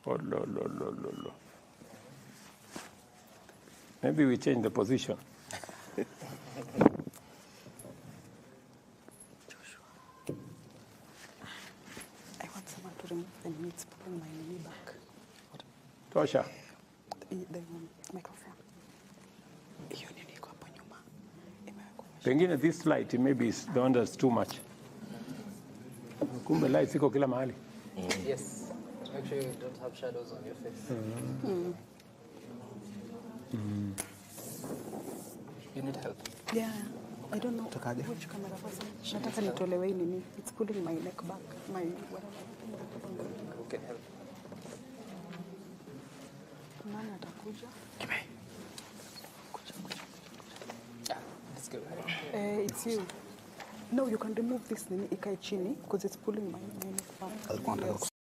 Oh, lo. Maybe we change the position. I want someone to remove the minutes, putting my knee back. Tosha. The microphone. Hiyo nini iko hapo nyuma? Pengine this light maybe is the one that's too much. Kumbe light iko kila mahali. Yes. Make sure you don't have shadows on your face. You need help? Yeah. I don't know which camera was it. Nataka nitolewe hii nini. It's pulling my neck back. My whatever. Who can help? Nani atakuja? Let's go. It's you. No, you can remove this nini ikae chini because it's pulling my neck back. Yes.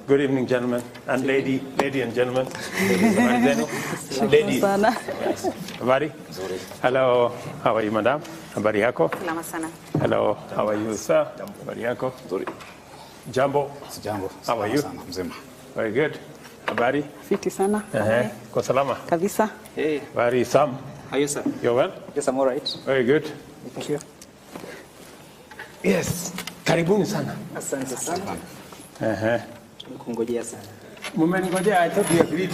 Good evening, gentlemen and lady and gentlemen. Ladies. Yes. Habari? Hello. How are you, madam? Habari yako? Salama sana. Hello. How are you, sir? Habari yako? Jambo. Jambo. How are you? Mzima. Very good. Habari? Fiti sana. Kwa salama? Kabisa. Hey. Very Sam. How are you, sir? You're well? Yes, I'm all right. Very good. Thank you. Yes. Karibuni sana. Asante sana. Tumekungojea sana. Mumeningojea, I thought you agreed.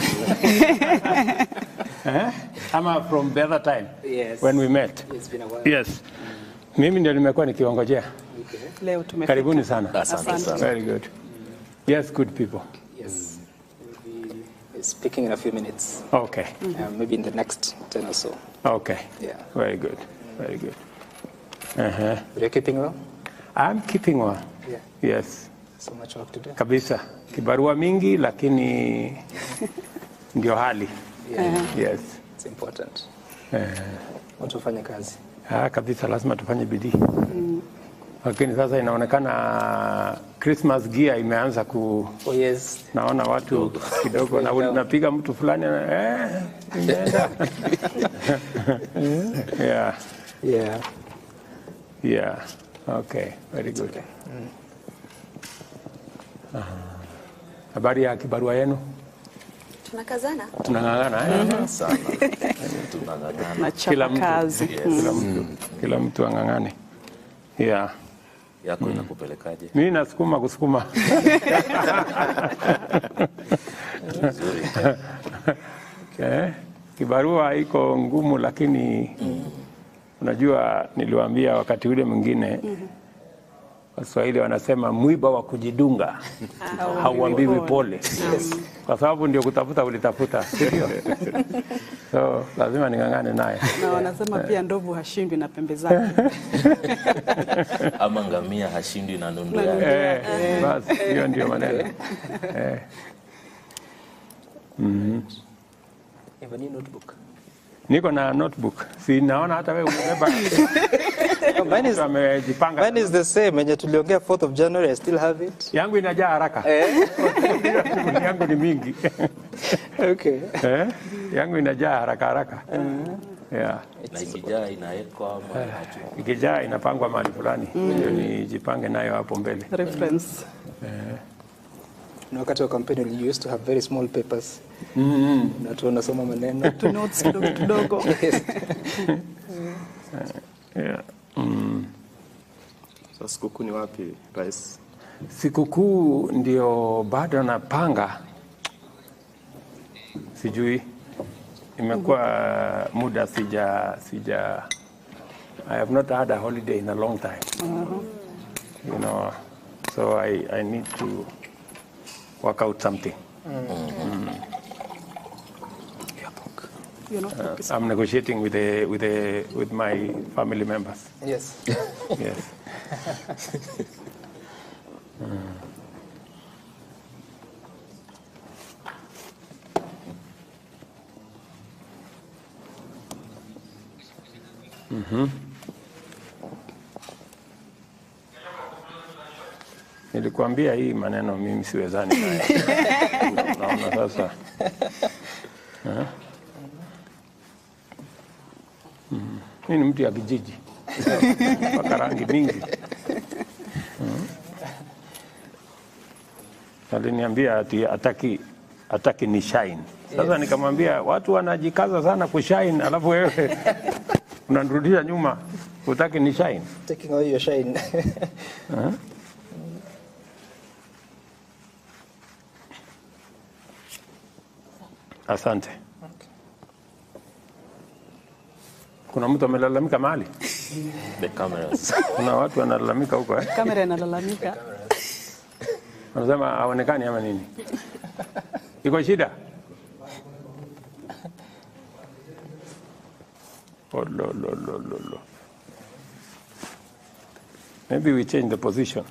Ama from the other time? Yes. When we met? It's been a while. Yes. Mimi ndio nimekuwa nikiongojea. Okay. Leo tumefika. Karibuni sana. Asante. Very good. Yes, good people. Yes. We'll be speaking in a few minutes. Okay. Maybe in the next 10 or so. Okay. Yeah. Very good. Very good. But you're keeping well? I'm keeping well. Yeah. Yes. So much work to do. Kabisa. Kibarua mingi lakini ndio hali. Yes. It's important. Watu wafanye kazi. Kabisa lazima tufanye bidii. Lakini sasa inaonekana Christmas gear imeanza ku Oh yes. Naona watu kidogo na unapiga mtu fulani imeenda. Yeah. Okay. Very good. Okay. Habari ya kibarua yenu? Tunakazana. Tunang'ang'ana Sana. Tunang'ang'ana. kila mtu. Kazi. Kila mtu ang'ang'ane. Yeah. Yako inakupelekaje? Mimi nasukuma kusukuma. Nzuri. Kibarua iko ngumu lakini unajua niliwaambia wakati ule mwingine Waswahili wanasema mwiba wa kujidunga hauambiwi pole. Kwa sababu ndio kutafuta ulitafuta. So lazima ning'ang'ane naye. Na wanasema pia ndovu hashindwi na pembe zake. Ama ngamia hashindwi na nundu yake. Basi hiyo ndio maneno. You have a new notebook? Niko na notebook. Si naona hata wewe umebeba. Mine is the same. Yenye tuliongea 4th of January, I still have it. Yangu inajaa haraka. Yangu ni mingi. Okay. Yangu inajaa haraka. Yeah. Na ikijaa inawekwa ama Ikijaa inapangwa mahali fulani. Ndio nijipange nayo hapo mbele. Reference. Na wakati wa campaign you used to have very small papers. Na tunasoma maneno. To notes kidogo. Yeah. So sikukuu ni wapi, Rais? Sikukuu ndio bado napanga. Sijui. Imekuwa muda sija I have not had a holiday in a long time. You know, so I need to work out something. You're not focusing. I'm negotiating with my family members. Yes. Yes. Nilikuambia hii maneno mimi siwezani naye. Naona sasa. Mimi ni mtu ya kijiji. Paka rangi mingi. Aliniambia ati ataki ni shine. Sasa nikamwambia watu wanajikaza sana kushine alafu wewe unanirudisha nyuma. Utaki ni shine. Taking away your shine. Asante. Kuna mtu amelalamika mahali? The cameras. Kuna watu wanalalamika huko Kamera inalalamika. Wanasema haonekani ama nini? Iko shida? Oh, lo. Maybe we change the position.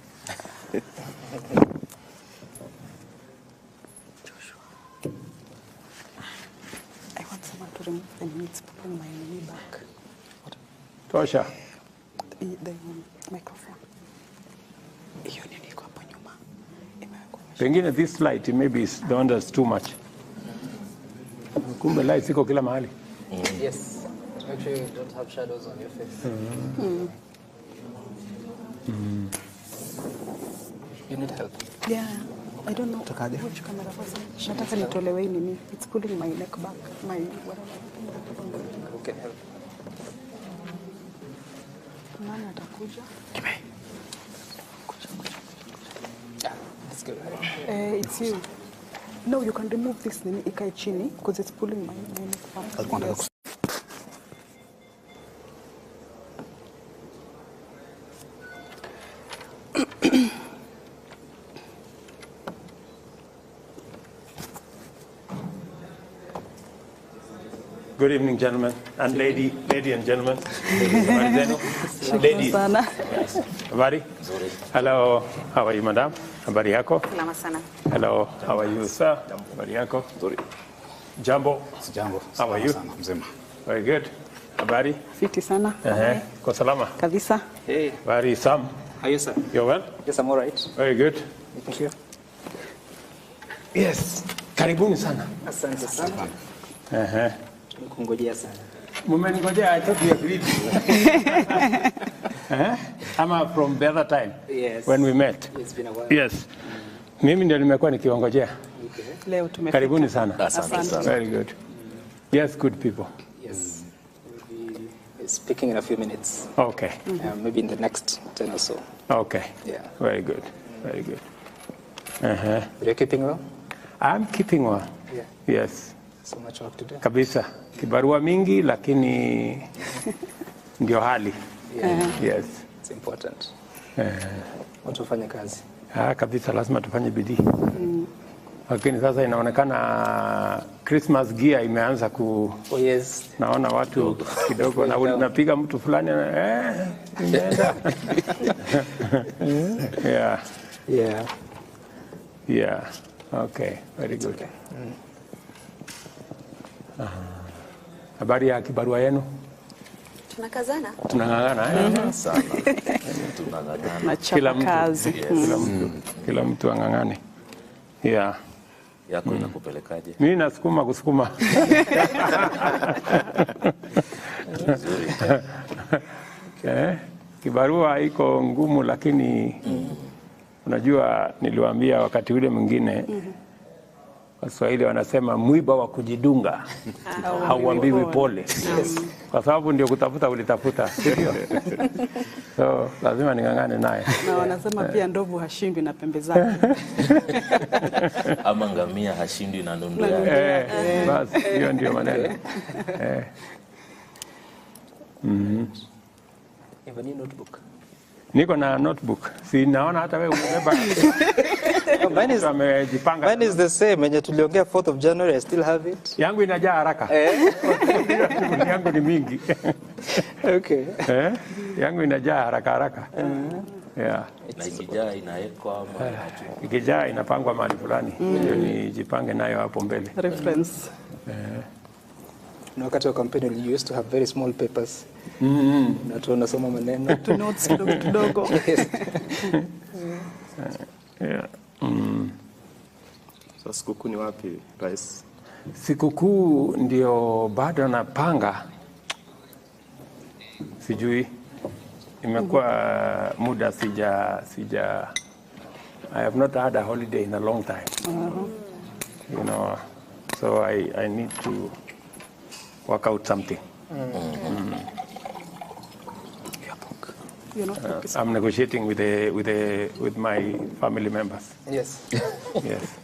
I want someone to remove the minutes from my knee back. Tosha. The microphone. Hiyo nini iko hapo nyuma? Imewekwa. Pengine this light maybe is the one that's too much. Kumbe light iko kila mahali. Yes. To make sure you don't have shadows on your face. You need help. Yeah. I don't know which camera was it. Nataka nitolewe hii nini. It's pulling my neck back. My whatever. Who can help? Nani atakuja? Yeah, let's go. It's you. No, you can remove this nini ikae chini because it's pulling my neck back. Yes. Good evening, gentlemen and lady and gentlemen. Ladies. Yes. Habari? Hello. How are you, madam? Habari yako? Salama sana. Hello. How are you, sir? Habari yako? Jambo. Jambo. How are you? Mzima. Very good. Habari? Fiti sana. Kwa salama? Kabisa. Hey, Very Sam. how are you, sir? You're well? Yes, I'm all right. Very good. Thank you. Yes. Karibuni sana. Asante sana. Kungojea sana. Mumeningojea, I thought we agreed. Ama from the other time Yes. when we met. It's been a while. Yes. Mimi ndio nimekuwa nikiongojea. Leo tumefika. Karibuni sana. Asante. Very good. Yes, good people. Yes. We'll be speaking in a few minutes. Okay. Maybe in the next 10 or so. Okay. Yeah. Very good. Very good. You're keeping well? I'm keeping well. Yeah. Yes. So much work to do. Kabisa. Kibarua mingi lakini ndio hali. Yes. It's important. Watu wafanye kazi. Kabisa lazima tufanye bidii. Lakini sasa inaonekana Christmas gear imeanza ku Oh yes. naona watu kidogo na unapiga mtu fulani imeenda. Yeah. Yeah. Yeah. Okay. Very good. Okay. Habari ya kibarua yenu? Tunakazana. Tunang'ang'ana Sana. Tunang'ang'ana. Kila Nachapa mtu. kazi. Kila mtu ang'ang'ane. Yeah. Yako inakupelekaje? Mimi nasukuma kusukuma. Kibarua iko ngumu lakini unajua niliwaambia wakati ule mwingine Waswahili wanasema mwiba wa kujidunga hauambiwi pole. Kwa sababu ndio kutafuta ulitafuta, sio? So lazima ning'ang'ane naye. Na wanasema pia ndovu hashindwi na pembe zake. Ama ngamia hashindwi na nundu yake. Basi hiyo ndio maneno. You have a new notebook. Niko na notebook. Si naona hata wewe umebeba. Amejipanga. Mine is the same. Yenye tuliongea 4th of January, I still have it. Yangu inajaa haraka. Yangu ni mingi. Okay. Yangu inajaa haraka. Yeah. Na ikijaa inawekwa ama Ikijaa inapangwa mahali fulani. Ndio nijipange nayo hapo mbele. Reference. Na wakati wa campaign you used to have very small papers. Na tunasoma maneno. To notes kidogo. Yeah. So sikukuu ni wapi, Rais? Sikukuu ndio bado napanga. Sijui. Imekuwa muda sija I have not had a holiday in a long time. You know, so I need to work out something. You're not focused. I'm negotiating with my family members. Yes. Yes.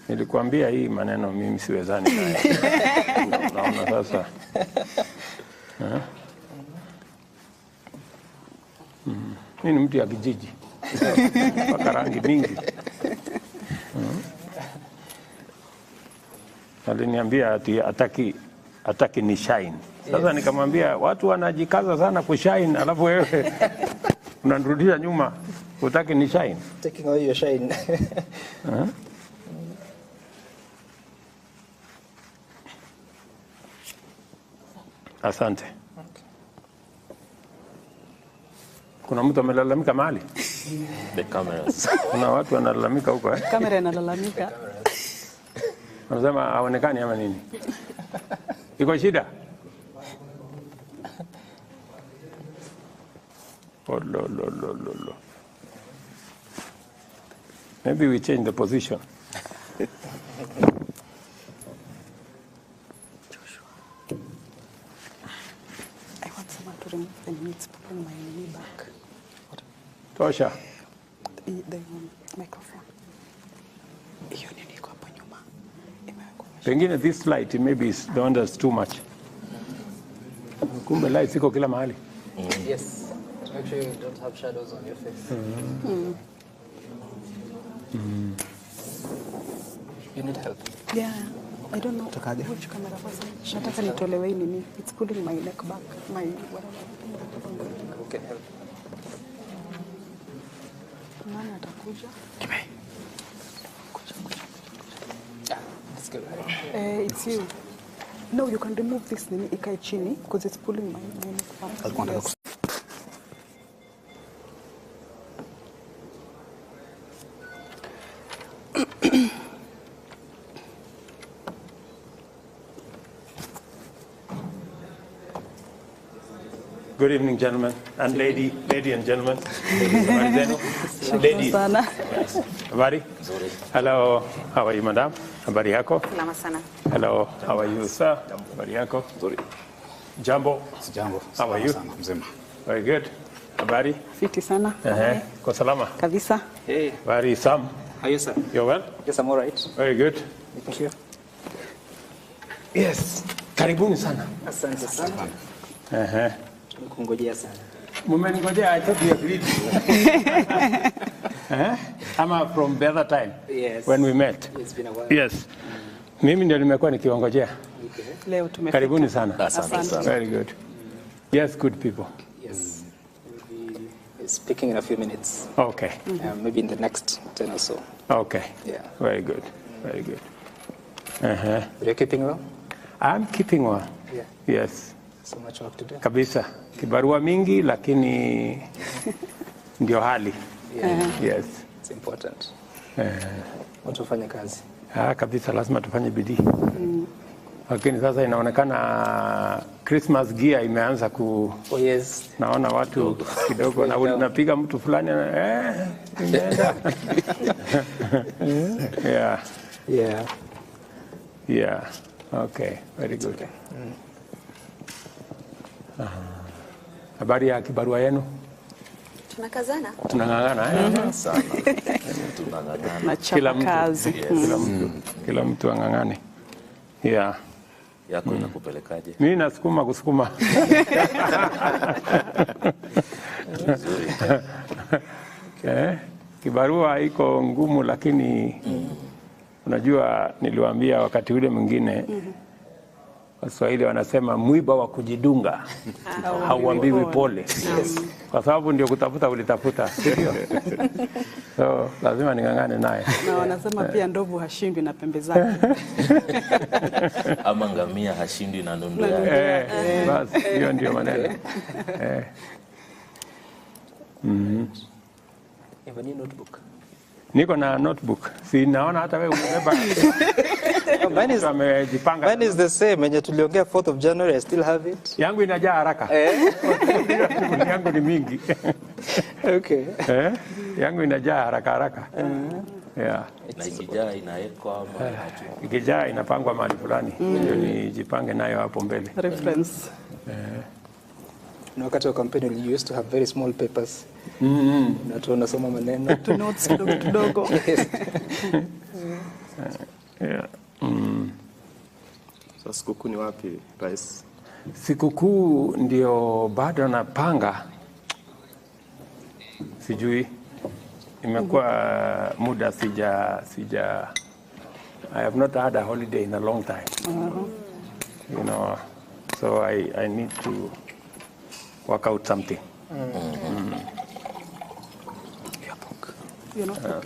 Nilikuambia hii maneno mimi siwezani naye. Naona sasa. Mimi ni mtu ya kijiji. Paka rangi mingi. Aliniambia ati ataki ni shine. Sasa nikamwambia watu wanajikaza sana kushine, alafu wewe unanirudisha nyuma, utaki ni shine. Taking away your shine. Asante. Kuna mtu amelalamika mahali? the cameras. Kuna watu wanalalamika huko Kamera inalalamika. Wanasema haonekani ama nini? Iko shida? Oh, lo. Maybe we change the position. I want someone to remove the minutes, put my knee back. Tosha. The microphone. Hiyo nini iko hapo nyuma? Imewekwa. Pengine this light maybe is the one that's too much. Kumbe light iko kila mahali. Yes. Make sure you don't have shadows on your face. You need help. Yeah. I don't know which camera was it. Nataka nitolewe nini? It's pulling my neck back. My whatever. Who can help? Nani atakuja? Let's go. It's you. No, you can remove this nini ikae chini because it's pulling my neck back. Yes. Good evening, gentlemen and lady and gentlemen. Habari zenu? Ladies. Sana. Yes. Habari? Hello, how are you, madam? Habari yako? Salama sana. Hello, how are you, sir? Habari yako? Jambo. Jambo. How are you? Mzima. Very good. Habari? Fiti sana. Kwa salama? Kabisa. Hey, Habari, Sam? how are you, sir? You're well? Yes, I'm all right. Very good. Thank you. Yes. Karibuni sana. Asante sana. Tumekungojea sana. Mumeningojea, I thought we agreed. Ama from the other time Yes. when we met. It's been a while. Yes. Mimi ndio nimekuwa nikiongojea. Leo tumefika. Karibuni sana. Asante. Very good. Yes, good people. Yes. We'll be speaking in a few minutes. Okay. Maybe in the next 10 or so. Okay. Yeah. Very good. Very good. You're keeping well? I'm keeping well. Yeah. Yes. So much work to do. Kabisa. Kibarua mingi lakini ndio hali. Yes. It's important. Watu wafanye kazi. Kabisa lazima tufanye bidii. Lakini sasa inaonekana Christmas gear imeanza ku Oh yes. naona watu kidogo na unapiga mtu fulani imeenda. Yeah. Yeah. Yeah. Okay. Very good. Okay. Habari ya kibarua yenu? Tunakazana. Tunang'ang'ana sana. Tunang'ang'ana. Nachapa kazi. Kila mtu ang'ang'ane. Yeah. Yako inakupelekaje? Mimi nasukuma kusukuma. Kibarua iko ngumu, lakini unajua niliwaambia wakati ule mwingine Waswahili wanasema mwiba wa kujidunga hauambiwi pole. Kwa sababu ndio kutafuta ulitafuta, sio? So lazima ning'ang'ane naye. Na wanasema pia ndovu hashindwi na pembe zake. Ama ngamia hashindwi na nundu yake. Basi hiyo ndio maneno. Have a new notebook. Niko na notebook. Si naona hata wewe umebeba. Mine is the same. When tuliongea 4th of January, I still have it. Yangu inajaa haraka. Yangu ni mingi. Okay. Yangu inajaa haraka. Yeah. Na ikijaa inawekwa ama Ikijaa inapangwa mahali fulani. Ndio nijipange nayo hapo mbele. Reference. Na wakati wa campaign you used to have very small papers. Na tunasoma maneno. To notes kidogo. Yeah. So sikukuu ni wapi, Rais? Sikukuu ndio bado napanga. Sijui. Imekuwa muda sija I have not had a holiday in a long time. You know, so I need to work out something.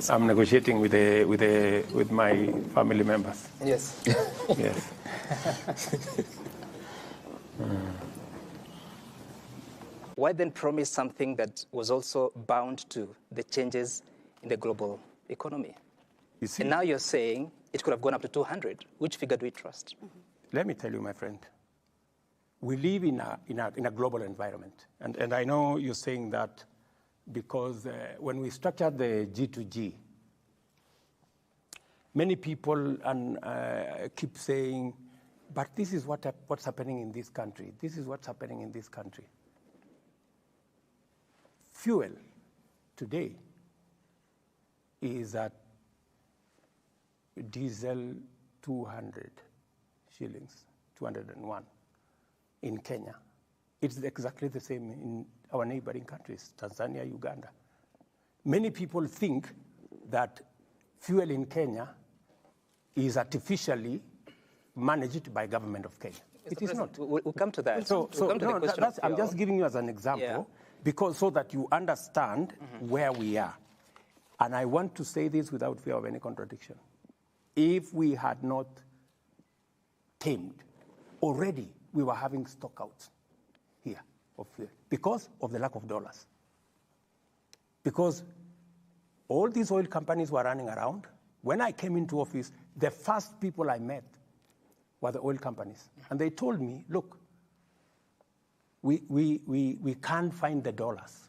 I'm negotiating with my family members. Yes. Yes. Why then promise something that was also bound to the changes in the global economy? You see, And now you're saying it could have gone up to 200. Which figure do we trust? let me tell you, my friend, we live in a global environment. And I know you're saying that because when we structured the G2G, many people keep saying, but this is what's happening in this country. This is what's happening in this country. Fuel today is at diesel 200 shillings, 201 in Kenya. It's exactly the same in our neighboring countries, Tanzania, Uganda. Many people think that fuel in Kenya is artificially managed by government of Kenya. It is not. We'll come to that. So we'll come to no, the question I'm just giving you as an example, because so that you understand where we are. And I want to say this without fear of any contradiction. If we had not tamed, already we were having stockouts here of fuel because of the lack of dollars. Because all these oil companies were running around. When I came into office, the first people I met were the oil companies. And they told me, look, we can't find the dollars.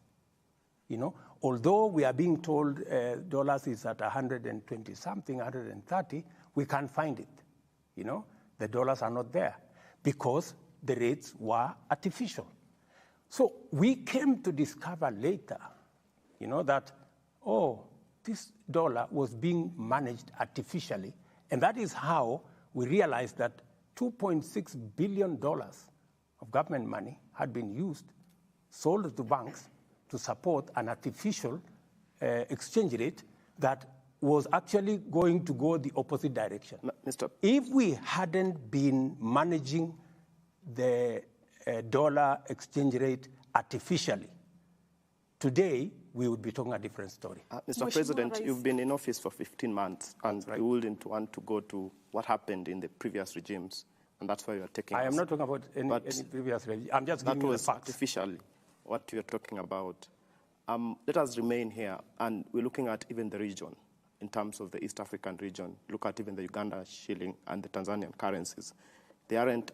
You know, although we are being told dollars is at 120 something, 130, we can't find it. You know, the dollars are not there because the rates were artificial. So we came to discover later, you know, that, this dollar was being managed artificially. And that is how we realized that $2.6 billion of government money had been used, sold to banks to support an artificial exchange rate that was actually going to go the opposite direction. Mr. If we hadn't been managing the dollar exchange rate artificially, today we would be talking a different story. Mr. President, you've been in office for 15 months, and you wouldn't want to go to what happened in the previous regimes, and that's why you are taking I am us. not talking about any previous regime. I'm just giving you the facts. Artificially what you're talking about. Let us remain here, and we're looking at even the region in terms of the East African region. Look at even the Uganda shilling and the Tanzanian currencies. They aren't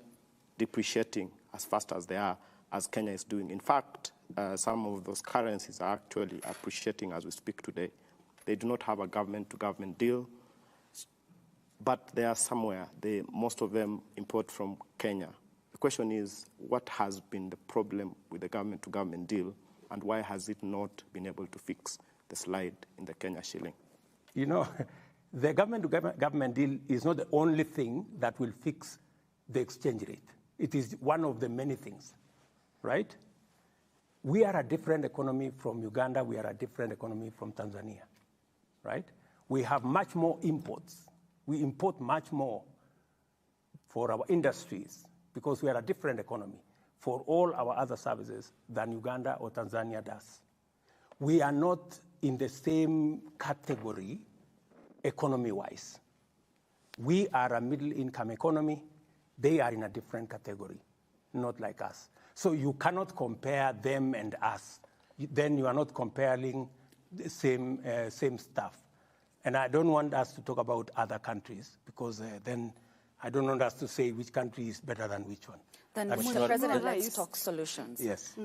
depreciating as fast as they are, as Kenya is doing. In fact, some of those currencies are actually appreciating as we speak today. They do not have a government-to-government deal, but they are somewhere. Most of them import from Kenya The question is, what has been the problem with the government-to-government deal, and why has it not been able to fix the slide in the Kenya shilling? You know, the government-to-government deal is not the only thing that will fix the exchange rate. It is one of the many things, right? We are a different economy from Uganda. We are a different economy from Tanzania, right? We have much more imports. We import much more for our industries because we are a different economy for all our other services than Uganda or Tanzania does. We are not in the same category economy-wise. We are a middle-income economy. They are in a different category, not like us. So you cannot compare them and us. Then you are not comparing the same stuff. And I don't want us to talk about other countries because then I don't want us to say which country is better than which one. Then, Mr. President, let's talk solutions. Yes.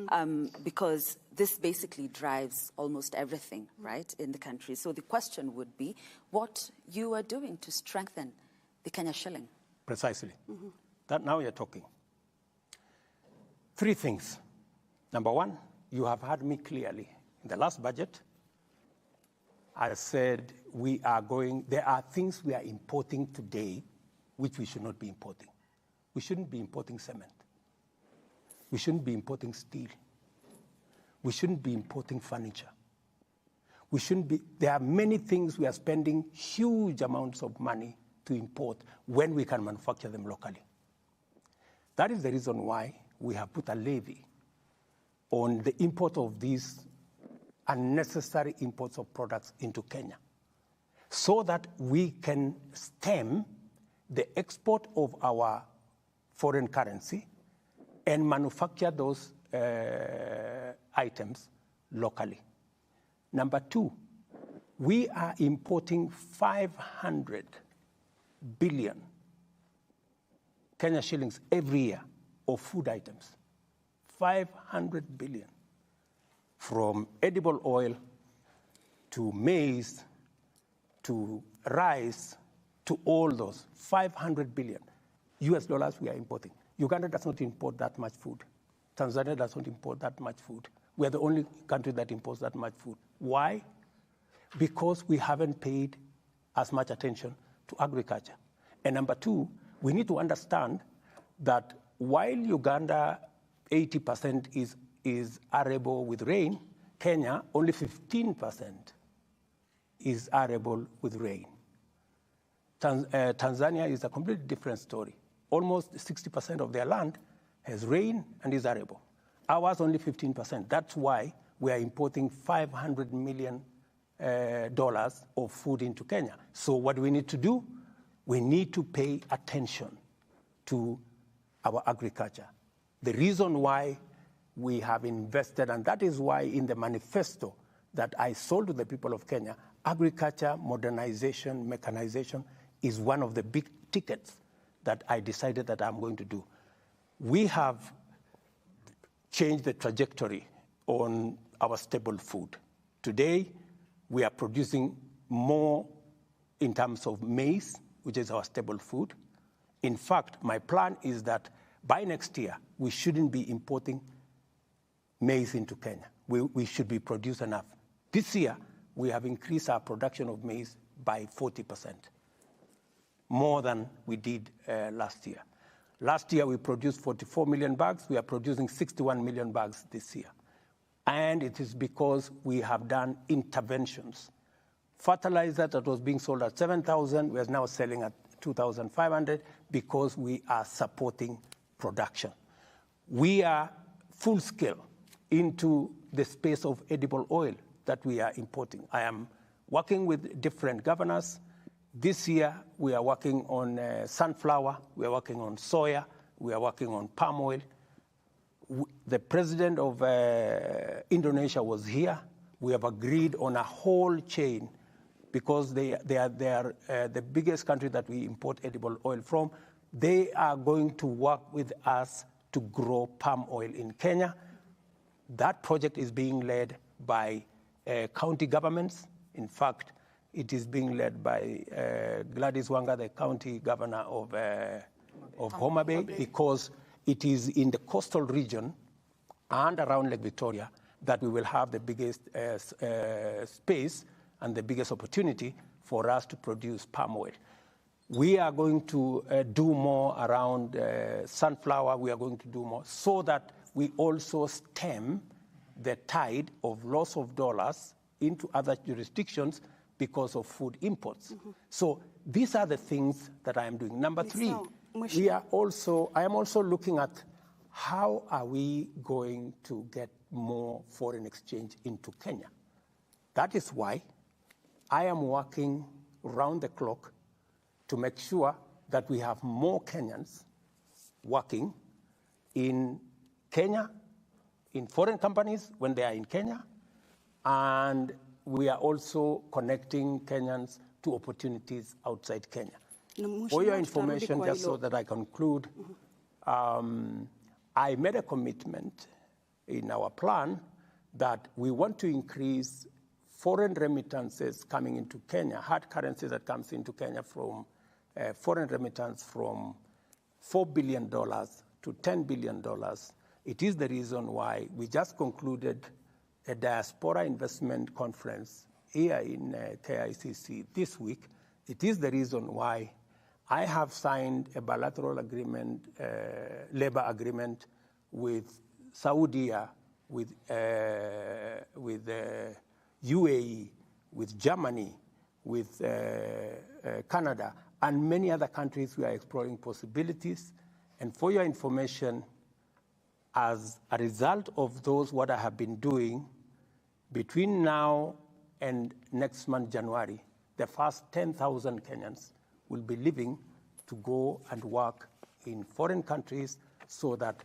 Because this basically drives almost everything, right, in the country. So the question would be what you are doing to strengthen the Kenya shilling. Precisely. That now you're talking. Three things. Number one, you have heard me clearly. In the last budget, I said there are things we are importing today which we should not be importing. We shouldn't be importing cement. We shouldn't be importing steel. We shouldn't be importing furniture. There are many things we are spending huge amounts of money to import when we can manufacture them locally. That is the reason why we have put a levy on the import of these unnecessary imports of products into Kenya so that we can stem the export of our foreign currency and manufacture those items locally. Number two, we are importing 500 billion Kenya shillings every year of food items. 500 billion. From edible oil to maize to rice to all those. 500 billion US dollars we are importing. Uganda does not import that much food. Tanzania does not import that much food. We are the only country that imports that much food. Why? Because we haven't paid as much attention to agriculture. And number two, we need to understand that while Uganda 80% is arable with rain, Kenya only 15% is arable with rain. Tanzania is a completely different story. Almost 60% of their land has rain and is arable. Ours only 15%. That's why we are importing $500 million of food into Kenya. So what do we need to do? We need to pay attention to our agriculture. The reason why we have invested, and that is why in the manifesto that I sold to the people of Kenya, agriculture, modernization, mechanization is one of the big tickets that I decided that I'm going to do. We have changed the trajectory on our staple food. Today, we are producing more in terms of maize, which is our staple food. In fact, my plan is that by next year, we shouldn't be importing maize into Kenya. We should be producing enough. This year, we have increased our production of maize by 40%, more than we did last year. Last year, we produced 44 million bags. We are producing 61 million bags this year. And it is because we have done interventions. Fertilizer that was being sold at 7,000, we are now selling at 2,500 because we are supporting production. We are full scale into the space of edible oil that we are importing. I am working with different governors. This year, we are working on sunflower, we are working on soya, we are working on palm oil. The president of Indonesia was here. We have agreed on a whole chain because they are the biggest country that we import edible oil from. They are going to work with us to grow palm oil in Kenya. That project is being led by county governments. In fact, it is being led by Gladys Wanga, the county governor of Homa Bay, because it is in the coastal region and around Lake Victoria that we will have the biggest space and the biggest opportunity for us to produce palm oil. We are going to do more around sunflower. We are going to do more so that we also stem the tide of loss of dollars into other jurisdictions because of food imports. So these are the things that I am doing. Number three, I am also looking at how are we going to get more foreign exchange into Kenya. That is why I am working round the clock to make sure that we have more Kenyans working in Kenya, in foreign companies when they are in Kenya, and we are also connecting Kenyans to opportunities outside Kenya. For your information, just so that I conclude, I made a commitment in our plan that we want to increase foreign remittances coming into Kenya, hard currency that comes into Kenya from foreign remittance from $4 billion to $10 billion. It is the reason why we just concluded a diaspora investment conference here in KICC this week. It is the reason why I have signed a bilateral agreement, labor agreement with Saudi, with UAE, with Germany, with Canada, and many other countries. We are exploring possibilities. And for your information, as a result of those, what I have been doing, between now and next month, January, the first 10,000 Kenyans will be leaving to go and work in foreign countries so that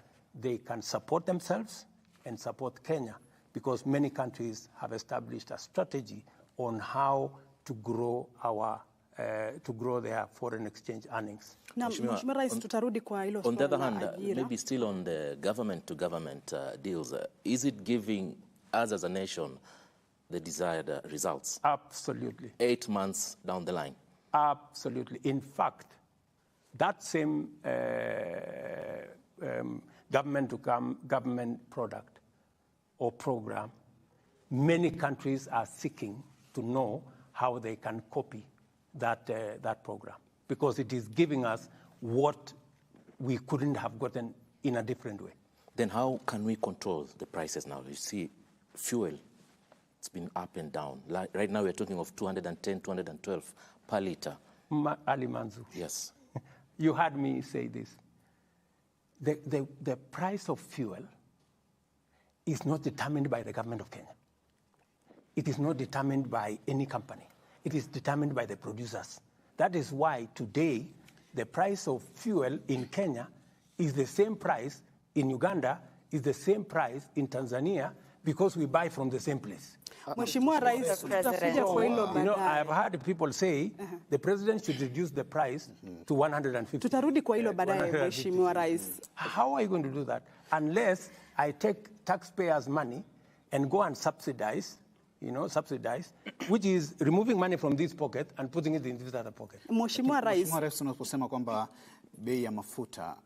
they can support themselves and support Kenya, because many countries have established a strategy on how to grow their foreign exchange earnings. On the other hand, maybe still on the government-to-government deals, is it giving us as a nation the desired results? Absolutely. 8 months down the line? Absolutely. In fact, that same government product or program, many countries are seeking to know how they can copy that program, because it is giving us what we couldn't have gotten in a different way. Then how can we control the prices now? You see, fuel, it's been up and down. Right now we're talking of 210, 212 per liter. Ali Manzu. Yes. You heard me say this. The price of fuel is not determined by the government of Kenya. It is not determined by any company. It is determined by the producers. That is why today the price of fuel in Kenya is the same price in Uganda, is the same price in Tanzania, because we buy from the same place. Mheshimiwa Rais, tutakuja kwa hilo baadaye. I've heard people say the president should reduce the price to 150. Tutarudi kwa hilo baadaye, Mheshimiwa Rais. How are you going to do that? Unless I take taxpayers' money and go and subsidize, which is removing money from this pocket and putting it in this other pocket. Mheshimiwa Rais, unaposema kwamba bei ya mafuta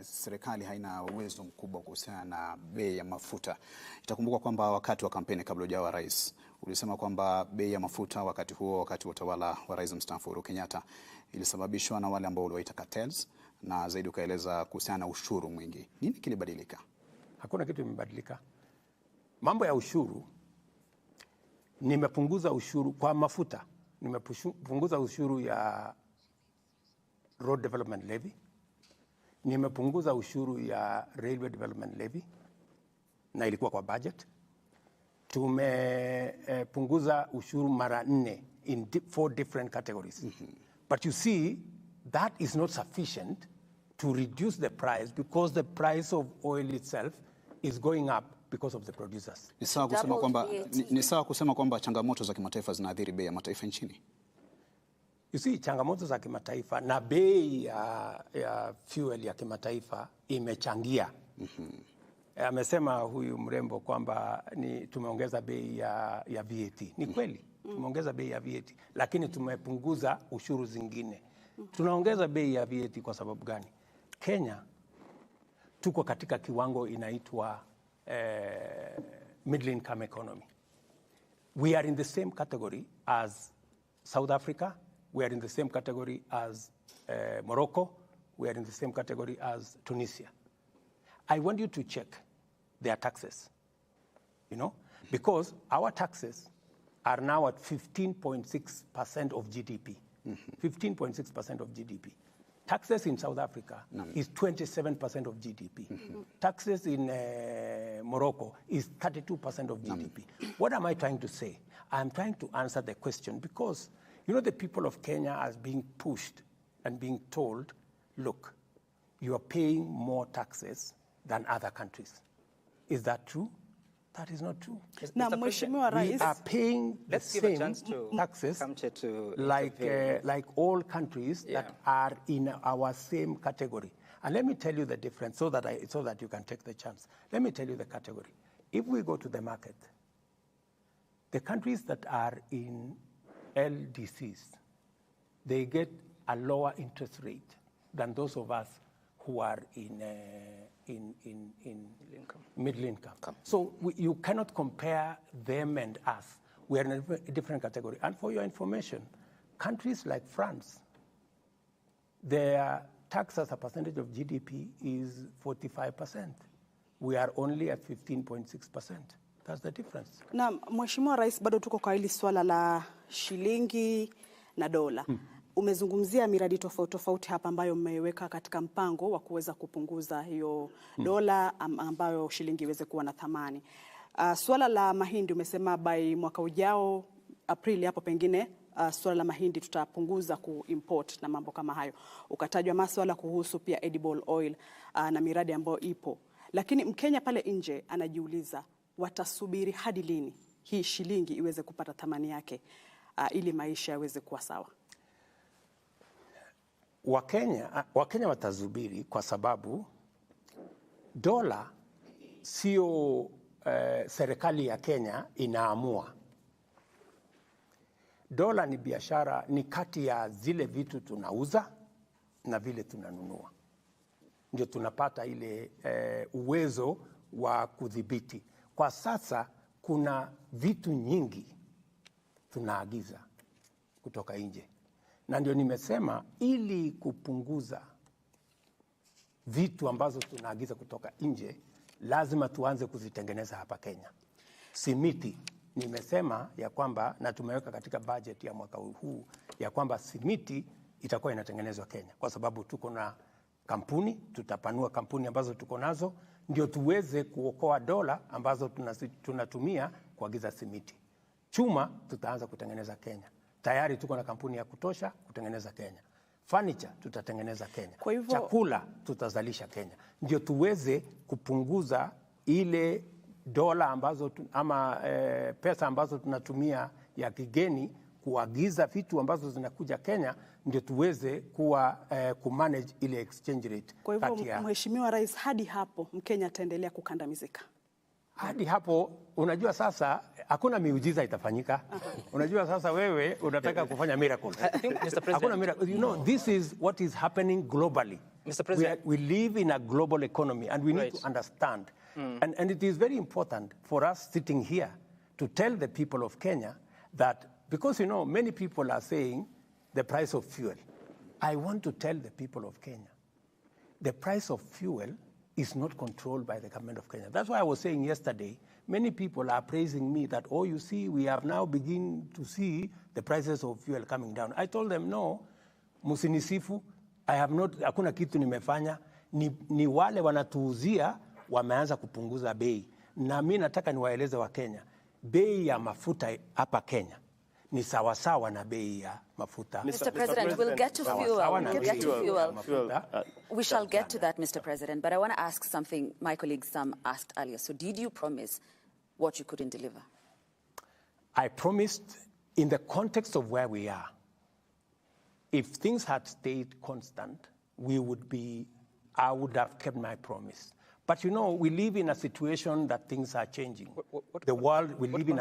serikali haina uwezo mkubwa kuhusiana na bei ya mafuta. Itakumbuka kwamba wakati wa kampeni kabla hujawa rais, ulisema kwamba bei ya mafuta wakati wa utawala wa rais mstaafu Uhuru Kenyatta ilisababishwa na wale ambao waliwaita cartels, na zaidi ukaeleza kuhusiana na ushuru mwingi. Nini kilibadilika? Hakuna kitu kimebadilika. Mambo ya ushuru, nimepunguza ushuru kwa mafuta, nimepunguza ushuru ya road development levy, nimepunguza ushuru ya railway development levy, na ilikuwa kwa budget. Tumepunguza ushuru mara 4 in 4 different categories. But you see, that is not sufficient to reduce the price, because the price of oil itself is going up because of the producers. Ni sawa kusema kwamba changamoto za kimataifa zinaathiri bei ya mataifa nchini? You see, changamoto za kimataifa na bei ya fuel ya kimataifa imechangia. Amesema huyu mrembo kwamba tumeongeza bei ya VAT. Ni kweli, tumeongeza bei ya VAT, lakini tumepunguza ushuru zingine. Tunaongeza bei ya VAT kwa sababu gani? Kenya tuko katika kiwango inaitwa middle income economy. We are in the same category as South Africa. We are in the same category as Morocco. We are in the same category as Tunisia. I want you to check their taxes, you know, because our taxes are now at 15.6% of GDP. 15.6% of GDP. Taxes in South Africa is 27% of GDP. Taxes in Morocco is 32% of GDP. What am I trying to say? I'm trying to answer the question because, you know, the people of Kenya are being pushed and being told, look, you are paying more taxes than other countries. Is that true? That is not true. Na Mheshimiwa Rais, we are paying the same taxes like all countries that are in our same category. And let me tell you the difference so that you can take the chance. Let me tell you the category. If we go to the market, the countries that are in LDCs, they get a lower interest rate than those of us who are in middle income. So you cannot compare them and us. We are in a different category. And for your information, countries like France, their tax as a percentage of GDP is 45%. We are only at 15.6%. That's the difference. Na Mheshimiwa Rais, bado tuko kwa hili swala la shilingi na dola. Umezungumzia miradi tofauti hapa ambayo mmeweka katika mpango wa kuweza kupunguza hiyo dola ambayo shilingi iweze kuwa na thamani. Swala la mahindi umesema by mwaka ujao Aprili hapo pengine swala la mahindi tutapunguza kuimport na mambo kama hayo. Ukatajwa masuala kuhusu pia edible oil na miradi ambayo ipo. Lakini Mkenya pale nje anajiuliza watasubiri hadi lini hii shilingi iweze kupata thamani yake ili maisha yaweze kuwa sawa? Wakenya watazubiri kwa sababu dola sio serikali ya Kenya inaamua. Dola ni biashara, ni kati ya zile vitu tunauza na vile tunanunua. Ndio tunapata ile uwezo wa kudhibiti. Kwa sasa kuna vitu nyingi tunaagiza kutoka nje. Na ndio nimesema ili kupunguza vitu ambazo tunaagiza kutoka nje, lazima tuanze kuzitengeneza hapa Kenya. Simiti, nimesema ya kwamba na tumeweka katika budget ya mwaka huu ya kwamba simiti itakuwa inatengenezwa Kenya. Kwa sababu tuko na kampuni, tutapanua kampuni ambazo tuko nazo, ndio tuweze kuokoa dola ambazo tunatumia kuagiza simiti. Chuma tutaanza kutengeneza Kenya. Tayari tuko na kampuni ya kutosha kutengeneza Kenya. Furniture tutatengeneza Kenya. Kwa hivyo, chakula tutazalisha Kenya. Ndio tuweze kupunguza ile dola ambazo pesa ambazo tunatumia ya kigeni kuagiza vitu ambazo zinakuja Kenya, ndio tuweze kumanage ile exchange rate. Kwa hivyo Mheshimiwa Rais, hadi hapo Mkenya ataendelea kukandamizika? Hadi hapo, unajua sasa hakuna miujiza itafanyika. Unajua sasa wewe unataka kufanya miracle. I think, Mr. President, hakuna miracle. You know, this is what is happening globally. Mr. President, we live in a global economy and we need to understand. And it is very important for us sitting here to tell the people of Kenya that, because, you know, many people are saying the price of fuel. I want to tell the people of Kenya, the price of fuel is not controlled by the government of Kenya. That's why I was saying yesterday, many people are praising me that, oh, you see, we have now begun to see the prices of fuel coming down. I told them, no, musinisifu, I have not, hakuna kitu nimefanya, ni wale wanatuuzia wameanza kupunguza bei. Na mimi nataka niwaeleze wa Kenya, bei ya mafuta hapa Kenya ni sawasawa na bei ya mafuta. Mr. President, we'll get to fuel. We shall get to that, Mr. President. But I want to ask something my colleague Sam asked earlier. So did you promise what you couldn't deliver? I promised in the context of where we are. If things had stayed constant, I would have kept my promise. But you know, we live in a situation that things are changing. The world, we live in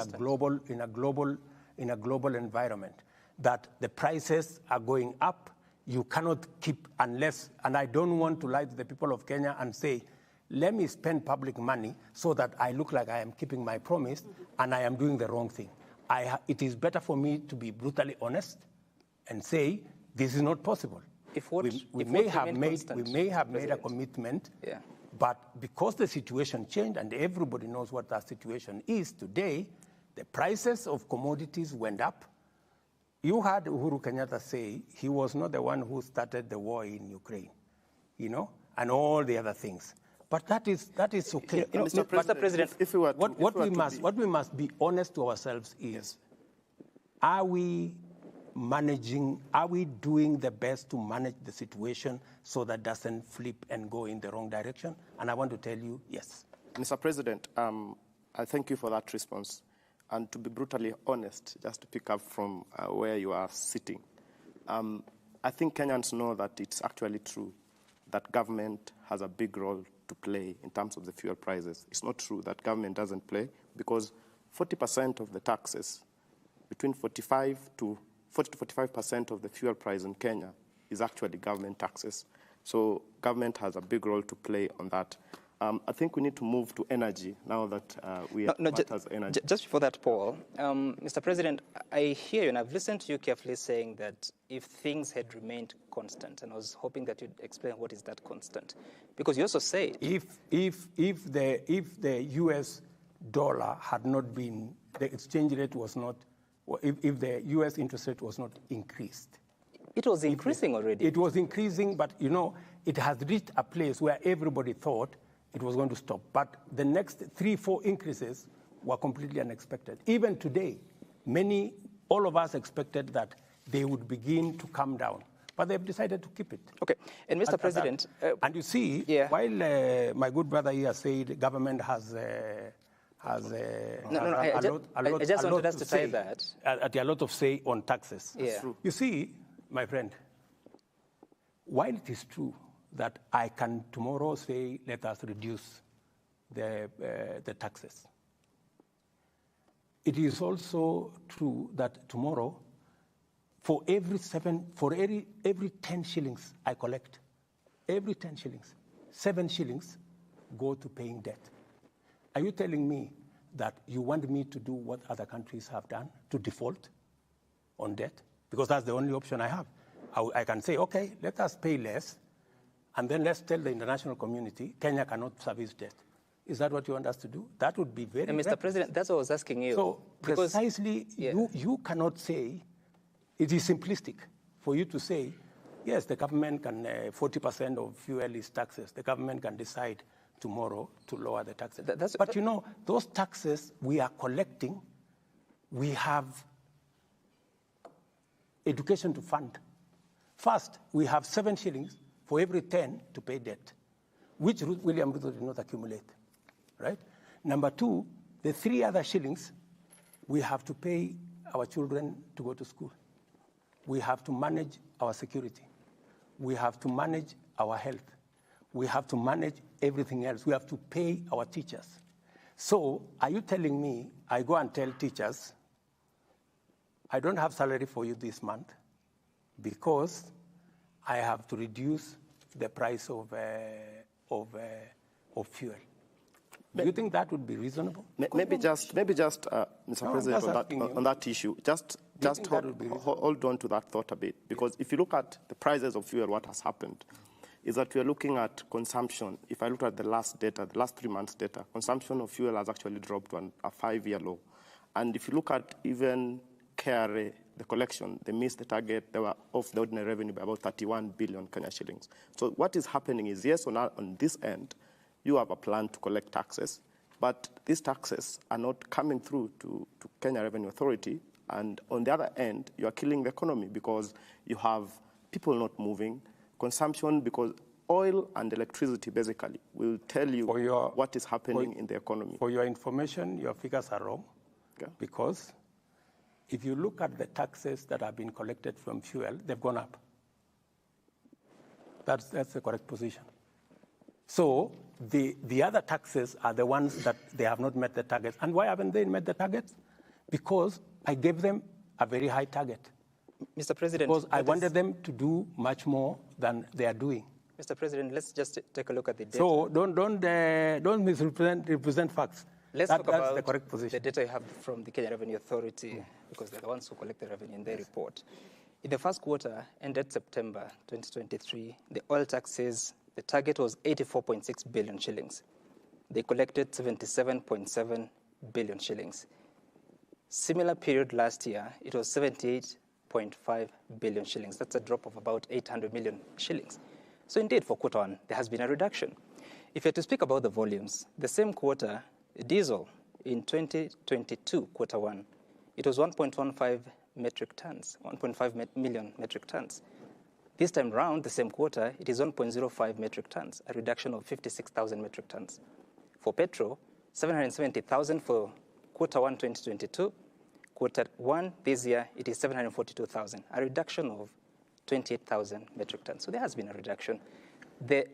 a global environment that the prices are going up. You cannot keep unless, and I don't want to lie to the people of Kenya and say, let me spend public money so that I look like I am keeping my promise and I am doing the wrong thing. It is better for me to be brutally honest and say, this is not possible. We may have made a commitment, but because the situation changed and everybody knows what that situation is today, the prices of commodities went up. You heard Uhuru Kenyatta say he was not the one who started the war in Ukraine, you know, and all the other things. But that is okay. Mr. President, what we must be honest to ourselves is, are we doing the best to manage the situation so that doesn't flip and go in the wrong direction? And I want to tell you, yes. Mr. President, I thank you for that response. And to be brutally honest, just to pick up from where you are sitting, I think Kenyans know that it's actually true that government has a big role to play in terms of the fuel prices. It's not true that government doesn't play, because 40% of the taxes, between 40 to 45% of the fuel price in Kenya is actually government taxes. So government has a big role to play on that. I think we need to move to energy now that we are as energy. Just before that, Paul, Mr. President, I hear you, and I've listened to you carefully saying that if things had remained constant, and I was hoping that you'd explain what is that constant, because you also said if the U.S. dollar had not been, the exchange rate was not, if the U.S. interest rate was not increased. It was increasing already. It was increasing, but you know, it has reached a place where everybody thought it was going to stop. But the next 3-4 increases were completely unexpected. Even today, all of us expected that they would begin to come down, but they've decided to keep it. Okay, and Mr. President... and you see, while my good brother here said government has I just wanted us to say that. A lot of say on taxes. Yeah. You see, my friend, while it is true that I can tomorrow say, let us reduce the taxes, it is also true that tomorrow, for every 10 shillings I collect, every 10 shillings, 7 shillings go to paying debt. Are you telling me that you want me to do what other countries have done, to default on debt? Because that's the only option I have. I can say, okay, let us pay less, and then let's tell the international community, Kenya cannot service debt. Is that what you want us to do? That would be very... And Mr. President, that's what I was asking you. So precisely, you cannot say, it is simplistic for you to say, yes, the government can, 40% of fuel is taxes. The government can decide tomorrow to lower the taxes. But you know, those taxes we are collecting, we have education to fund. First, we have 7 shillings for every 10 to pay debt, which William Ruto did not accumulate, right? Number 2, the 3 other shillings, we have to pay our children to go to school. We have to manage our security. We have to manage our health. We have to manage everything else. We have to pay our teachers. So are you telling me I go and tell teachers, I don't have salary for you this month because I have to reduce the price of fuel? Do you think that would be reasonable? Maybe just, Mr. President, on that issue, just hold on to that thought a bit, because if you look at the prices of fuel, what has happened is that we are looking at consumption. If I look at the last data, the last 3 months' data, consumption of fuel has actually dropped to a 5-year low. And if you look at even KRA, the collection, they missed the target. They were off the ordinary revenue by about 31 billion Kenya shillings. So what is happening is, yes, on this end, you have a plan to collect taxes, but these taxes are not coming through to Kenya Revenue Authority. And on the other end, you are killing the economy because you have people not moving, consumption, because oil and electricity basically will tell you what is happening in the economy. For your information, your figures are wrong, because if you look at the taxes that have been collected from fuel, they've gone up. That's the correct position. So the other taxes are the ones that they have not met the targets. And why haven't they met the targets? Because I gave them a very high target. Mr. President, because I wanted them to do much more than they are doing. Mr. President, let's just take a look at the data. So don't misrepresent facts. Let's that's talk about the correct position. the data you have from the Kenya Revenue Authority, because they're the ones who collect the revenue in their report. In the first quarter, ended September 2023, the oil taxes, the target was 84.6 billion shillings. They collected 77.7 billion shillings. Similar period last year, it was 78.5 billion shillings. That's a drop of about 800 million shillings. So indeed, for quarter one, there has been a reduction. If you're to speak about the volumes, the same quarter, diesel in 2022, quarter one, it was 1.15 metric tons, 1.5 million metric tons. This time round, the same quarter, it is 1.05 metric tons, a reduction of 56,000 metric tons. For petrol, 770,000 for quarter one 2022. Quarter one this year, it is 742,000, a reduction of 28,000 metric tons. So there has been a reduction. The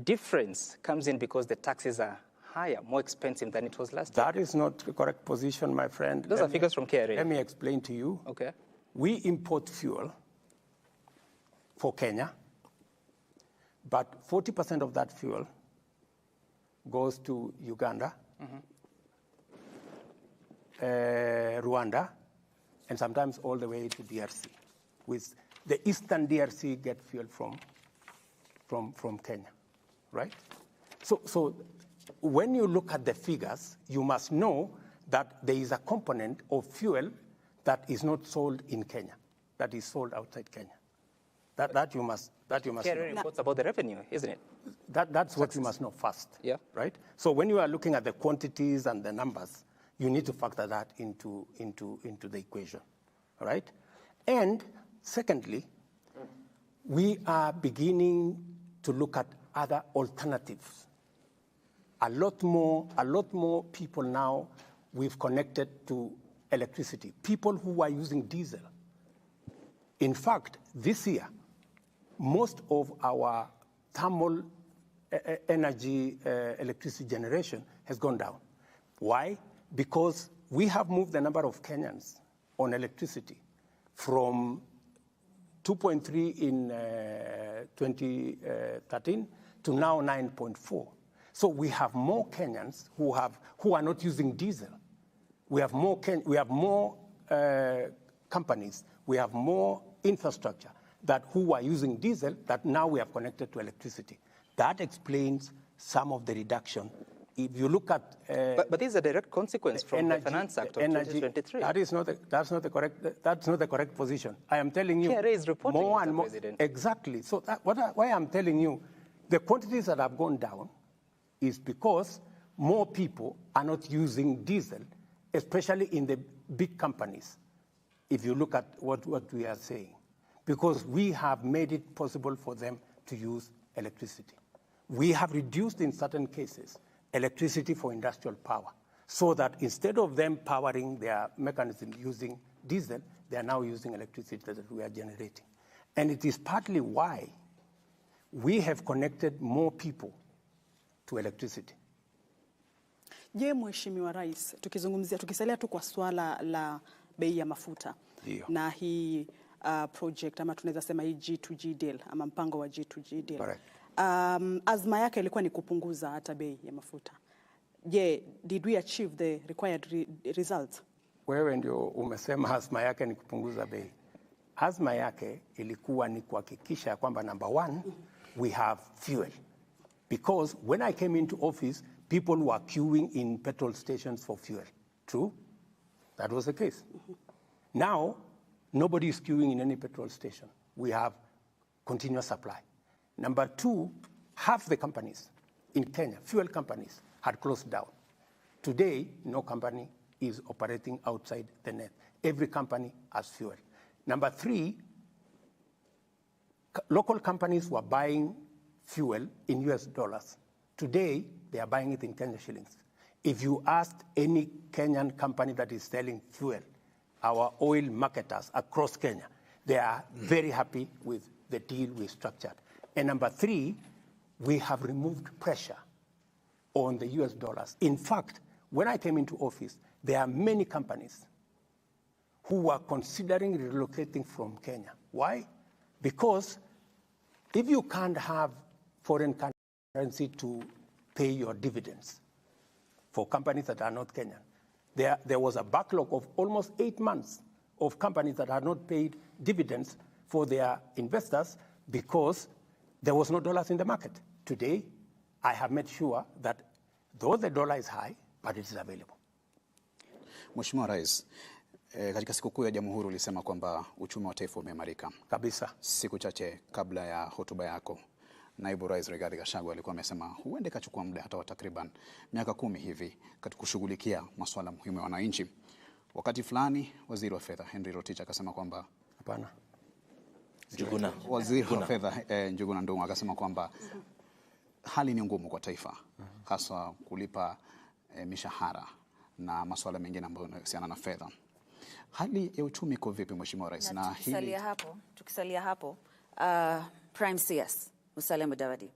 difference comes in because the taxes are higher, more expensive than it was last year. That is not the correct position, my friend. Those are figures from KRA. Let me explain to you. Okay. We import fuel for Kenya, but 40% of that fuel goes to Uganda, Rwanda, and sometimes all the way to DRC. With the eastern DRC get fuel from Kenya, right? So when you look at the figures, you must know that there is a component of fuel that is not sold in Kenya, that is sold outside Kenya. That you must KRA know. reports about the revenue, isn't it? That's what you must know first. Yeah. Right? So when you are looking at the quantities and the numbers, you need to factor that into the equation. All right? And secondly, we are beginning to look at other alternatives. A lot more people now we've connected to electricity. People who are using diesel. In fact, this year, most of our thermal energy electricity generation has gone down. Why? Because we have moved the number of Kenyans on electricity from 2.3 in 2013 to now 9.4. So we have more Kenyans who are not using diesel. We have more companies. We have more infrastructure who are using diesel that now we have connected to electricity. That explains some of the reduction. If you look at but this is a direct consequence from the Finance Act of 2023. That's not the correct position. I am telling you KRA is reporting, more Mr. and more. President. Exactly. So why I'm telling you, the quantities that have gone down is because more people are not using diesel, especially in the big companies. If you look at what we are saying, because we have made it possible for them to use electricity. We have reduced, in certain cases, electricity for industrial power, so that instead of them powering their mechanism using diesel, they are now using electricity that we are generating. And it is partly why we have connected more people to electricity. Je, Mheshimiwa Rais, tukisalia tu kwa swala la bei ya mafuta. Dio. Na hii project ama tunaweza sema hii G2G deal ama mpango wa G2G deal. Correct. Azma yake ilikuwa ni kupunguza hata bei ya mafuta. Je, did we achieve the required results? Wewe ndio umesema azma yake ni kupunguza bei. Azma yake ilikuwa ni kuhakikisha kwamba number one, we have fuel. Because when I came into office, people were queuing in petrol stations for fuel. True? That was the case. Now, nobody is queuing in any petrol station. We have continuous supply. Number two, half the companies in Kenya, fuel companies, had closed down. Today, no company is operating outside the net. Every company has fuel. Number three, local companies were buying fuel in US dollars. Today, they are buying it in Kenya shillings. If you asked any Kenyan company that is selling fuel, our oil marketers across Kenya, they are very happy with the deal we structured. And number three, we have removed pressure on the US dollars. In fact, when I came into office, there are many companies who were considering relocating from Kenya. Why? Because If you can't have foreign currency to pay your dividends for companies that are not Kenyan, there was a backlog of almost 8 months of companies that had not paid dividends for their investors because there was no dollars in the market. Today, I have made sure that though the dollar is high, but it is available. Mheshimiwa Rais, katika sikukuu ya Jamhuri ulisema kwamba uchumi wa taifa umeimarika. Kabisa. Siku chache kabla ya hotuba yako, Naibu Rais Rigathi Gachagua alikuwa amesema huenda ikachukua muda hata wa takriban miaka 10 hivi katika kushughulikia masuala muhimu ya wananchi. Wakati fulani Waziri wa Fedha Henry Rotich akasema kwamba hapana. Waziri wa Fedha Njuguna Ndung'u akasema kwamba hali ni ngumu kwa taifa, hasa kulipa mishahara na masuala mengine ambayo yanahusiana na fedha. Hali ya uchumi iko vipi Mheshimiwa Rais? Na tukisalia hapo, Prime CS Musalia Mudavadi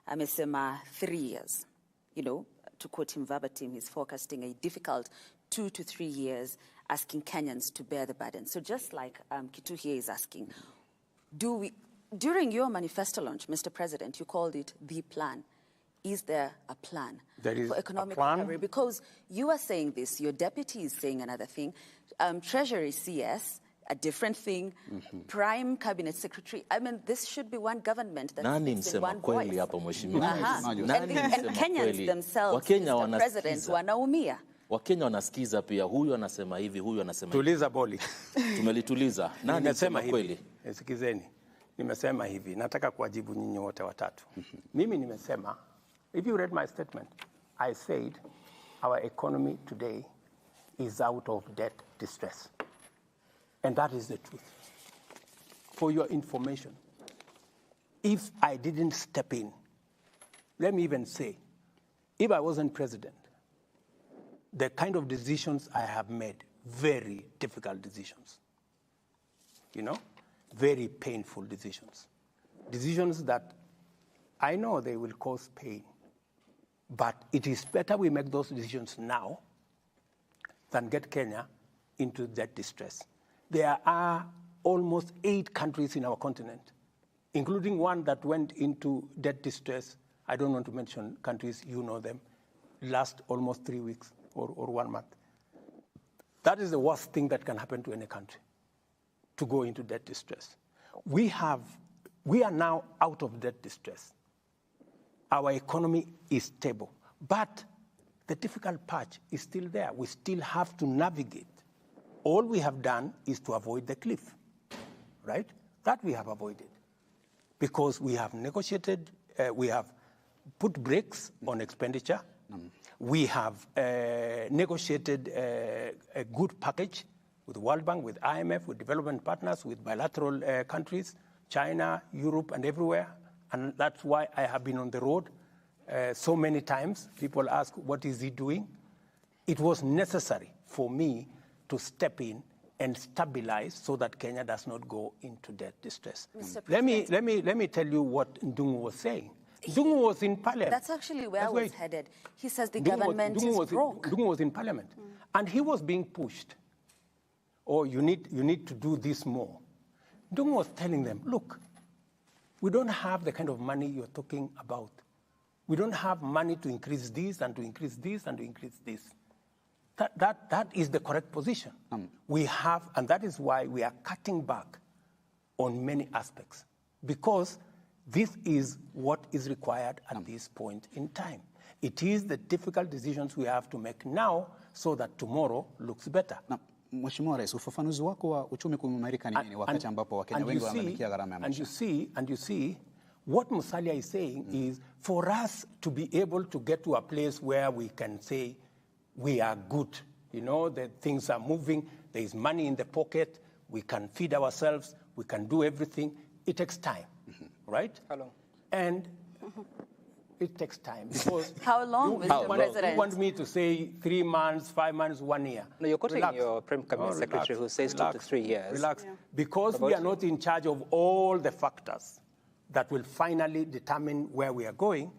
amesema 3 years. You know, to quote him verbatim, he's forecasting a difficult 2 to 3 years, asking Kenyans to bear the burden. So just like Kitu here is asking, during your manifesto launch, Mr. President, you called it the plan. Is there a plan for economic recovery? Because you are saying this, your deputy is saying another thing, Treasury CS, a different thing, Prime Cabinet Secretary. I mean, this should be one government that speaks in one voice. And Kenyans themselves, Mr. President, wanaumia. Wakenya wanasikiza pia, huyu anasema hivi, huyu anasema hivi. Tuliza boli. Tumelituliza. Nani anasema kweli? Sikizeni. Nimesema hivi, nataka kuwajibu nyinyi wote watatu. Mimi nimesema, if you read my statement, I said our economy today is out of debt distress. And that is the truth. For your information, if I didn't step in, let me even say, if I wasn't president, the kind of decisions I have made, very difficult decisions, you know, very painful decisions. Decisions that I know they will cause pain, but it is better we make those decisions now than get Kenya into debt distress. There are almost 8 countries in our continent, including one that went into debt distress. I don't want to mention countries, you know them, last almost 3 weeks or 1 month. That is the worst thing that can happen to any country, to go into debt distress. We are now out of debt distress. Our economy is stable, but the difficult part is still there. We still have to navigate. All we have done is to avoid the cliff, right? That we have avoided because we have negotiated, we have put brakes on expenditure. We have negotiated a good package with the World Bank, with IMF, with development partners, with bilateral countries, China, Europe, and everywhere. And that's why I have been on the road so many times. People ask, what is he doing? It was necessary for me to step in and stabilize so that Kenya does not go into debt distress. Let me tell you what Ndung'u was saying. Ndung'u was in parliament. That's actually where I was headed. He says the government is broke. Ndung'u was in parliament, and he was being pushed. Oh, you need to do this more. Ndung'u was telling them, look, we don't have the kind of money you're talking about. We don't have money to increase this and to increase this and to increase this. That is the correct position. We have, and that is why we are cutting back on many aspects, because this is what is required at this point in time. It is the difficult decisions we have to make now so that tomorrow looks better. Mheshimiwa Rais, ufafanuzi wako wa uchumi kuimarika ni nini wakati ambapo Wakenya wengi wanalamikia gharama ya maisha? And you see, what Musalia is saying is for us to be able to get to a place where we can say we are good, you know, that things are moving, there is money in the pocket, we can feed ourselves, we can do everything. It takes time, right? How long? And it takes time because how long, Mr. President? You want me to say 3 months, 5 months, 1 year? No, you're quoting your Prime Cabinet Secretary who says 2 to 3 years. Relax, because we are not in charge of all the factors that will finally determine where we are going.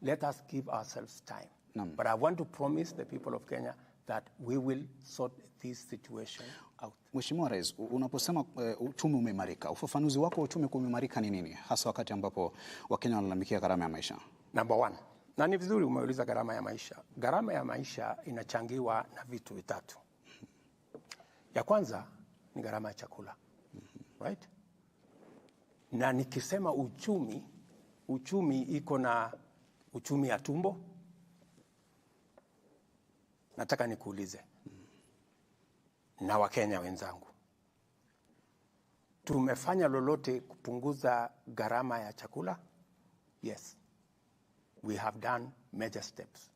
Let us give ourselves time. But I want to promise the people of Kenya that we will sort this situation out. Mheshimiwa Rais, unaposema uchumi umeimarika, ufafanuzi wako wa uchumi kuimarika ni nini, hasa wakati ambapo Wakenya wanalalamikia gharama ya maisha? Number one, na ni vizuri umeuliza gharama ya maisha. Gharama ya maisha inachangiwa na vitu vitatu. Ya kwanza ni gharama ya chakula. Right? Na nikisema uchumi iko na uchumi ya tumbo. Nataka nikuulize na Wakenya wenzangu, tumefanya lolote kupunguza gharama ya chakula? Yes. We have done major steps.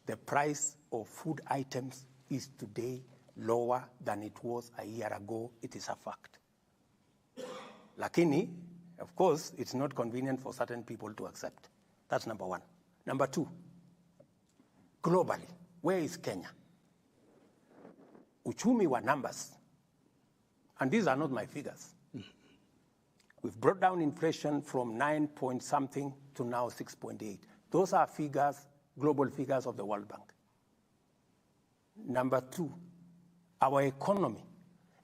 The price of food items is today lower than it was a year ago. It is a fact. Lakini, of course, it's not convenient for certain people to accept. That's number one. Number two, globally, where is Kenya? Uchumi wa numbers. And these are not my figures. We've brought down inflation from 9 point something to now 6.8. Those are figures, global figures of the World Bank. Number two, our economy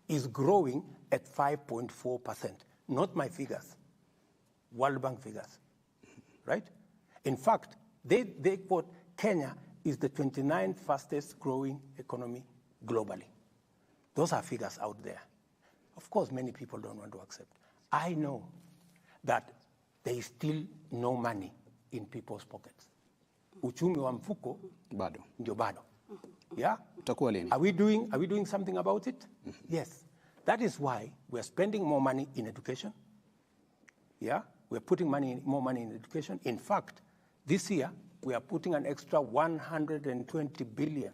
is growing at 5.4%. Not my figures, World Bank figures, right? In fact, they quote Kenya is the 29th fastest growing economy globally. Those are figures out there. Of course, many people don't want to accept. I know that there is still no money in people's pockets. Uchumi wa mfuko bado ndio bado. Yeah? Utakuwa lini? Are we doing something about it? Yes. That is why we're spending more money in education. Yeah? We're putting more money in education. In fact, this year we are putting an extra 120 billion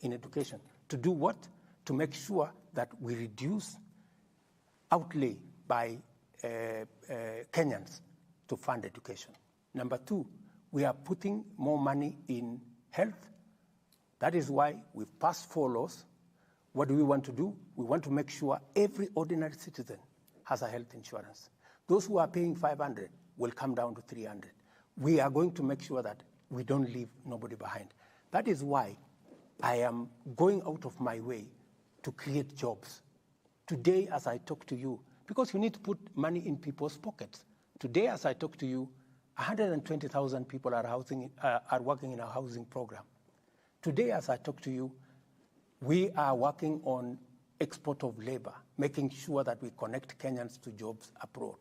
in education. To do what? To make sure that we reduce outlay by Kenyans to fund education. Number two, we are putting more money in health. That is why we've passed 4 laws. What do we want to do? We want to make sure every ordinary citizen has a health insurance. Those who are paying 500 will come down to 300. We are going to make sure that we don't leave nobody behind. That is why I am going out of my way to create jobs. Today, as I talk to you, because you need to put money in people's pockets. Today, as I talk to you, 120,000 people are working in our housing program. Today, as I talk to you, we are working on export of labor, making sure that we connect Kenyans to jobs abroad.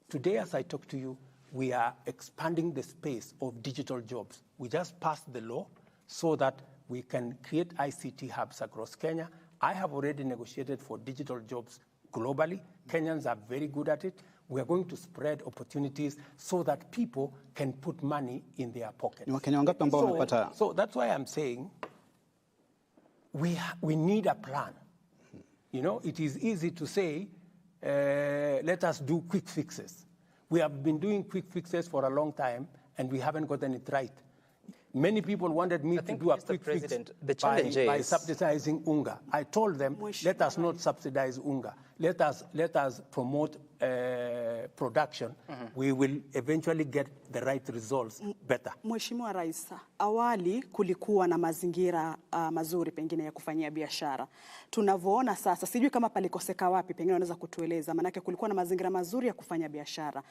Today, as I talk to you, we are expanding the space of digital jobs. We just passed the law so that we can create ICT hubs across Kenya. I have already negotiated for digital jobs globally. Kenyans are very good at it. We are going to spread opportunities so that people can put money in their pockets. So that's why I'm saying we need a plan. You know, it is easy to say, let us do quick fixes. We have been doing quick fixes for a long time, and we haven't gotten it right. Many people wanted me to do a quick fix by subsidizing unga. I told them, let us not subsidize unga. Let us promote production. We will eventually get the right results better. Mheshimiwa Rais, awali kulikuwa na mazingira mazuri pengine ya kufanyia biashara. Tunavyoona sasa, sijui kama palikoseka wapi, pengine unaweza kutueleza, manake kulikuwa na mazingira mazuri ya kufanya biashara.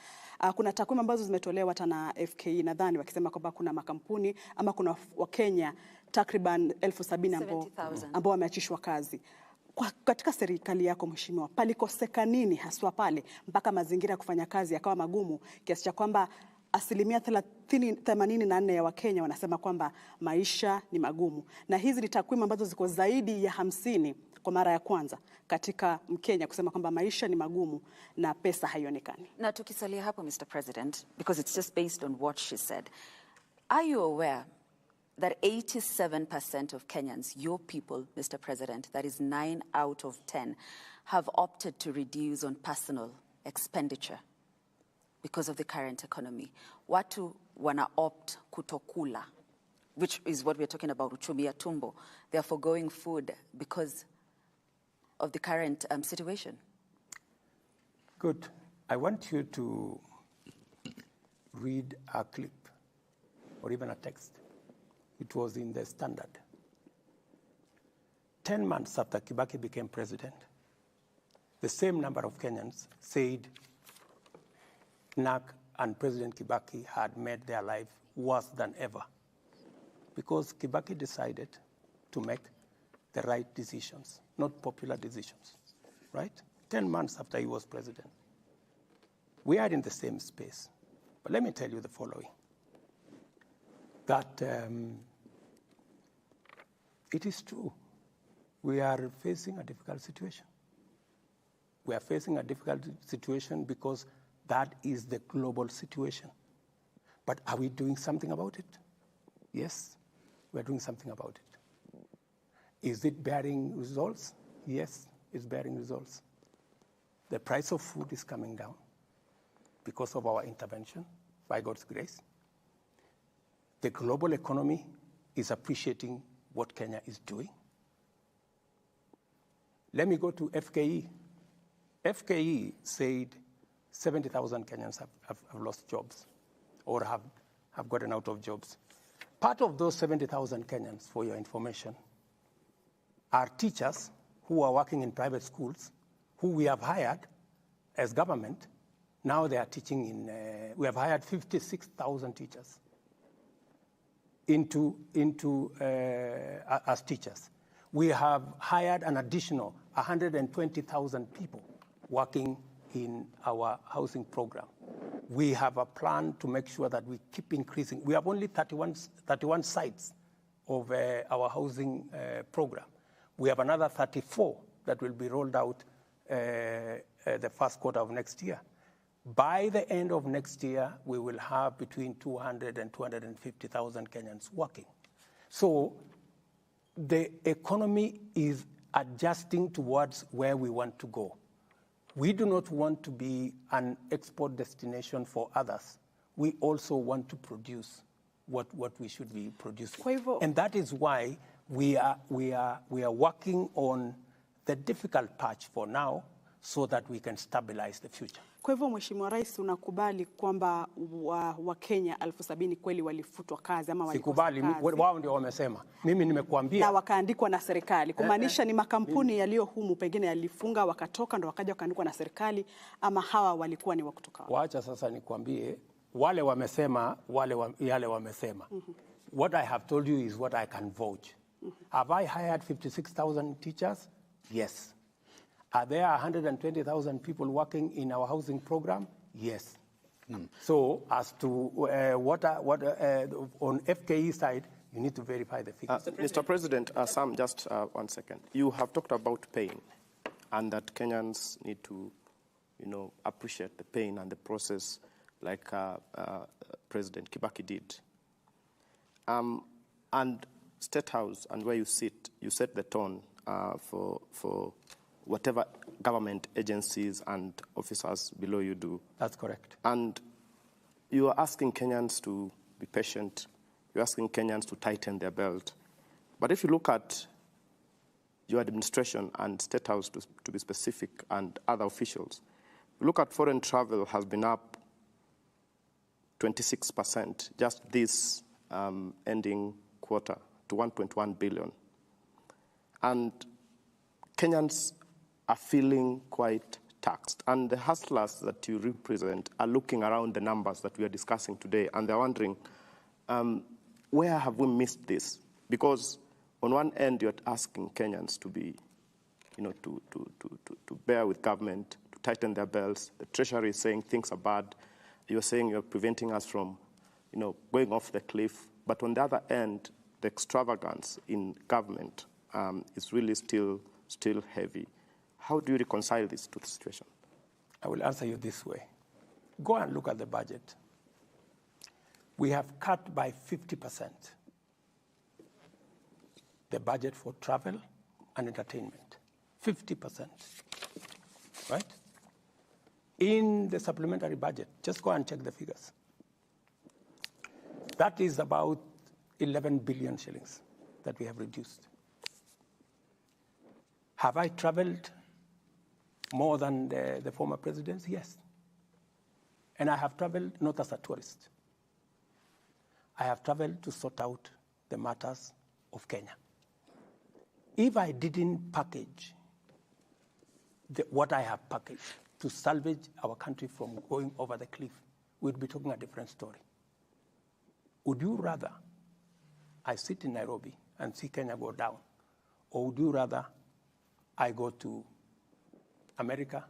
Kuna takwimu ambazo zimetolewa hata na FKE nadhani wakisema kwamba kuna makampuni ama kuna Wakenya takriban 70,000 ambao wameachishwa kazi. Katika serikali yako Mheshimiwa, palikoseka nini haswa pale mpaka mazingira ya kufanya kazi yakawa magumu kiasi cha kwamba 84% ya Wakenya wanasema kwamba maisha ni magumu, na hizi ni takwimu ambazo ziko zaidi ya 50 kwa mara ya kwanza katika Mkenya kusema kwamba maisha ni magumu na pesa haionekani. Na tukisalia hapo Mr. President, because it's just based on what she said, are you aware that 87% of Kenyans, your people, Mr. President, that is 9 out of 10, have opted to reduce on personal expenditure because of the current economy? Watu wana opt kutokula, which is what we're talking about, uchumi ya tumbo. They are foregoing food because of the current situation. Good. I want you to read a clip or even a text. It was in the Standard. 10 months after Kibaki became president, the same number of Kenyans said NAC and President Kibaki had made their life worse than ever because Kibaki decided to make the right decisions, not popular decisions, right? 10 months after he was president. We are in the same space. But let me tell you the following, that it is true. We are facing a difficult situation. We are facing a difficult situation because that is the global situation. But are we doing something about it? Yes, we're doing something about it. Is it bearing results? Yes, it's bearing results. The price of food is coming down because of our intervention, by God's grace. The global economy is appreciating what Kenya is doing. Let me go to FKE. FKE said 70,000 Kenyans have lost jobs or have gotten out of jobs. Part of those 70,000 Kenyans, for your information, are teachers who are working in private schools, who we have hired as government. Now they are teaching in, we have hired 56,000 teachers as teachers. We have hired an additional 120,000 people working in our housing program. We have a plan to make sure that we keep increasing. We have only 31 sites of our housing program. We have another 34 that will be rolled out the first quarter of next year. By the end of next year, we will have between 200 and 250,000 Kenyans working. So the economy is adjusting towards where we want to go. We do not want to be an export destination for others. We also want to produce what we should be producing. And that is why we are working on the difficult patch for now so that we can stabilize the future. Kwa hivyo Mheshimiwa Rais, unakubali kwamba Wakenya 70,000 kweli walifutwa kazi ama walikosa kazi? Sikubali, wao ndio wamesema. Mimi nimekuambia. Na wakaandikwa na serikali. Kumaanisha ni makampuni yaliyo humu pengine yalifunga wakatoka ndo wakaja wakaandikwa na serikali ama hawa walikuwa ni wa kutoka wapi? Waacha sasa nikwambie, wale wamesema, yale wamesema. What I have told you is what I can vouch. Have I hired 56,000 teachers? Yes. Are there 120,000 people working in our housing program? Yes. So as to what on FKE side, you need to verify the figures. Mr. President, Sam, just 1 second. You have talked about pain and that Kenyans need to, appreciate the pain and the process like President Kibaki did. And Statehouse and where you sit, you set the tone for whatever government agencies and officers below you do. That's correct. And you are asking Kenyans to be patient. You're asking Kenyans to tighten their belt. But if you look at your administration and Statehouse, to be specific, and other officials, look at foreign travel has been up 26% just this ending quarter to 1.1 billion. And Kenyans are feeling quite taxed. And the hustlers that you represent are looking around the numbers that we are discussing today, and they're wondering, where have we missed this? Because on one end, you're asking Kenyans to be, to bear with government, to tighten their belts. The Treasury is saying things are bad. You're saying you're preventing us from, going off the cliff. But on the other end, the extravagance in government is really still heavy. How do you reconcile this to the situation? I will answer you this way. Go and look at the budget. We have cut by 50% the budget for travel and entertainment. 50%, right? In the supplementary budget, just go and check the figures. That is about 11 billion shillings that we have reduced. Have I traveled more than the former presidents? Yes. And I have traveled not as a tourist. I have traveled to sort out the matters of Kenya. If I didn't package what I have packaged to salvage our country from going over the cliff, we'd be talking a different story. Would you rather I sit in Nairobi and see Kenya go down, or would you rather I go to America,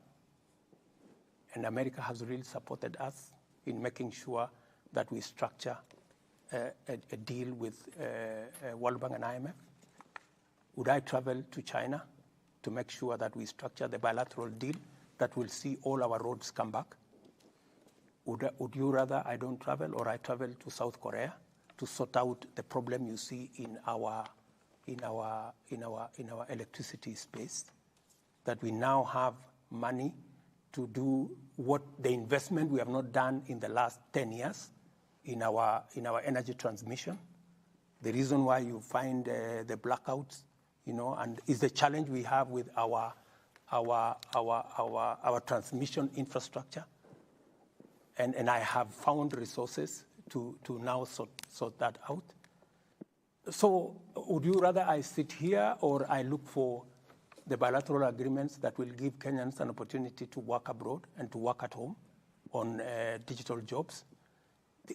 and America has really supported us in making sure that we structure a deal with World Bank and IMF? Would I travel to China to make sure that we structure the bilateral deal that will see all our roads come back? Would you rather I don't travel, or I travel to South Korea to sort out the problem you see in our electricity space? That we now have money to do what the investment we have not done in the last 10 years in our energy transmission. The reason why you find the blackouts, and is the challenge we have with our transmission infrastructure. And I have found resources to now sort that out. So would you rather I sit here, or I look for the bilateral agreements that will give Kenyans an opportunity to work abroad and to work at home on digital jobs?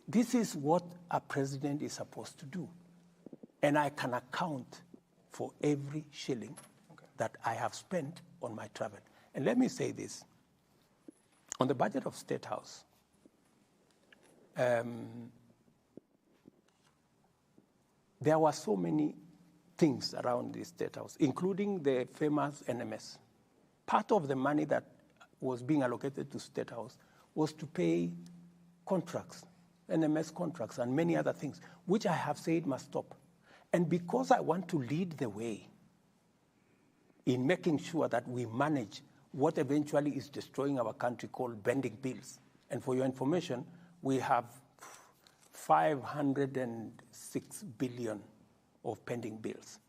This is what a president is supposed to do. And I can account for every shilling that I have spent on my travel. And let me say this. On the budget of Statehouse, there were so many things around the Statehouse, including the famous NMS. Part of the money that was being allocated to Statehouse was to pay contracts, NMS contracts, and many other things, which I have said must stop. And because I want to lead the way in making sure that we manage what eventually is destroying our country, called bending bills. And for your information, we have 506 billion of pending bills.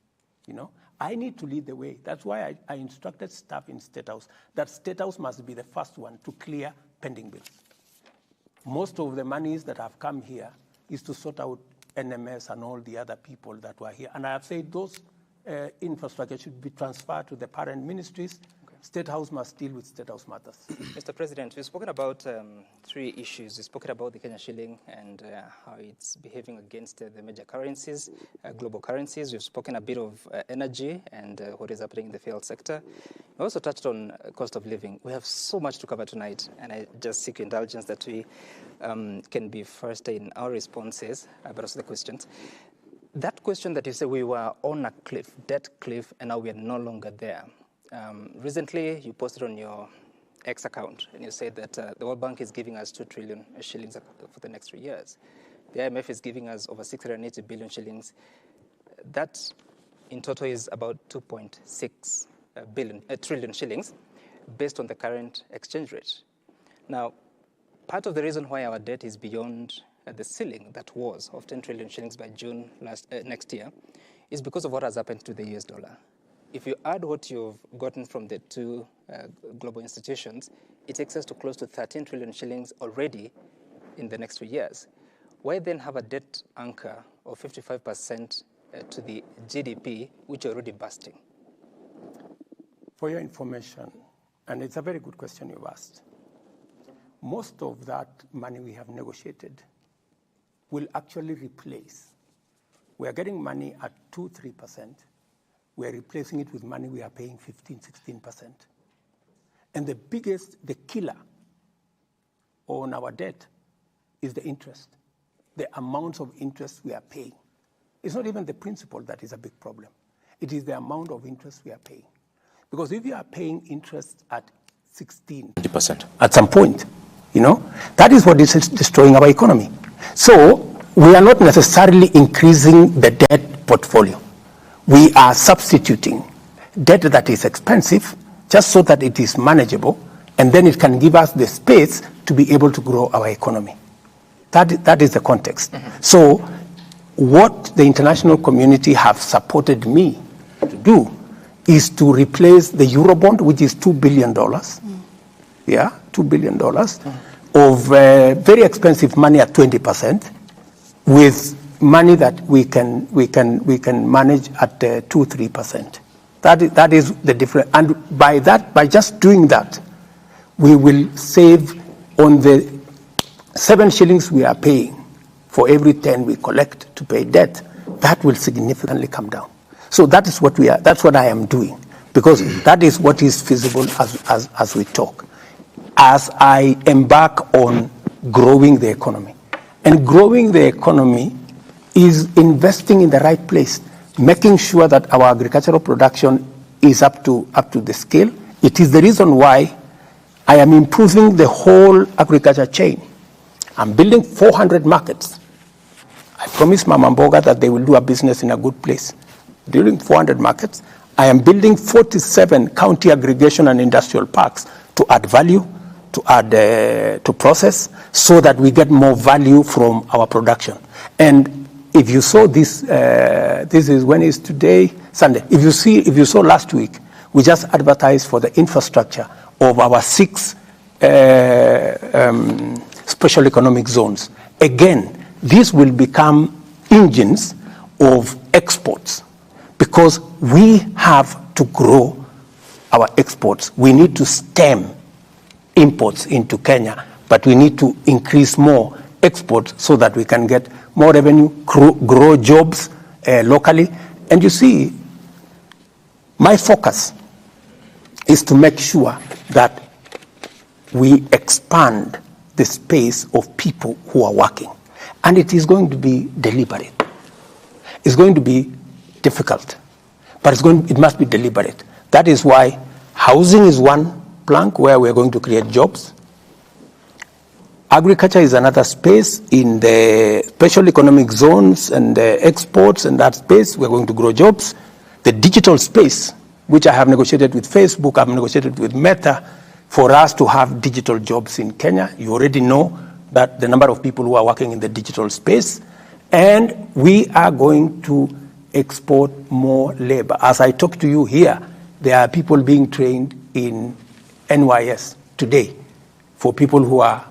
I need to lead the way. That's why I instructed staff in Statehouse that Statehouse must be the first one to clear pending bills. Most of the monies that have come here is to sort out NMS and all the other people that were here. And I have said those infrastructure should be transferred to the parent ministries. Statehouse must deal with Statehouse matters. Mr. President, we've spoken about three issues. We've spoken about the Kenya shilling and how it's behaving against the major currencies, global currencies. We've spoken a bit of energy and what is happening in the field sector. We also touched on cost of living. We have so much to cover tonight, and I just seek indulgence that we can be first in our responses, but also the questions. That question that you say we were on a cliff, debt cliff, and now we are no longer there. Recently, you posted on your X account, and you said that the World Bank is giving us 2 trillion shillings for the next 3 years. The IMF is giving us over 680 billion shillings. That, in total, is about 2.6 trillion shillings, based on the current exchange rate. Now, part of the reason why our debt is beyond the ceiling that was of 10 trillion shillings by June next year is because of what has happened to the US dollar. If you add what you've gotten from the two global institutions, it takes us to close to 13 trillion shillings already in the next 2 years. Why then have a debt anchor of 55% to the GDP, which are already busting? For your information, and it's a very good question you've asked, most of that money we have negotiated will actually replace. We are getting money at 2-3%. We are replacing it with money we are paying 15-16%. And the killer on our debt is the interest, the amounts of interest we are paying. It's not even the principal that is a big problem. It is the amount of interest we are paying. Because if you are paying interest at 16% at some point, that is what is destroying our economy. So we are not necessarily increasing the debt portfolio. We are substituting debt that is expensive just so that it is manageable, and then it can give us the space to be able to grow our economy. That is the context. Mm-hmm. So what the international community have supported me to do is to replace the Eurobond, which is $2 billion. Yeah, $2 billion of very expensive money at 20%, with money that we can manage at 2-3%. That is the difference. And by just doing that, we will save on the 7 shillings we are paying for every 10 we collect to pay debt. That will significantly come down. So that is what that's what I am doing, because that is what is feasible as we talk. As I embark on growing the economy. And growing the economy is investing in the right place, making sure that our agricultural production is up to the scale. It is the reason why I am improving the whole agriculture chain. I'm building 400 markets. I promised Mama Mboga that they will do a business in a good place. Building 400 markets. I am building 47 county aggregation and industrial parks to add value, to add to process, so that we get more value from our production. And if you saw this, this is when is today? Sunday. If you saw last week, we just advertised for the infrastructure of our 6 special economic zones. Again, these will become engines of exports, because we have to grow our exports. We need to stem imports into Kenya, but we need to increase more exports so that we can get more revenue, grow jobs locally. And you see, my focus is to make sure that we expand the space of people who are working. And it is going to be deliberate. It's going to be difficult, but it must be deliberate. That is why housing is one plank where we're going to create jobs. Agriculture is another space. In the special economic zones and the exports and that space, we're going to grow jobs. The digital space, which I have negotiated with Facebook, I've negotiated with Meta, for us to have digital jobs in Kenya. You already know that the number of people who are working in the digital space, and we are going to export more labor. As I talk to you here, there are people being trained in NYS today for people who are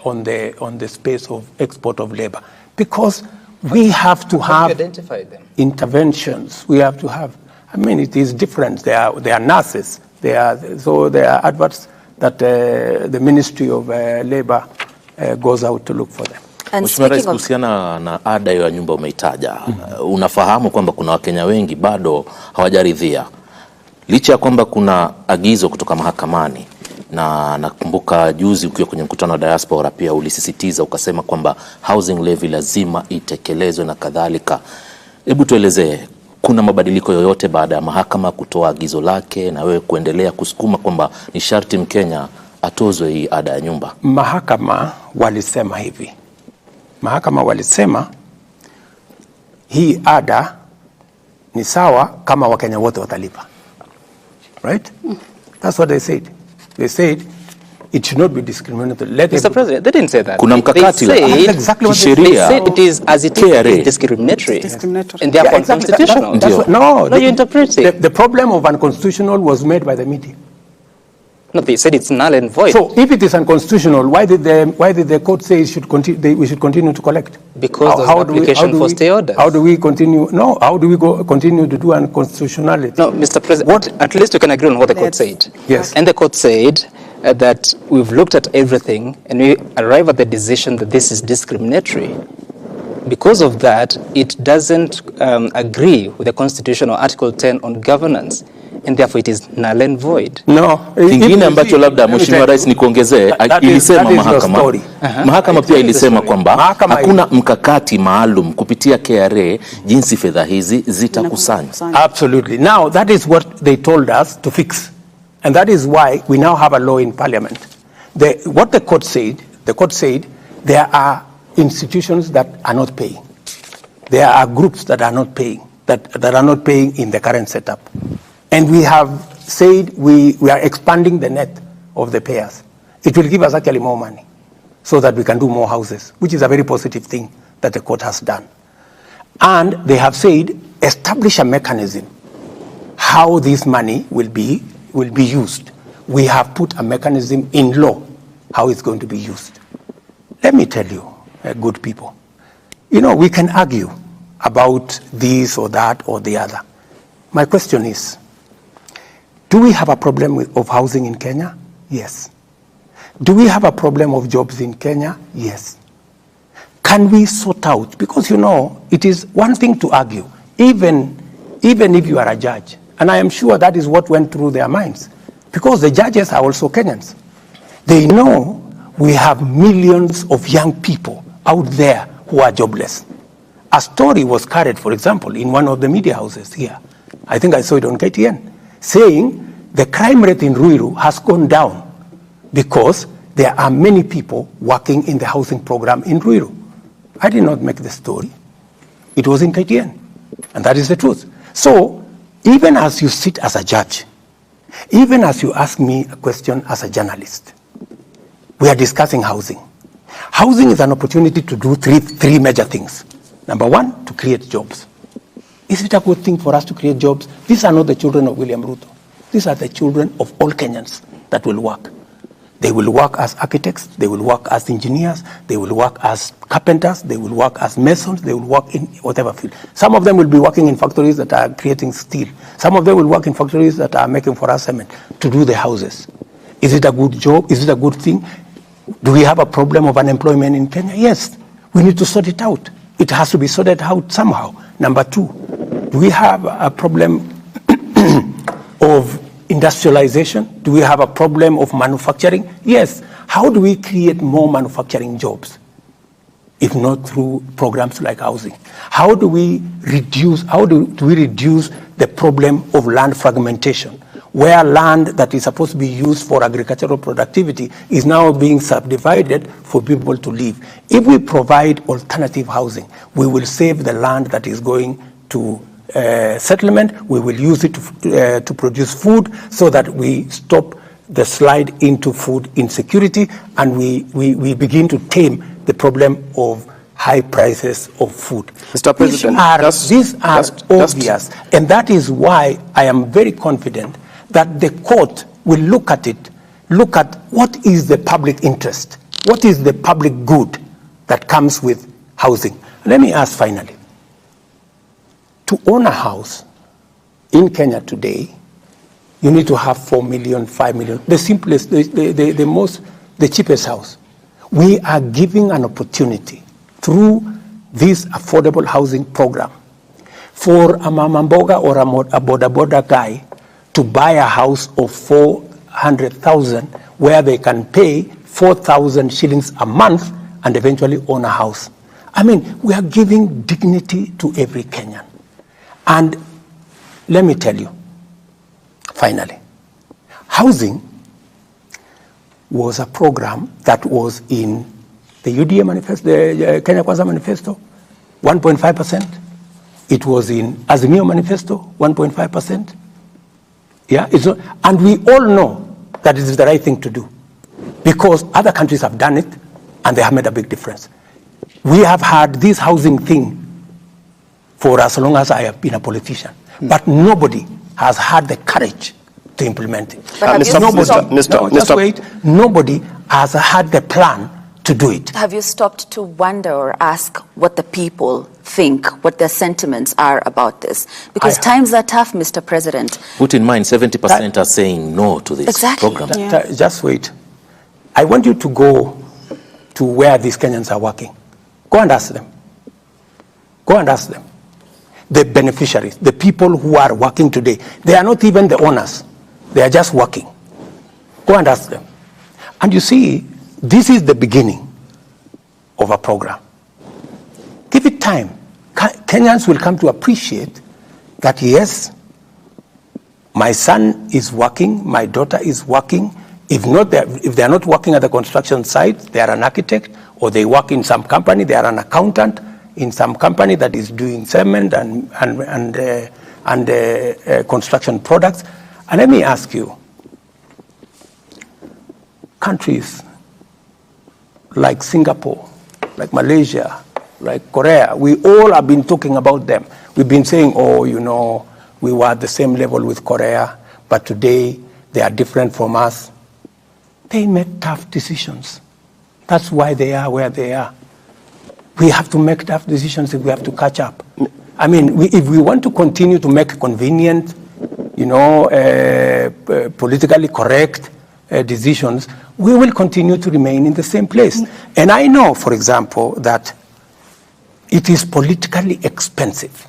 on the space of export of labor, because we have to have identify them? Interventions. We have to have. I mean, it is different. They are nurses. There are adverts that the Ministry of Labor goes out to look for them. Mheshimiwa Rais, kuhusiana na ada ya nyumba umeitaja, unafahamu kwamba kuna Wakenya wengi bado hawajaridhia, licha ya kwamba kuna agizo kutoka mahakamani, na nakumbuka juzi ukiwa kwenye mkutano wa diaspora pia ulisisitiza ukasema kwamba housing levy lazima itekelezwe na kadhalika. Hebu tuelezee, kuna mabadiliko yoyote baada ya mahakama kutoa agizo lake na wewe kuendelea kusukuma kwamba ni sharti Mkenya atozwe hii ada ya nyumba? Mahakama walisema hivi. Mahakama walisema hii ada ni sawa kama Wakenya wote watalipa. Right? That's what they said. They said it should not be discriminatory. Mr. President, they didn't say that. Kuna mkakati exactly what they said. It is as it is discriminatory. And therefore unconstitutional. No, you interpret it. The problem of unconstitutional was made by the media. No, they said it's null and void. So if it is unconstitutional, why did the court say we should continue to collect? Because there's an application for stay orders. How do we continue? No, how do we continue to do unconstitutionality? No, Mr. President, at least we can agree on what the court said. Yes. And the court said that we've looked at everything and we arrive at the decision that this is discriminatory. Because of that, it doesn't agree with the constitutional Article 10 on governance. And therefore it is null and void. No. Kingine ambacho labda Mheshimiwa Rais nikuongezee, ilisema mahakama pia ilisema kwamba hakuna mkakati maalum kupitia KRA jinsi fedha hizi zitakusanywa. Absolutely. Now that is what they told us to fix. And that is why we now have a law in Parliament. What the court said there are institutions that are not paying. There are groups that are not paying, that are not paying in the current setup. And we have said we are expanding the net of the payers. It will give us actually more money so that we can do more houses, which is a very positive thing that the court has done. And they have said establish a mechanism how this money will be used. We have put a mechanism in law how it's going to be used. Let me tell you, good people, we can argue about this or that or the other. My question is, Do we have a problem of housing in Kenya? Yes. Do we have a problem of jobs in Kenya? Yes. Can we sort out? Because, you know, it is one thing to argue, even if you are a judge. And I am sure that is what went through their minds. Because the judges are also Kenyans. They know we have millions of young people out there who are jobless. A story was carried, for example, in one of the media houses here. I think I saw it on KTN, saying the crime rate in Ruiru has gone down because there are many people working in the housing program in Ruiru. I did not make the story. It was in KTN. And that is the truth. So, even as you sit as a judge, even as you ask me a question as a journalist, we are discussing housing. Housing is an opportunity to do three major things. Number one, to create jobs. Is it a good thing for us to create jobs? These are not the children of William Ruto. These are the children of all Kenyans that will work. They will work as architects, they will work as engineers, they will work as carpenters, they will work as masons, they will work in whatever field. Some of them will be working in factories that are creating steel. Some of them will work in factories that are making for us cement to do the houses. Is it a good job? Is it a good thing? Do we have a problem of unemployment in Kenya? Yes. We need to sort it out. It has to be sorted out somehow. Number two, do we have a problem of industrialization? Do we have a problem of manufacturing? Yes. How do we create more manufacturing jobs, if not through programs like housing? How do we reduce the problem of land fragmentation, where land that is supposed to be used for agricultural productivity is now being subdivided for people to live? If we provide alternative housing, we will save the land that is going to settlement. We will use it to produce food so that we stop the slide into food insecurity, and we begin to tame the problem of high prices of food. Mr. President, these are obvious, and that is why I am very confident that the court will look at what is the public interest, what is the public good that comes with housing. Let me ask finally, to own a house in Kenya today, you need to have 4 million, 5 million, the simplest, the cheapest house. We are giving an opportunity through this affordable housing program for a mamamboga or a boda guy to buy a house of 400,000 where they can pay 4,000 shillings a month and eventually own a house. I mean, we are giving dignity to every Kenyan. And let me tell you, finally, housing was a program that was in the UDA manifesto, the Kenya Kwanza manifesto, 1.5%. It was in Azimio manifesto, 1.5%. Yeah, it's not, and we all know that it is the right thing to do because other countries have done it and they have made a big difference. We have had this housing thing for as long as I have been a politician, but nobody has had the courage to implement it. Nobody has had the plan to do it. Have you stopped to wonder or ask what the people think, what their sentiments are about this? Because times are tough, Mr. President. Put in mind, 70% are saying no to this program. Yeah. Just wait. I want you to go to where these Kenyans are working. Go and ask them. Go and ask them. The beneficiaries, the people who are working today, they are not even the owners. They are just working. Go and ask them. And you see, this is the beginning of a program. Give it time. Kenyans will come to appreciate that, yes, my son is working, my daughter is working. If they are not working at the construction site, they are an architect, or they work in some company, they are an accountant in some company that is doing cement and construction products. And let me ask you, countries like Singapore, like Malaysia, like Korea, we all have been talking about them. We've been saying, oh, you know, we were at the same level with Korea, but today they are different from us. They made tough decisions. That's why they are where they are. We have to make tough decisions if we have to catch up. I mean, if we want to continue to make convenient politically correct decisions, we will continue to remain in the same place. And I know, for example, that it is politically expensive.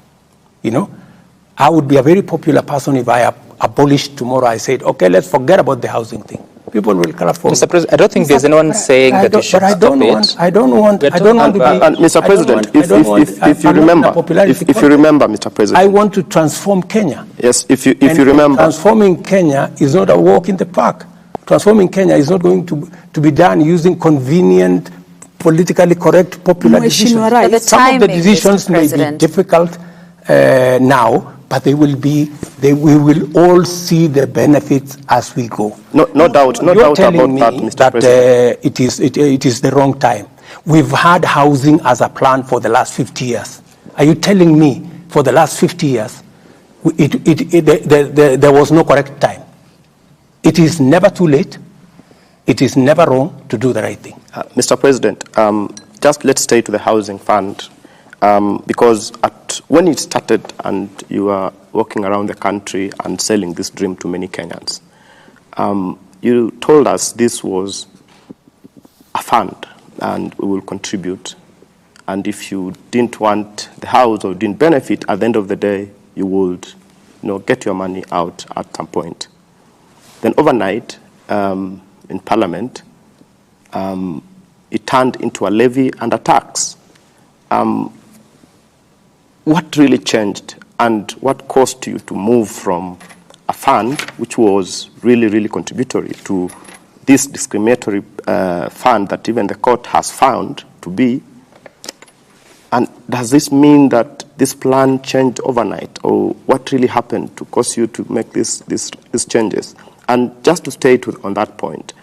I would be a very popular person if I abolished tomorrow. I said, okay, let's forget about the housing thing. People will clap for Mr. President, I don't think there's anyone saying that you should stop it. I don't want to be. Mr. President, if you remember, Mr. President, I want to transform Kenya. Yes, if you remember, transforming Kenya is not a walk in the park. Transforming Kenya is not going to be done using convenient, politically correct, popular decisions. Right. Some of the decisions may be difficult now, but we will all see the benefits as we go. No doubt about that, Mr. President. It is the wrong time. We've had housing as a plan for the last 50 years. Are you telling me for the last 50 years there was no correct time? It is never too late. It is never wrong to do the right thing. Mr. President, just let's stay to the housing fund. Because when it started and you were walking around the country and selling this dream to many Kenyans, you told us this was a fund and we will contribute. And if you didn't want the house or didn't benefit, at the end of the day, you would get your money out at some point. Then overnight, in Parliament, it turned into a levy and a tax. What really changed and what caused you to move from a fund which was really, really contributory to this discriminatory fund that even the court has found to be? And does this mean that this plan changed overnight, or what really happened to cause you to make these changes? And just to stay on that point,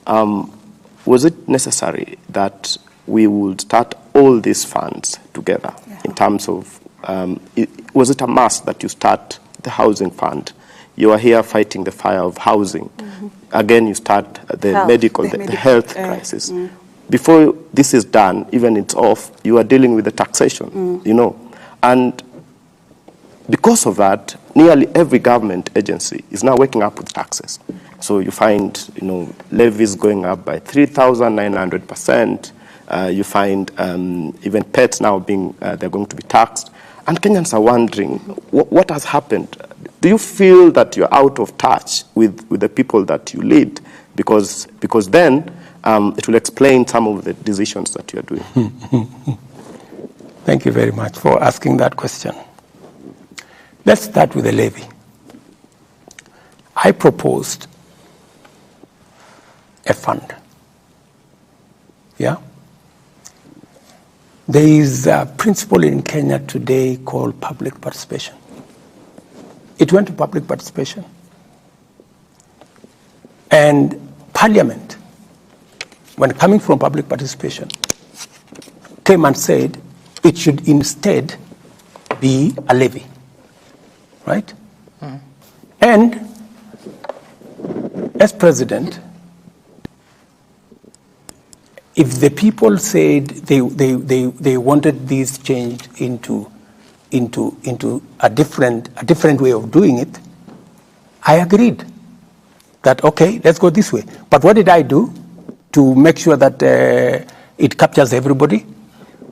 was it necessary that we would start all these funds together in terms of, was it a must that you start the housing fund? You are here fighting the fire of housing. Again, you start the health crisis. Before this is done, even it's off, you are dealing with the taxation, And because of that, nearly every government agency is now waking up with taxes. So you find, levies going up by 3,900%. You find even pets now they're going to be taxed. And Kenyans are wondering, what has happened? Do you feel that you're out of touch with the people that you lead? Because then it will explain some of the decisions that you are doing. Thank you very much for asking that question. Let's start with the levy. I proposed a fund. Yeah? There is a principle in Kenya today called public participation. It went to public participation. And Parliament, when coming from public participation, came and said it should instead be a levy. Right? And as president, if the people said they wanted this changed into a different way of doing it, I agreed that, okay, let's go this way. But what did I do to make sure that it captures everybody?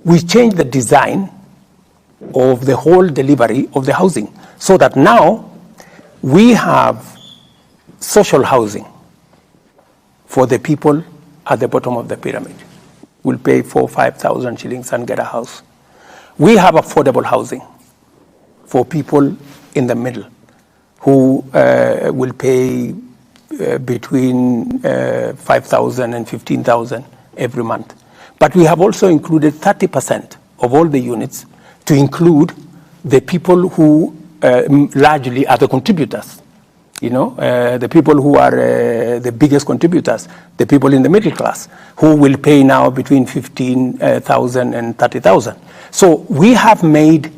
We changed the design of the whole delivery of the housing so that now we have social housing for the people at the bottom of the pyramid. We'll pay 4,000 or 5,000 shillings and get a house. We have affordable housing for people in the middle who will pay between 5,000 and 15,000 every month. But we have also included 30% of all the units to include the people who largely are the contributors. The people who are the biggest contributors, the people in the middle class, who will pay now between 15,000 and 30,000. So we have made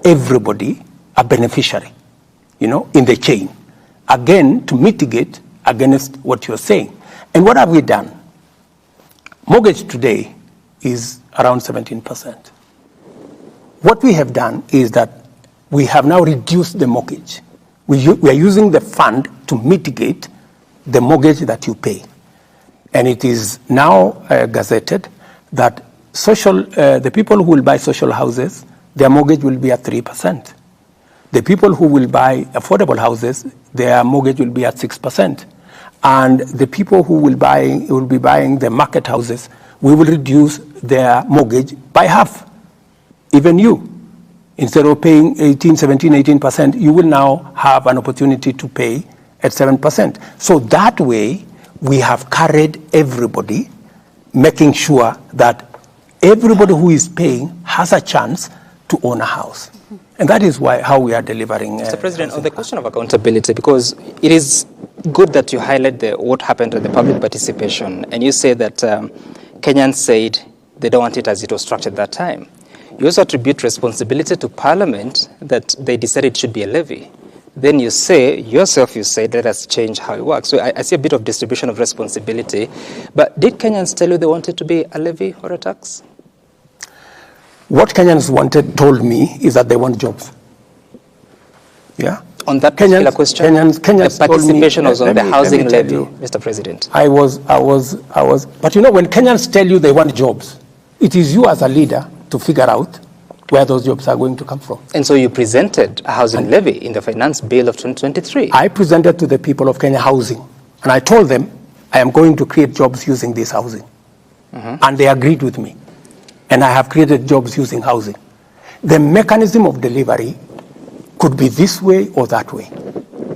everybody a beneficiary, in the chain, again, to mitigate against what you're saying. And what have we done? Mortgage today is around 17%. What we have done is that we have now reduced the mortgage We are using the fund to mitigate the mortgage that you pay. And it is now gazetted that the people who will buy social houses, their mortgage will be at 3%. The people who will buy affordable houses, their mortgage will be at 6%. And the people who will be buying the market houses, we will reduce their mortgage by half. Even you, instead of paying 18%, you will now have an opportunity to pay at 7%. So that way, we have carried everybody, making sure that everybody who is paying has a chance to own a house. And that is how we are delivering. Mr. President, on the question of accountability, because it is good that you highlight what happened at the public participation, and you say that Kenyans said they don't want it as it was structured that time. You also attribute responsibility to Parliament that they decided it should be a levy. Then you say, yourself, let us change how it works. So I see a bit of distribution of responsibility. But did Kenyans tell you they wanted to be a levy or a tax? What Kenyans told me is that they want jobs. Yeah? On that particular question, Kenyans the participation was on the housing levy, you, Mr. President. I was, but you know, when Kenyans tell you they want jobs, it is you as a leader to figure out where those jobs are going to come from. And so you presented a housing levy in the finance bill of 2023. I presented to the people of Kenya housing, and I told them I am going to create jobs using this housing. And they agreed with me. And I have created jobs using housing. The mechanism of delivery could be this way or that way.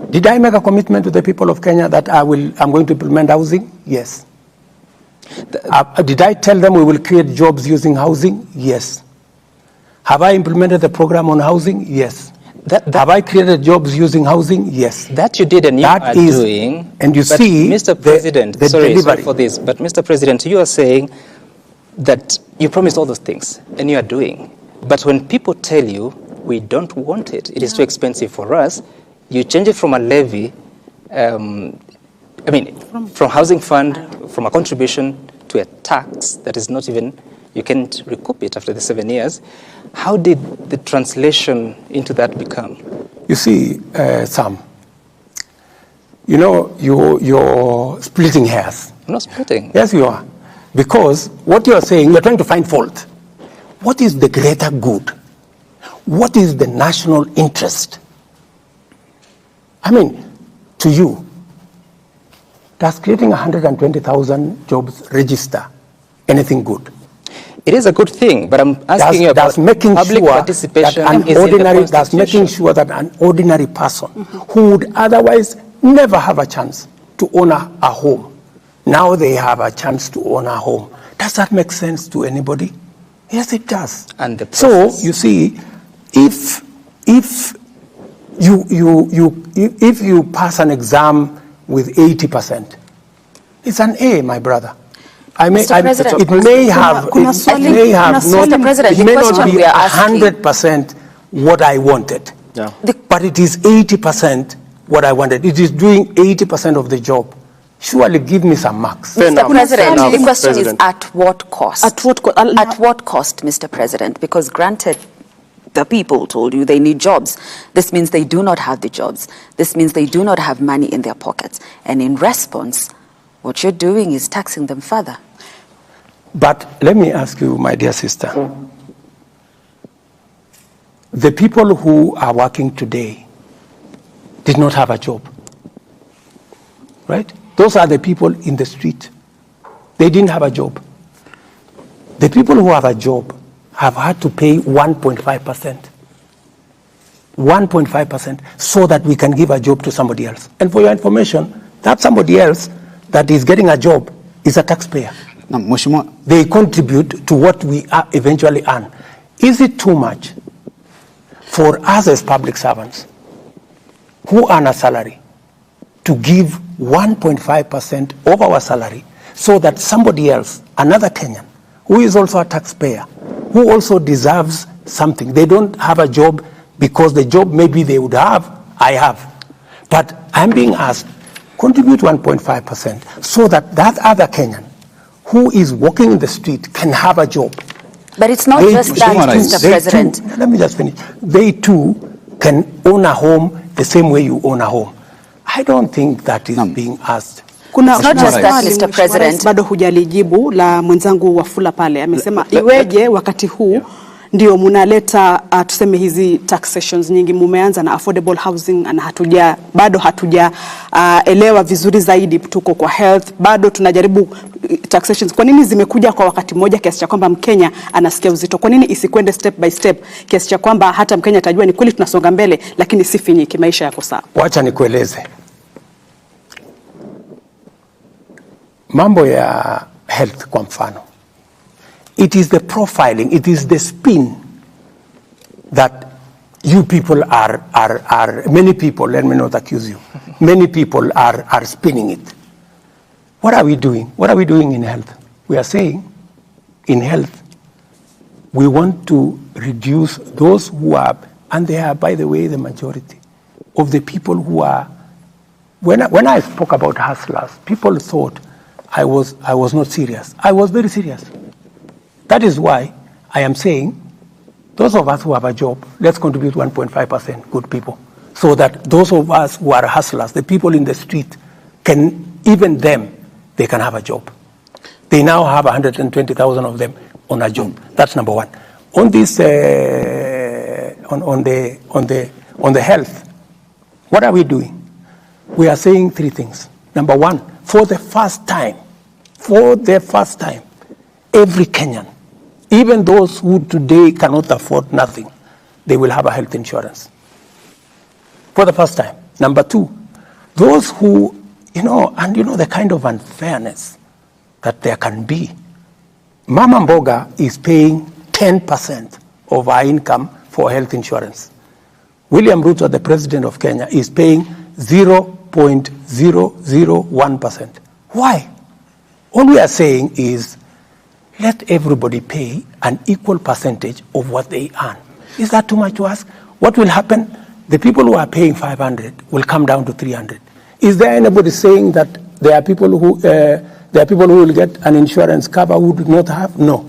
Did I make a commitment to the people of Kenya that I'm going to implement housing? Yes. Did I tell them we will create jobs using housing? Yes. Have I implemented the program on housing? Yes. Have I created jobs using housing? Yes. That you did and you are doing. And you see, Mr. President, sorry for this, but Mr. President, you are saying that you promised all those things and you are doing. But when people tell you, we don't want it, it is too expensive for us, you change it from a levy, from housing fund, from a contribution to a tax that is not even, you can't recoup it after the 7 years. How did the translation into that become? You see, Sam, you know, you're splitting hairs. I'm not splitting. Yes, you are. Because what you are saying, you're trying to find fault. What is the greater good? What is the national interest? I mean, to you, does creating 120,000 jobs register anything good? It is a good thing, but I'm asking you about public participation that's making sure that an ordinary person who would otherwise never have a chance to own a home, now they have a chance to own a home. Does that make sense to anybody? Yes, it does. And so you see, if you pass an exam with 80%, it's an A, my brother. It may not be 100% what I wanted, but it is 80% what I wanted. It is doing 80% of the job. Surely give me some marks. Mr. President, the question is at what cost? At what cost, Mr. President? Because granted, the people told you they need jobs. This means they do not have the jobs. This means they do not have money in their pockets. And in response, what you're doing is taxing them further. But let me ask you, my dear sister, the people who are working today did not have a job, right? Those are the people in the street. They didn't have a job. The people who have a job have had to pay 1.5%. 1.5% so that we can give a job to somebody else. And for your information, that somebody else that is getting a job is a taxpayer. They contribute to what we eventually earn. Is it too much for us as public servants who earn a salary to give 1.5% of our salary so that somebody else, another Kenyan, who is also a taxpayer, who also deserves something, they don't have a job because the job maybe they would have, I have. But I'm being asked, contribute 1.5% so that that other Kenyan who is walking in the street can have a job. But it's not just that, Mr. President. Let me just finish. They too can own a home. the same way you own a home. I don't think that is being asked. Kuna It's not just that, swali, Mr. President. bado hujalijibu la mwenzangu Wafula pale. Amesema iweje wakati huu ndio munaleta tuseme hizi taxations nyingi, mumeanza na affordable housing na bado hatuja elewa vizuri zaidi, tuko kwa health, bado tunajaribu taxations. Kwa nini zimekuja kwa wakati mmoja kiasi cha kwamba Mkenya anasikia uzito? Kwa nini isikwende step by step kiasi cha kwamba hata Mkenya atajua ni kweli tunasonga mbele, lakini si finyiki, maisha yako sawa? Wacha nikueleze. Mambo ya health kwa mfano. It is the profiling, it is the spin that you people are many people, let me not accuse you, many people are spinning it. What are we doing? What are we doing in health? We are saying in health, we want to reduce those who are, and they are, by the way, the majority of the people who are, when I spoke about hustlers, people thought I was not serious. I was very serious. That is why I am saying, those of us who have a job, let's contribute 1.5% good people, so that those of us who are hustlers, the people in the street, can, even them, they can have a job. They now have 120,000 of them on a job. That's number one. On this, on the health, what are we doing? We are saying three things. Number one, for the first time, every Kenyan, even those who today cannot afford nothing, they will have a health insurance. For the first time. Number two, those who, the kind of unfairness that there can be. Mama Mboga is paying 10% of our income for health insurance. William Ruto, the president of Kenya, is paying 0.001%. Why? All we are saying is, let everybody pay an equal percentage of what they earn. Is that too much to ask? What will happen? The people who are paying 500 will come down to 300. Is there anybody saying that there are people who will get an insurance cover who do not have? No.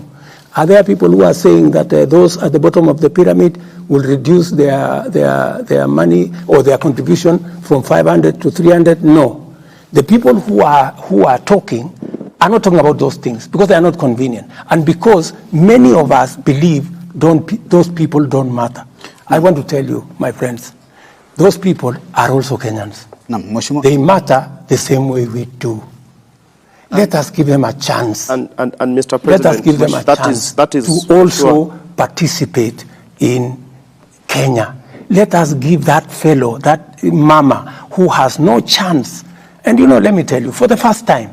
Are there people who are saying that those at the bottom of the pyramid will reduce their money or their contribution from 500 to 300? No. The people who are talking are not talking about those things because they are not convenient, and because many of us believe those people don't matter. I want to tell you, my friends, those people are also Kenyans. They matter the same way we do. Let us give them a chance. And Mr. President, let us give them a chance to also participate in Kenya. Let us give that fellow, that mama who has no chance. And let me tell you, for the first time,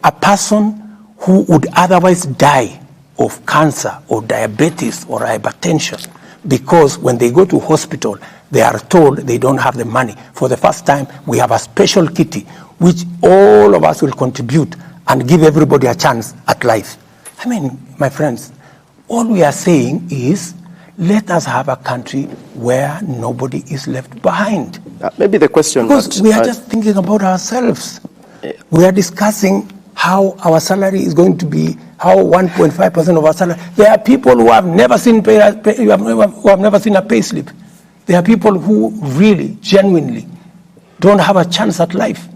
a person who would otherwise die of cancer or diabetes or hypertension, because when they go to hospital, they are told they don't have the money. For the first time, we have a special kitty, which all of us will contribute and give everybody a chance at life. I mean, my friends, all we are saying is, let us have a country where nobody is left behind. Maybe the question... Because we are just thinking about ourselves. We are discussing how our salary is going to be, how 1.5% of our salary. There are people who have never seen who have never seen a pay slip. There are people who really, genuinely don't have a chance at life.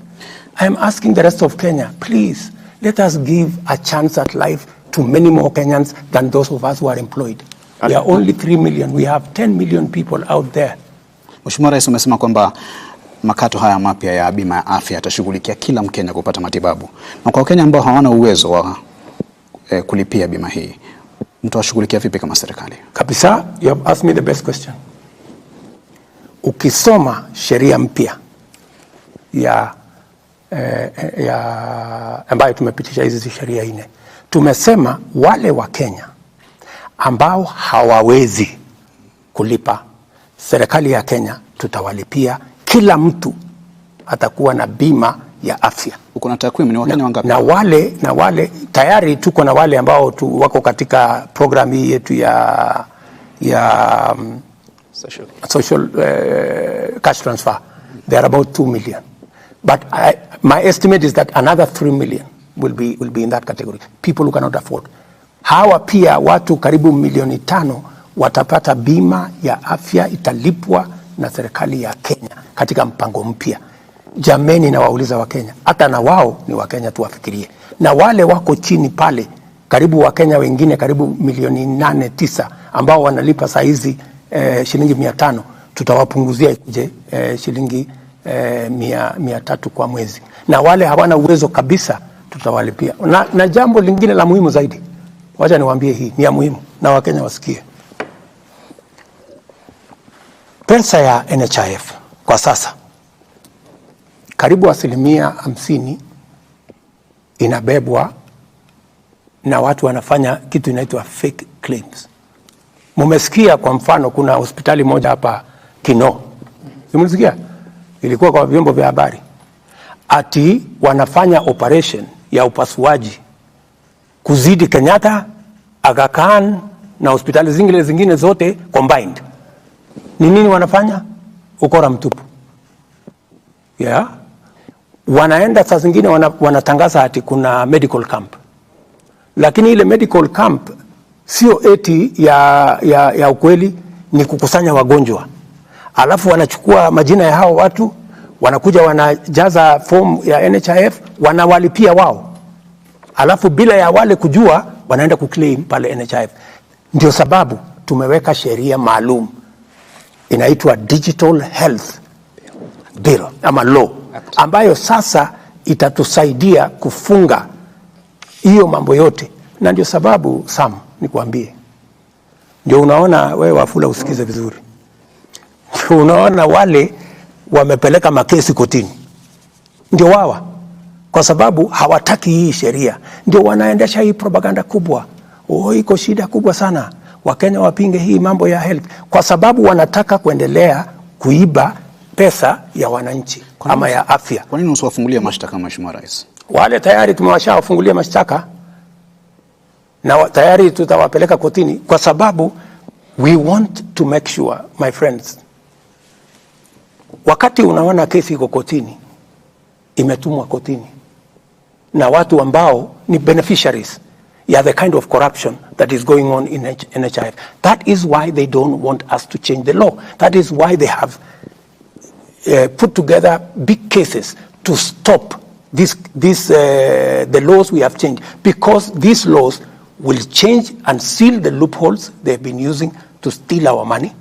I am asking the rest of Kenya, please, let us give a chance at life to many more Kenyans than those of us who are employed. We are only 3 million. We have 10 million people out there. Mheshimiwa Rais, umesema kwamba makato haya mapya ya bima ya afya yatashughulikia kila Mkenya kupata matibabu. Na kwa Wakenya ambao hawana uwezo wa kulipia bima hii, mtawashughulikia vipi kama serikali? Kabisa, you have asked me the best question. Ukisoma sheria mpya ya ambayo tumepitisha hizi sheria 4, tumesema wale wa Kenya ambao hawawezi kulipa, serikali ya Kenya tutawalipia. Kila mtu atakuwa na bima ya afya. Uko na takwimu ni Wakenya wangapi? Na wale tayari tuko na wale ambao wako katika program hii yetu ya social cash transfer. They are about 2 million. But my estimate is that another 3 million will be in that category. People who cannot afford. Hawa pia watu karibu 5 milioni watapata bima ya afya, italipwa na serikali ya Kenya katika mpango mpya. Jameni, na wauliza Wakenya, hata na wao ni Wakenya, tuwafikirie. Na wale wako chini pale, karibu Wakenya wengine karibu milioni 8-9 ambao wanalipa saa hizi shilingi 500, tutawapunguzia ikuje shilingi 300 kwa mwezi. Na wale hawana uwezo kabisa tutawalipia. Na jambo lingine la muhimu zaidi, wacha niwaambie, hii ni ya muhimu na Wakenya wasikie. Pesa ya NHIF kwa sasa karibu 50% inabebwa na watu wanafanya kitu inaitwa fake claims. Mumesikia kwa mfano kuna hospitali moja hapa Kino. Mumesikia? Ilikuwa kwa vyombo vya habari. Ati wanafanya operation ya upasuaji kuzidi Kenyatta, Aga Khan na hospitali zingine zote combined. Ni nini wanafanya? Ukora mtupu. Yeah. Wanaenda saa zingine wanatangaza ati kuna medical camp. Lakini ile medical camp sio eti ya ukweli, ni kukusanya wagonjwa. Alafu wanachukua majina ya hao watu, wanakuja wanajaza form ya NHIF, wanawalipia wao. Alafu bila ya wale kujua, wanaenda kuclaim pale NHIF. Ndio sababu tumeweka sheria maalum inaitwa Digital Health Bill ama law, ambayo sasa itatusaidia kufunga hiyo mambo yote. Na ndio sababu Sam, nikwambie, ndio unaona wewe Wafula usikize vizuri, unaona wale wamepeleka makesi kotini ndio wawa, kwa sababu hawataki hii sheria. Ndio wanaendesha hii propaganda kubwa, iko shida kubwa sana, Wakenya wapinge hii mambo ya health, kwa sababu wanataka kuendelea kuiba pesa ya wananchi ama ya afya. Kwa nini usiwafungulia mashtaka Mheshimiwa Rais? Wale tayari tumewashawafungulia mashtaka na tayari tutawapeleka kotini, kwa sababu we want to make sure, my friends, wakati unaona kesi iko kotini, imetumwa kotini na watu ambao ni beneficiaries ya the kind of corruption that is going on in NHIF. That is why they don't want us to change the law. That is why they have put together big cases to stop the laws we have changed, because these laws will change and seal the loopholes they've been using to steal our money.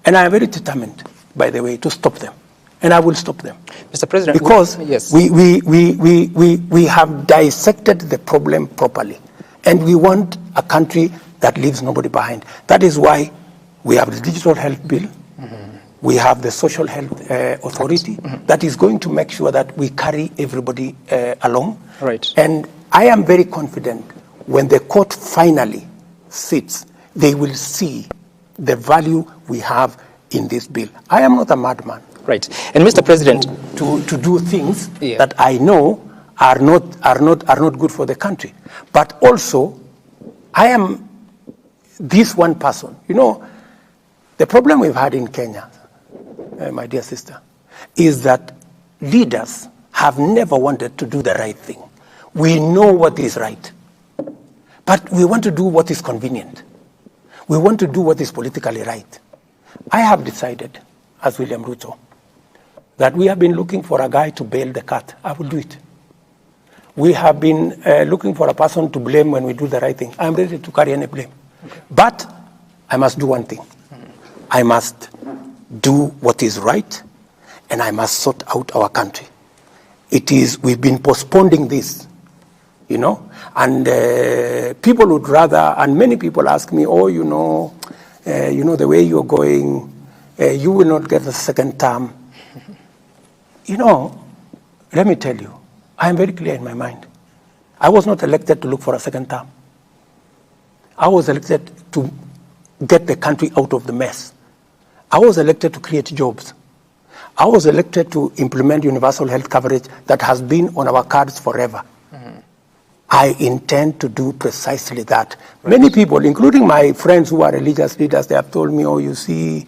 And I am very determined, by the way, to stop them. And I will stop them. Mr. President, because yes. we have dissected the problem properly. And we want a country that leaves nobody behind. That is why we have the Digital Health Bill. We have the Social Health Authority that is going to make sure that we carry everybody along. Right. And I am very confident when the court finally sits, they will see the value we have in this bill. I am not a madman. Right. And Mr. President, to do things that I know are not good for the country. But also, I am this one person. You know, the problem we've had in Kenya, my dear sister, is that leaders have never wanted to do the right thing. We know what is right, but we want to do what is convenient. We want to do what is politically right. I have decided, as William Ruto, that we have been looking for a guy to bail the cat. I will do it. We have been looking for a person to blame when we do the right thing. I'm ready to carry any blame. Okay. But I must do one thing. I must do what is right, and I must sort out our country. We've been postponing this, you know, and people would rather, and many people ask me, oh, you know, the way you're going, you will not get a second term. You know, let me tell you, I am very clear in my mind. I was not elected to look for a second term. I was elected to get the country out of the mess. I was elected to create jobs. I was elected to implement universal health coverage that has been on our cards forever. I intend to do precisely that. Right. Many people, including my friends who are religious leaders, they have told me, oh, you see,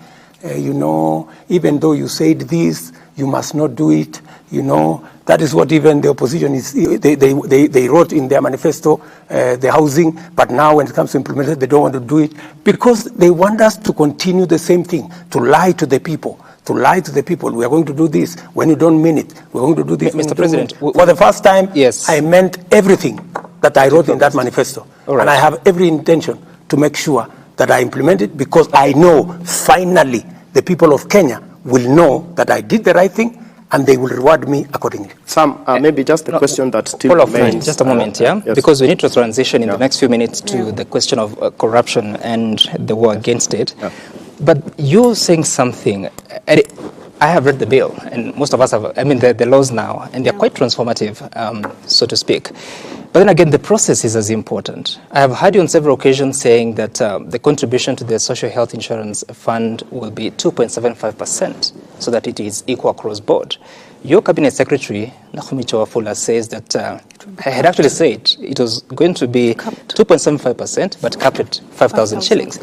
you know, even though you said this, you must not do it, you know. That is what even the opposition is, they wrote in their manifesto, the housing, but now when it comes to implement it, they don't want to do it because they want us to continue the same thing, to lie to the people, to lie to the people. We are going to do this when you don't mean it. We're going to do this. Mr. President, for the first time, yes, I meant everything that I wrote in that manifesto. Right. And I have every intention to make sure that I implement it, because I know finally the people of Kenya will know that I did the right thing and they will reward me accordingly. Sam, maybe just a question that still remains. Just a moment, yeah? Yes. Because we need to transition in the next few minutes to the question of corruption and the war against it. Yeah. But you're saying something, I have read the bill, and most of us have, I mean, the laws now, and they're quite transformative, so to speak. But then again, the process is as important. I have heard you on several occasions saying that the contribution to the Social Health Insurance Fund will be 2.75%, so that it is equal across board. Your Cabinet Secretary, Nakhumicha Wafula, says that, I had actually said it was going to be 2.75%, but capped at 5,000 shillings.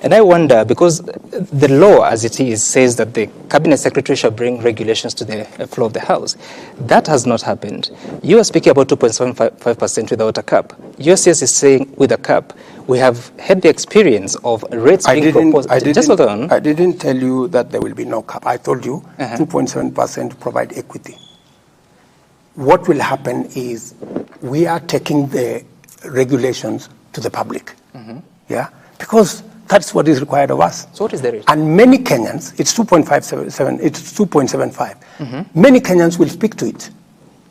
And I wonder, because the law as it is says that the Cabinet Secretary shall bring regulations to the floor of the House. That has not happened. You are speaking about 2.75% without a cap. USCS is saying with a cap. We have had the experience of rates being proposed. Just hold on. I didn't tell you that there will be no cap. I told you 2.7% provide equity. What will happen is we are taking the regulations to the public. Yeah, because that's what is required of us. So what is the rate? And many Kenyans, it's 2.57, it's 2.75. Many Kenyans will speak to it.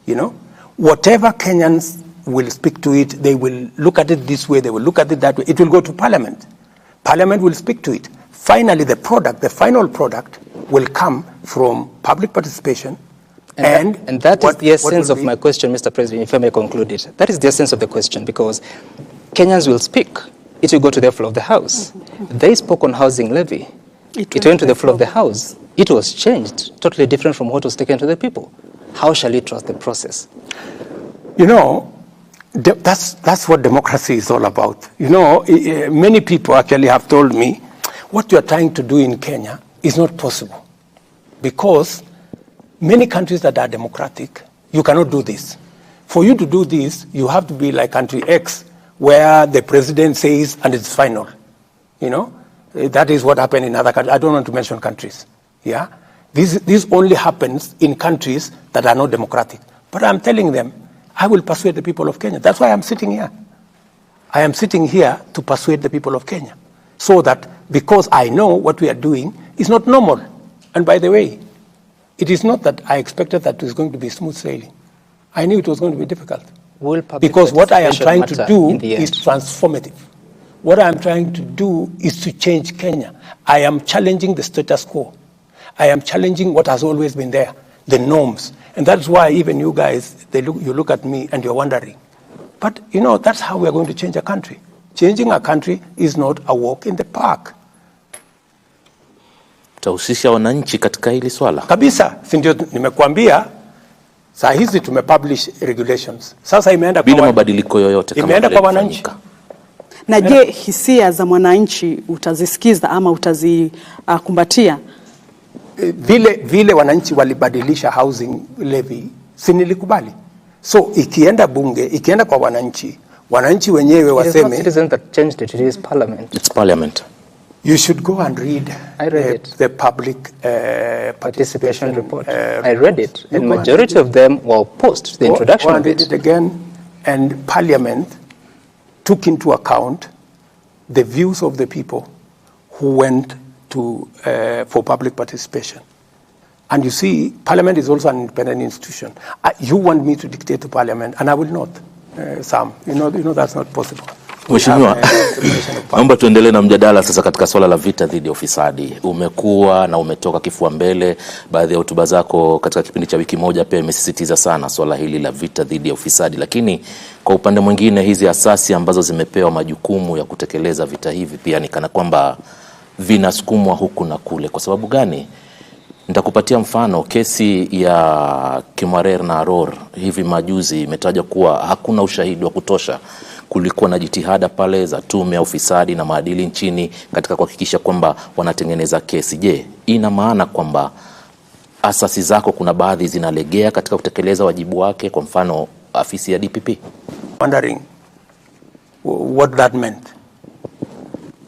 You know, whatever Kenyans will speak to it, they will look at it this way, they will look at it that way. It will go to Parliament. Parliament will speak to it. Finally, the final product will come from public participation. And that is the essence of my question, Mr. President, if I may conclude it. That is the essence of the question, because Kenyans will speak. It will go to the floor of the House. They spoke on housing levy. It went to the floor of the House. It was changed, totally different from what was taken to the people. How shall we trust the process? You know, that's what democracy is all about. You know, many people actually have told me, what you are trying to do in Kenya is not possible. Because many countries that are democratic, you cannot do this. For you to do this, you have to be like country X, where the president says, and it's final. You know, that is what happened in other countries. I don't want to mention countries. Yeah, this only happens in countries that are not democratic. But I'm telling them, I will persuade the people of Kenya. That's why I'm sitting here. I am sitting here to persuade the people of Kenya, so that because I know what we are doing is not normal. And by the way, it is not that I expected that it was going to be smooth sailing. I knew it was going to be difficult. Because what I am trying to do is transformative. What I am trying to do is to change Kenya. I am challenging the status quo. I am challenging what has always been there, the norms. And that's why even you guys, you look at me and you're wondering. But, you know, that's how we are going to change a country. Changing a country is not a walk in the park. Utahusisha wananchi katika hili swala? Kabisa, si ndio nimekuambia. Saa hizi tumepublish regulations. Sasa imeenda bila mabadiliko yoyote kama imeenda kwa wananchi. Na je, hisia za mwananchi utazisikiza ama utazikumbatia? Vile wananchi walibadilisha housing levy, si nilikubali. So ikienda bunge, ikienda kwa wananchi wenyewe waseme. It is not citizens that changed it, it is parliament. It's parliament. You should go and read the public participation report. I read it, and majority of them were opposed to the introduction of it. Read it again, and Parliament took into account the views of the people who went to for public participation. And you see, Parliament is also an independent institution. You want me to dictate to Parliament, and I will not, Sam. You know that's not possible. Mheshimiwa, naomba tuendelee na mjadala sasa katika swala la vita dhidi ya ufisadi. Umekuwa na umetoka kifua mbele, baadhi ya hotuba zako katika kipindi cha wiki moja pia imesisitiza sana swala hili la vita dhidi ya ufisadi. Lakini kwa upande mwingine hizi asasi ambazo zimepewa majukumu ya kutekeleza vita hivi pia ni kana kwamba vinasukumwa huku na kule. Kwa sababu gani? Nitakupatia mfano. Kesi ya Kimwarer na Aror hivi majuzi imetaja kuwa hakuna ushahidi wa kutosha. Kulikuwa na jitihada pale za tume ya ufisadi na maadili nchini katika kuhakikisha kwamba wanatengeneza kesi. Je, ina maana kwamba asasi zako kuna baadhi zinalegea katika kutekeleza wajibu wake, kwa mfano afisi ya DPP? Wondering what that meant.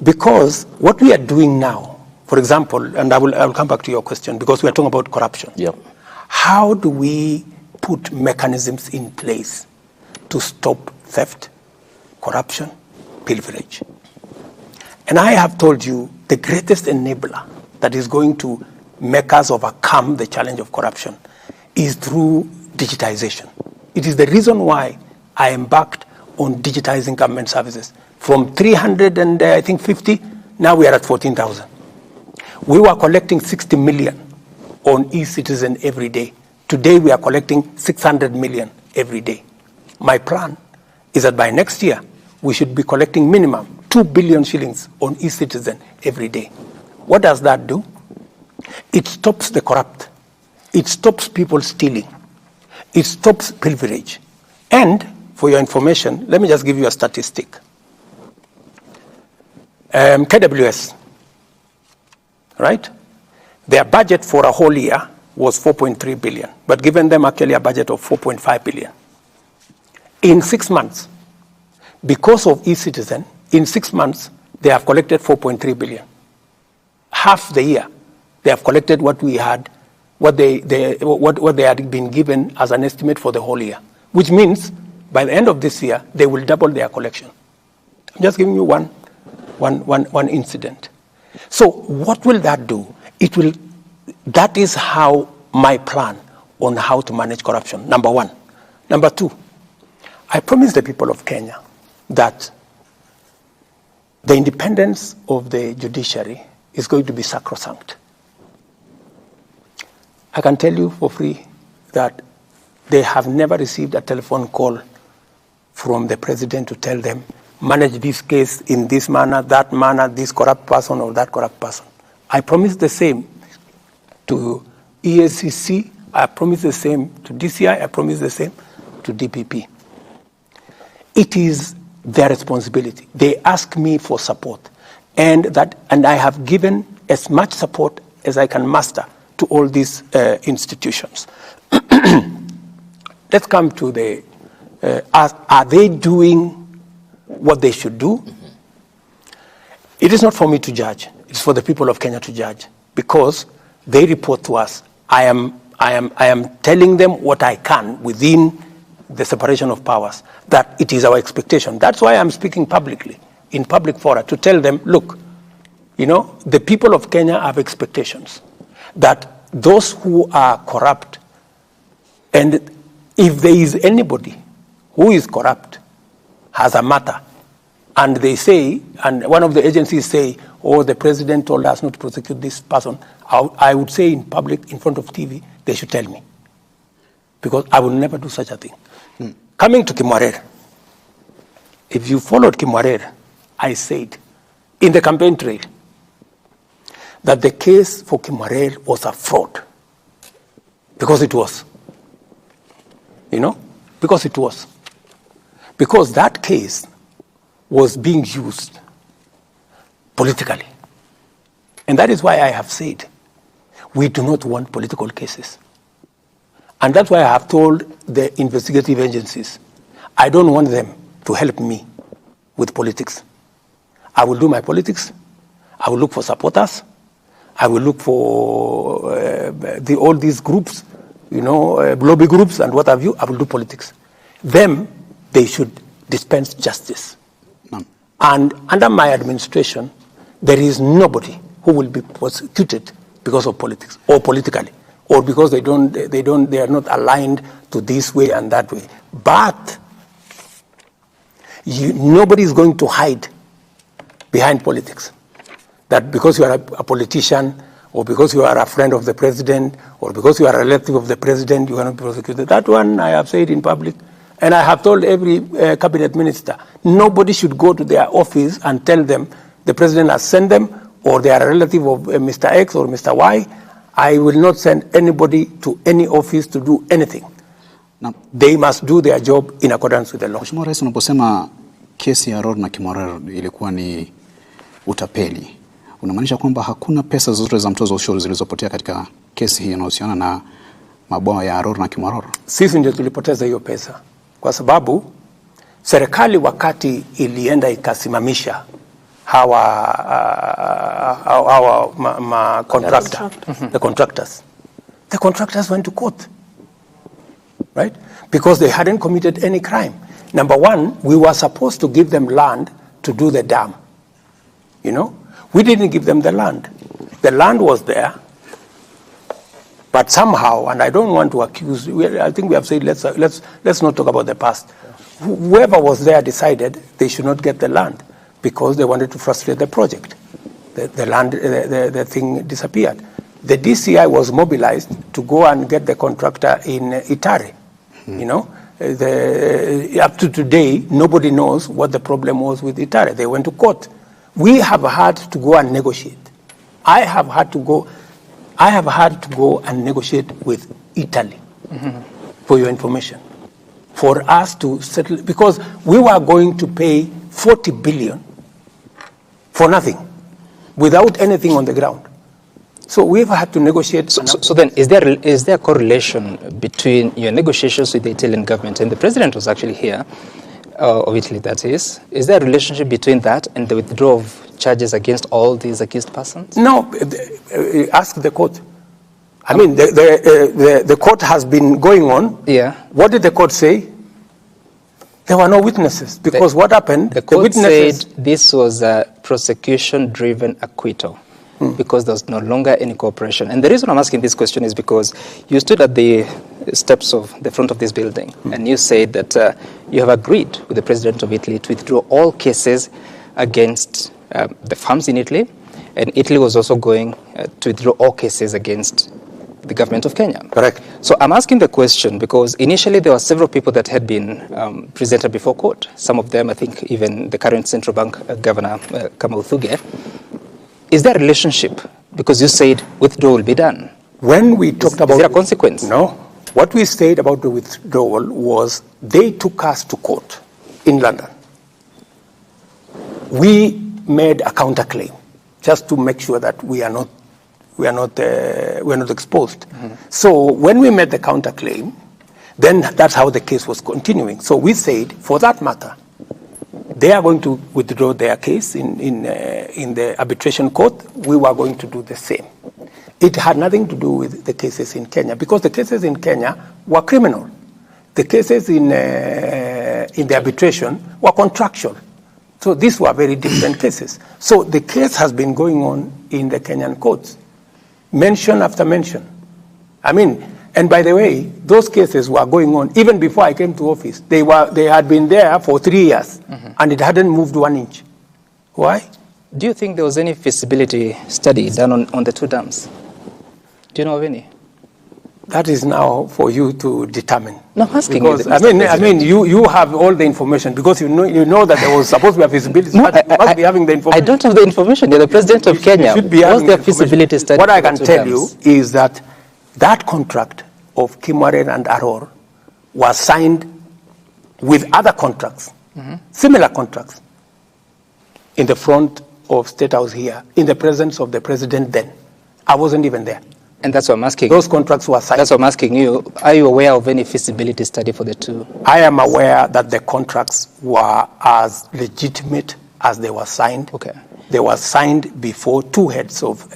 Because what we are doing now For example, and I will come back to your question because we are talking about corruption. Yep. How do we put mechanisms in place to stop theft, corruption, pilferage? And I have told you the greatest enabler that is going to make us overcome the challenge of corruption is through digitization. It is the reason why I embarked on digitizing government services. From 350, now we are at 14,000. We were collecting 60 million on e-citizen every day. Today we are collecting 600 million every day. My plan is that by next year, we should be collecting minimum 2 billion shillings on e-citizen every day. What does that do? It stops the corrupt. It stops people stealing. It stops pilferage. And for your information, let me just give you a statistic. KWS, right? Their budget for a whole year was 4.3 billion, but given them actually a budget of 4.5 billion. In 6 months, because of e-citizen, in 6 months, they have collected 4.3 billion. Half the year, they have collected what we had, what they had been given as an estimate for the whole year, which means by the end of this year, they will double their collection. I'm just giving you one incident. So what will that do? That is how my plan on how to manage corruption, number one. Number two, I promised the people of Kenya that the independence of the judiciary is going to be sacrosanct. I can tell you for free that they have never received a telephone call from the president to tell them, manage this case in this manner, that manner, this corrupt person or that corrupt person. I promised the same to EACC, I promised the same to DCI, I promised the same to DPP. It is their responsibility. They ask me for support, and I have given as much support as I can muster to all these institutions. Let's come to the, are they doing what they should do? It is not for me to judge. It's for the people of Kenya to judge, because they report to us. I am telling them what I can within the separation of powers, that it is our expectation. That's why I'm speaking publicly, in public fora, to tell them, look, the people of Kenya have expectations that those who are corrupt, and if there is anybody who is corrupt, has a matter, and they say, and one of the agencies say, oh, the president told us not to prosecute this person, I would say in public, in front of TV, they should tell me, because I will never do such a thing. Coming to Kimwarer, if you followed Kimwarer, I said in the campaign trail that the case for Kimwarer was a fraud, because it was. Because it was. Because that case was being used politically. And that is why I have said we do not want political cases. And that's why I have told the investigative agencies, I don't want them to help me with politics. I will do my politics. I will look for supporters. I will look for all these groups, lobby groups and what have you. I will do politics. Them, they should dispense justice. And under my administration, there is nobody who will be prosecuted because of politics or politically, or because they are not aligned to this way and that way. But nobody is going to hide behind politics. That because you are a politician, or because you are a friend of the president, or because you are a relative of the president, you are not prosecuted. That one I have said in public. And I have told every cabinet minister, nobody should go to their office and tell them the president has sent them, or they are a relative of Mr. X or Mr. Y. I will not send anybody to any office to do anything. Na, they must do their job in accordance with the law. Mheshimiwa Rais, unaposema kesi ya Aror na Kimwarer ilikuwa ni utapeli, unamaanisha kwamba hakuna pesa zozote za mtozo ushuru zilizopotea katika kesi hii inayohusiana na mabwawa ya Aror na Kimwarer? Sisi ndio tulipoteza hiyo pesa, kwa sababu serikali wakati ilienda ikasimamisha contractor, the contractors. The contractors went to court, right? Because they hadn't committed any crime. Number one, we were supposed to give them land to do the dam. You know, we didn't give them the land. The land was there, but somehow, and I don't want to accuse, I think we have said let's not talk about the past. Whoever was there decided they should not get the land because they wanted to frustrate the project. The thing disappeared. The DCI was mobilized to go and get the contractor in Itare. You know, up to today, nobody knows what the problem was with Itare. They went to court. We have had to go and negotiate. I have had to go and negotiate with Italy, for your information, for us to settle, because we were going to pay 40 billion for nothing, without anything on the ground. So we've had to negotiate. So then, is there a correlation between your negotiations with the Italian government, and the president was actually here, of Italy that is there a relationship between that and the withdrawal of charges against all these accused persons? No, ask the court. I mean, the court has been going on. Yeah. What did the court say? There were no witnesses, because what happened? The court said this was a prosecution-driven acquittal. Because there was no longer any cooperation. And the reason I'm asking this question is because you stood at the steps of the front of this building and you said that you have agreed with the President of Italy to withdraw all cases against the farms in Italy, and Italy was also going to withdraw all cases against the government of Kenya. Correct. So I'm asking the question because initially there were several people that had been presented before court. Some of them, I think even the current central bank governor, Kamau. Is there a relationship? Because you said withdrawal will be done. When we talked about... Is there a consequence? No. What we said about the withdrawal was they took us to court in London. We made a counterclaim just to make sure that we are not exposed. So when we made the counterclaim, then that's how the case was continuing. So we said, for that matter, they are going to withdraw their case in the arbitration court. We were going to do the same. It had nothing to do with the cases in Kenya, because the cases in Kenya were criminal. The cases in the arbitration were contractual. So these were very different cases. So the case has been going on in the Kenyan courts, mention after mention. I mean, and by the way, those cases were going on even before I came to office. They had been there for 3 years, and it hadn't moved 1 inch. Why? Do you think there was any feasibility study done on the two dams? Do you know of any? That is now for you to determine. No, I'm asking because, you. I mean, you have all the information, because you know that there was supposed to be a feasibility study. You must be having the information. I don't have the information. You're the president of Kenya. What's the feasibility study? What I can tell you is that contract of Kimwarer and Aror was signed with other contracts, similar contracts, in the front of Statehouse here, in the presence of the president then. I wasn't even there. And that's what I'm asking. Those contracts were signed. That's what I'm asking you. Are you aware of any feasibility study for the two? I am aware that the contracts were as legitimate as they were signed. Okay. They were signed before two heads of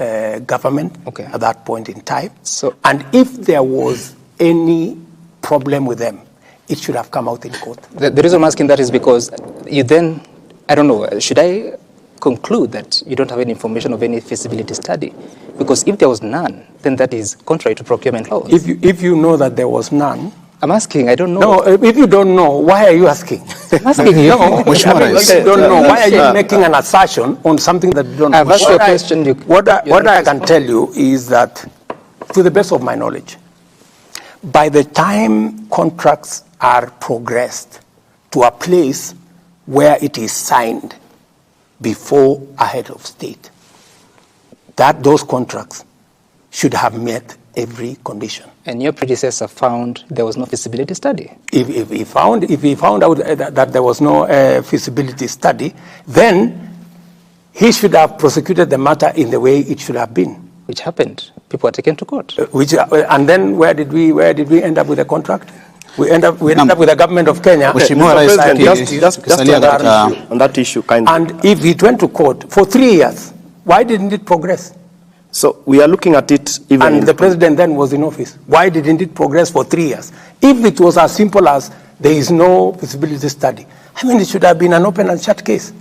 government at that point in time. So, and if there was any problem with them, it should have come out in court. The reason I'm asking that is because you then, I don't know, should I conclude that you don't have any information of any feasibility study? Because if there was none, then that is contrary to procurement laws. If you know that there was none, I'm asking, I don't know. No, if you don't know, why are you asking? I'm asking you. No, if you don't know, why are you making an assertion on something that you don't know? I've asked you a question. What I can tell you is that, to the best of my knowledge, by the time contracts are progressed to a place where it is signed before a head of state, that those contracts should have met every condition. And your predecessor found there was no feasibility study? If he found out that there was no feasibility study, then he should have prosecuted the matter in the way it should have been. Which happened. People were taken to court. And then where did we end up with the contract? we end up with the government of Kenya. Mheshimiwa Rais, on that issue, and if it went to court for 3 years, why didn't it progress? So we are looking at it even. And the president then was in office. Why didn't it progress for 3 years? If it was as simple as there is no feasibility study, I mean, it should have been an open and shut case.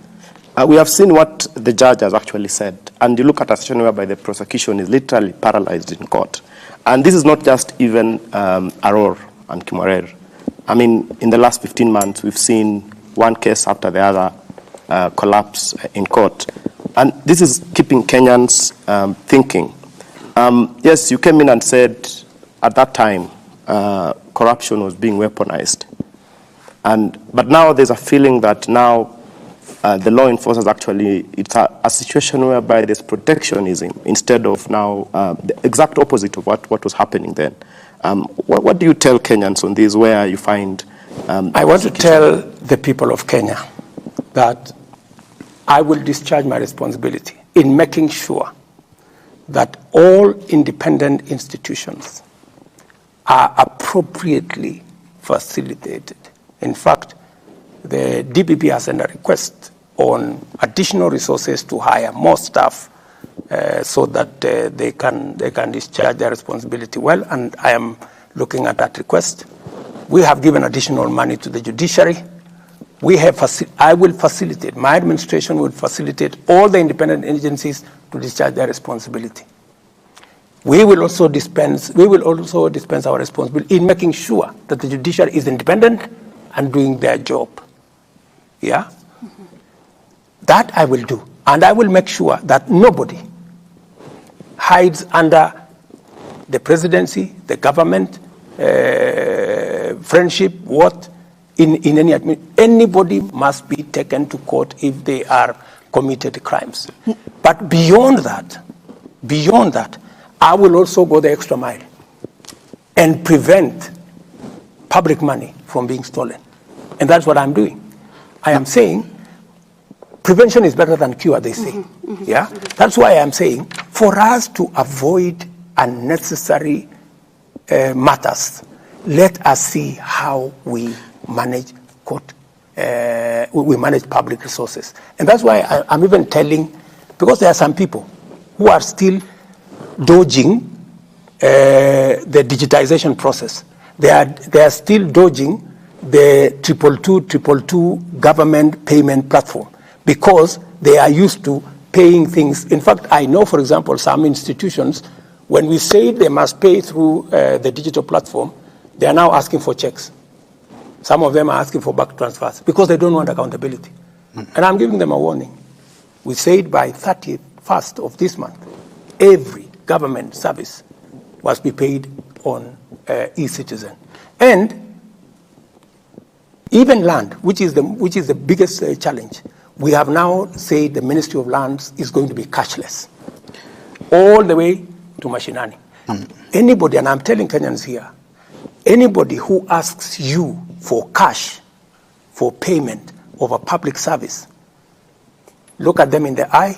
We have seen what the judge has actually said. And you look at a situation whereby the prosecution is literally paralyzed in court. And this is not just even Aror and Kimwarer. I mean, in the last 15 months, we've seen one case after the other collapse in court. And this is keeping Kenyans thinking. Yes, you came in and said at that time corruption was being weaponized. But now there's a feeling that now the law enforcers actually, it's a situation whereby there's protectionism instead of now the exact opposite of what was happening then. What do you tell Kenyans on this, where you find... I want to tell the people of Kenya that I will discharge my responsibility in making sure that all independent institutions are appropriately facilitated. In fact, the DPP has sent a request on additional resources to hire more staff so that they can discharge their responsibility well, and I am looking at that request. We have given additional money to the Judiciary. I will facilitate, my administration will facilitate all the independent agencies to discharge their responsibility. We will also dispense our responsibility in making sure that the Judiciary is independent and doing their job. Yeah? Mm-hmm. That I will do. And I will make sure that nobody hides under the presidency, the government, friendship, in any anybody must be taken to court if they are committed crimes. But beyond that, I will also go the extra mile and prevent public money from being stolen. And that's what I'm doing. I am saying prevention is better than cure, they say. Mm-hmm, mm-hmm, yeah? Mm-hmm. That's why I'm saying for us to avoid unnecessary matters, let us see how we manage we manage public resources. And that's why I'm even telling, because there are some people who are still dodging the digitization process. They are still dodging the 222 government payment platform because they are used to paying things. In fact, I know, for example, some institutions, when we say they must pay through the digital platform, they are now asking for checks. Some of them are asking for back transfers because they don't want accountability. And I'm giving them a warning. We said by 31st of this month, every government service must be paid on e-citizen. And even land, which is the biggest challenge, we have now said the Ministry of Lands is going to be cashless, all the way to mashinani. Anybody, and I'm telling Kenyans here, anybody who asks you for cash for payment of a public service, look at them in the eye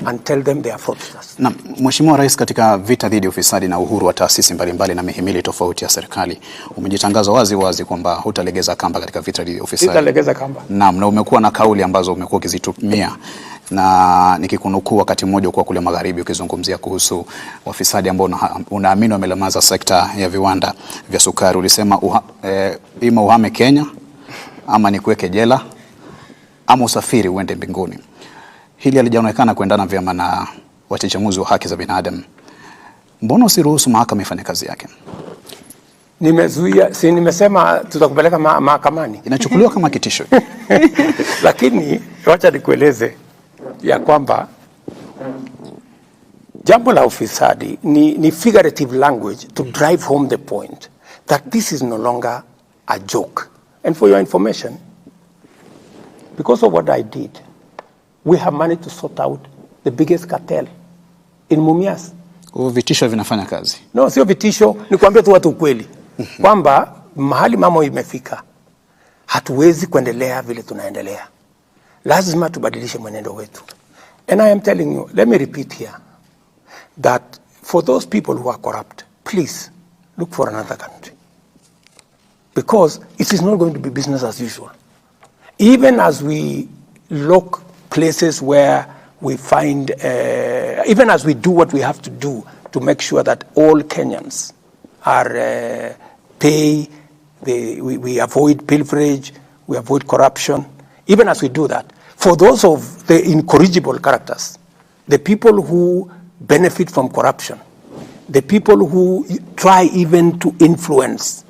and tell them they are fraudsters. Na Mheshimiwa Rais, katika vita dhidi ya ufisadi na uhuru wa taasisi mbalimbali na mihimili tofauti ya serikali, umejitangaza wazi wazi kwamba hutalegeza kamba katika vita dhidi ya ufisadi. Hutalegeza kamba. Naam, na umekuwa na kauli ambazo umekuwa ukizitumia, na nikikunukuu wakati mmoja kwa kule magharibi ukizungumzia kuhusu wafisadi ambao unaamini wamelemaza sekta ya viwanda vya sukari. Ulisema ima uhame Kenya ama nikuweke jela ama usafiri uende mbinguni. Hili halijaonekana kuendana vyema na wachechemuzi wa haki za binadamu. Mbona usiruhusu mahakama ifanye kazi yake? Nimezuia, si nimesema tutakupeleka mahakamani. Inachukuliwa kama kitisho. Lakini wacha nikueleze ya kwamba jambo la ufisadi ni figurative language to drive home the point that this is no longer a joke. And for your information, because of what I did, we have managed to sort out the biggest cartel in Mumias. Vitisho vinafanya kazi? No, sio vitisho, ni kuambia tu watu ukweli. Kwamba mahali mambo imefika, hatuwezi kuendelea vile tunaendelea. Lazima tubadilishe mwenendo wetu. And I am telling you, let me repeat here, that for those people who are corrupt, please look for another country. because it is not going to be business as usual. Even as we look places where we find, even as we do what we have to do to make sure that all Kenyans are we avoid pilferage, we avoid corruption. Even as we do that, for those of the incorrigible characters, the people who benefit from corruption, the people who try even to influence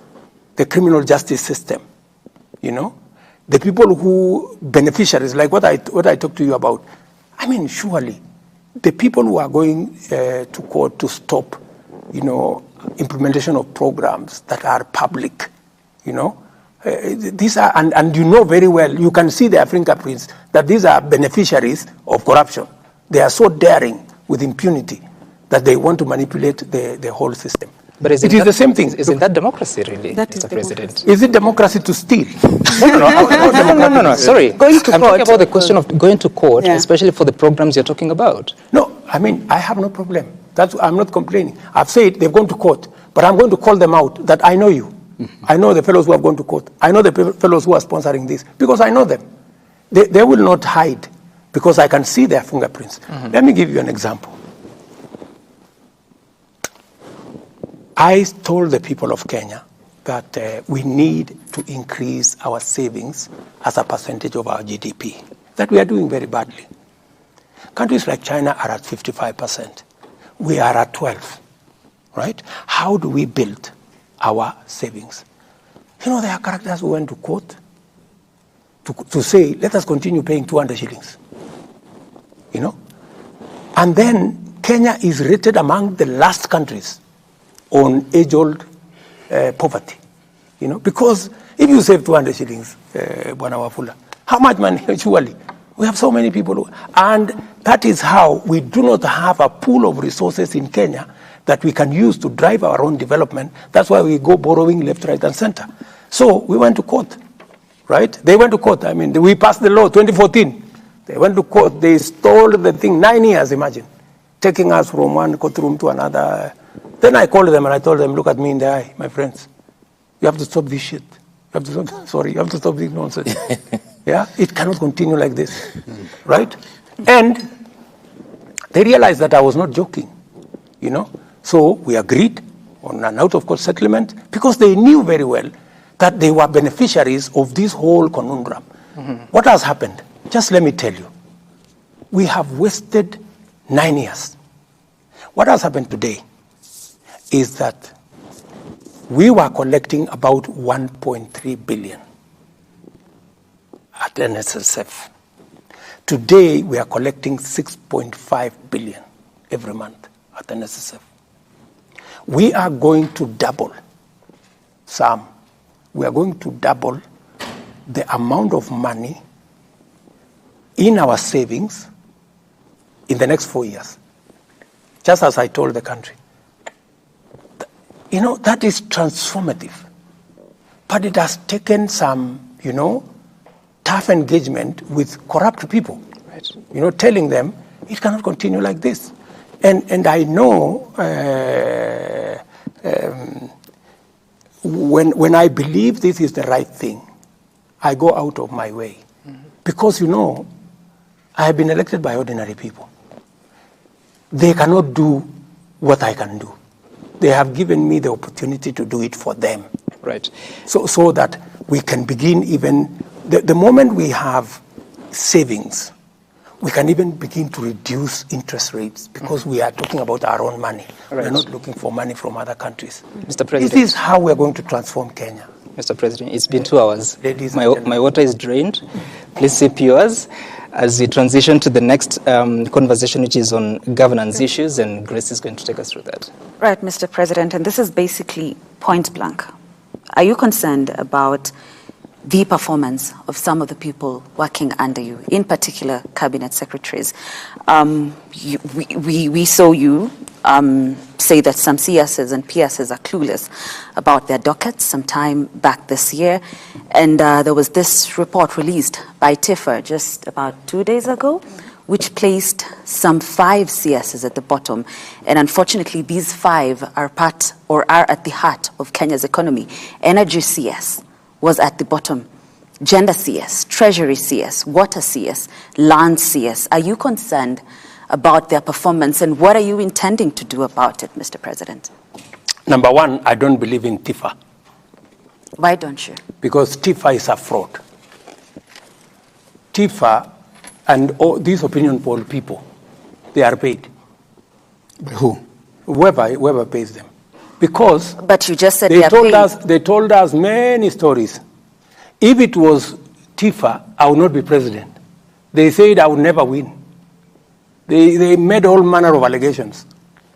the criminal justice system, the people who beneficiaries, like what I talked to you about. I mean, surely the people who are going to court to stop, implementation of programs that are public, these are, and you know very well, you can see their fingerprints, that these are beneficiaries of corruption. They are so daring with impunity that they want to manipulate the whole system. But it is the same thing. Isn't that democracy, really, that Mr. President? Is it democracy to steal? No, sorry. Going to I'm court. talking about the question of going to court, Yeah. especially for the programs you're talking about. No, I mean, I have no problem. I'm not complaining. I've said they've gone to court, but I'm going to call them out that I know you. I know the fellows who have gone to court. I know the fellows who are sponsoring this, because I know them. They will not hide, because I can see their fingerprints. Let me give you an example. I told the people of Kenya that we need to increase our savings as a percentage of our GDP, that we are doing very badly. Countries like China are at 55%. We are at 12%, right? How do we build our savings? There are characters who went to court to say, let us continue paying 200 shillings, And then Kenya is rated among the last countries on age-old poverty, because if you save 200 shillings, Bwana Wafula, how much money, surely? We have so many people, and that is how we do not have a pool of resources in Kenya that we can use to drive our own development. That's why we go borrowing left, right, and center. So we went to court, right? They went to court. I mean, we passed the law 2014. They went to court. They stole the thing 9 years, imagine, taking us from one courtroom to another. Then I called them and I told them, look at me in the eye, my friends. You have to stop this shit. You have to stop this nonsense. Yeah, it cannot continue like this, right? And they realized that I was not joking, So we agreed on an out-of-court settlement, because they knew very well that they were beneficiaries of this whole conundrum. What has happened? Just let me tell you. We have wasted 9 years. What has happened today is that we were collecting about 1.3 billion at NSSF. Today, we are collecting 6.5 billion every month at NSSF. We are going to double, Sam, we are going to double the amount of money in our savings in the next 4 years, just as I told the country. That is transformative. But it has taken some, tough engagement with corrupt people. Right. Telling them it cannot continue like this. And I know when I believe this is the right thing, I go out of my way. Because, I have been elected by ordinary people. They cannot do what I can do. They have given me the opportunity to do it for them. Right. So that we can begin even, the moment we have savings, we can even begin to reduce interest rates, because we are talking about our own money. Right. We're not looking for money from other countries. Mr. President. This is how we're going to transform Kenya. Mr. President, it's been 2 hours. My water is drained. Please sip yours as we transition to the next conversation, which is on governance issues, and Grace is going to take us through that. Right, Mr. President, and this is basically point blank. Are you concerned about the performance of some of the people working under you, in particular cabinet secretaries? We saw you say that some CSs and PSs are clueless about their dockets some time back this year. And there was this report released by TIFA just about 2 days ago, which placed some 5 CSs at the bottom. And unfortunately, these 5 are part or are at the heart of Kenya's economy. Energy CS was at the bottom. Gender CS, Treasury CS, Water CS, Land CS. Are you concerned about their performance, and what are you intending to do about it, Mr. President? Number one, I don't believe in TIFA. Why don't you? Because TIFA is a fraud. TIFA and all these opinion poll people, they are paid. By who? Whoever pays them. Because But you just said they paid. told us many stories. If it was TIFA, I would not be president. They said I would never win. They made all manner of allegations.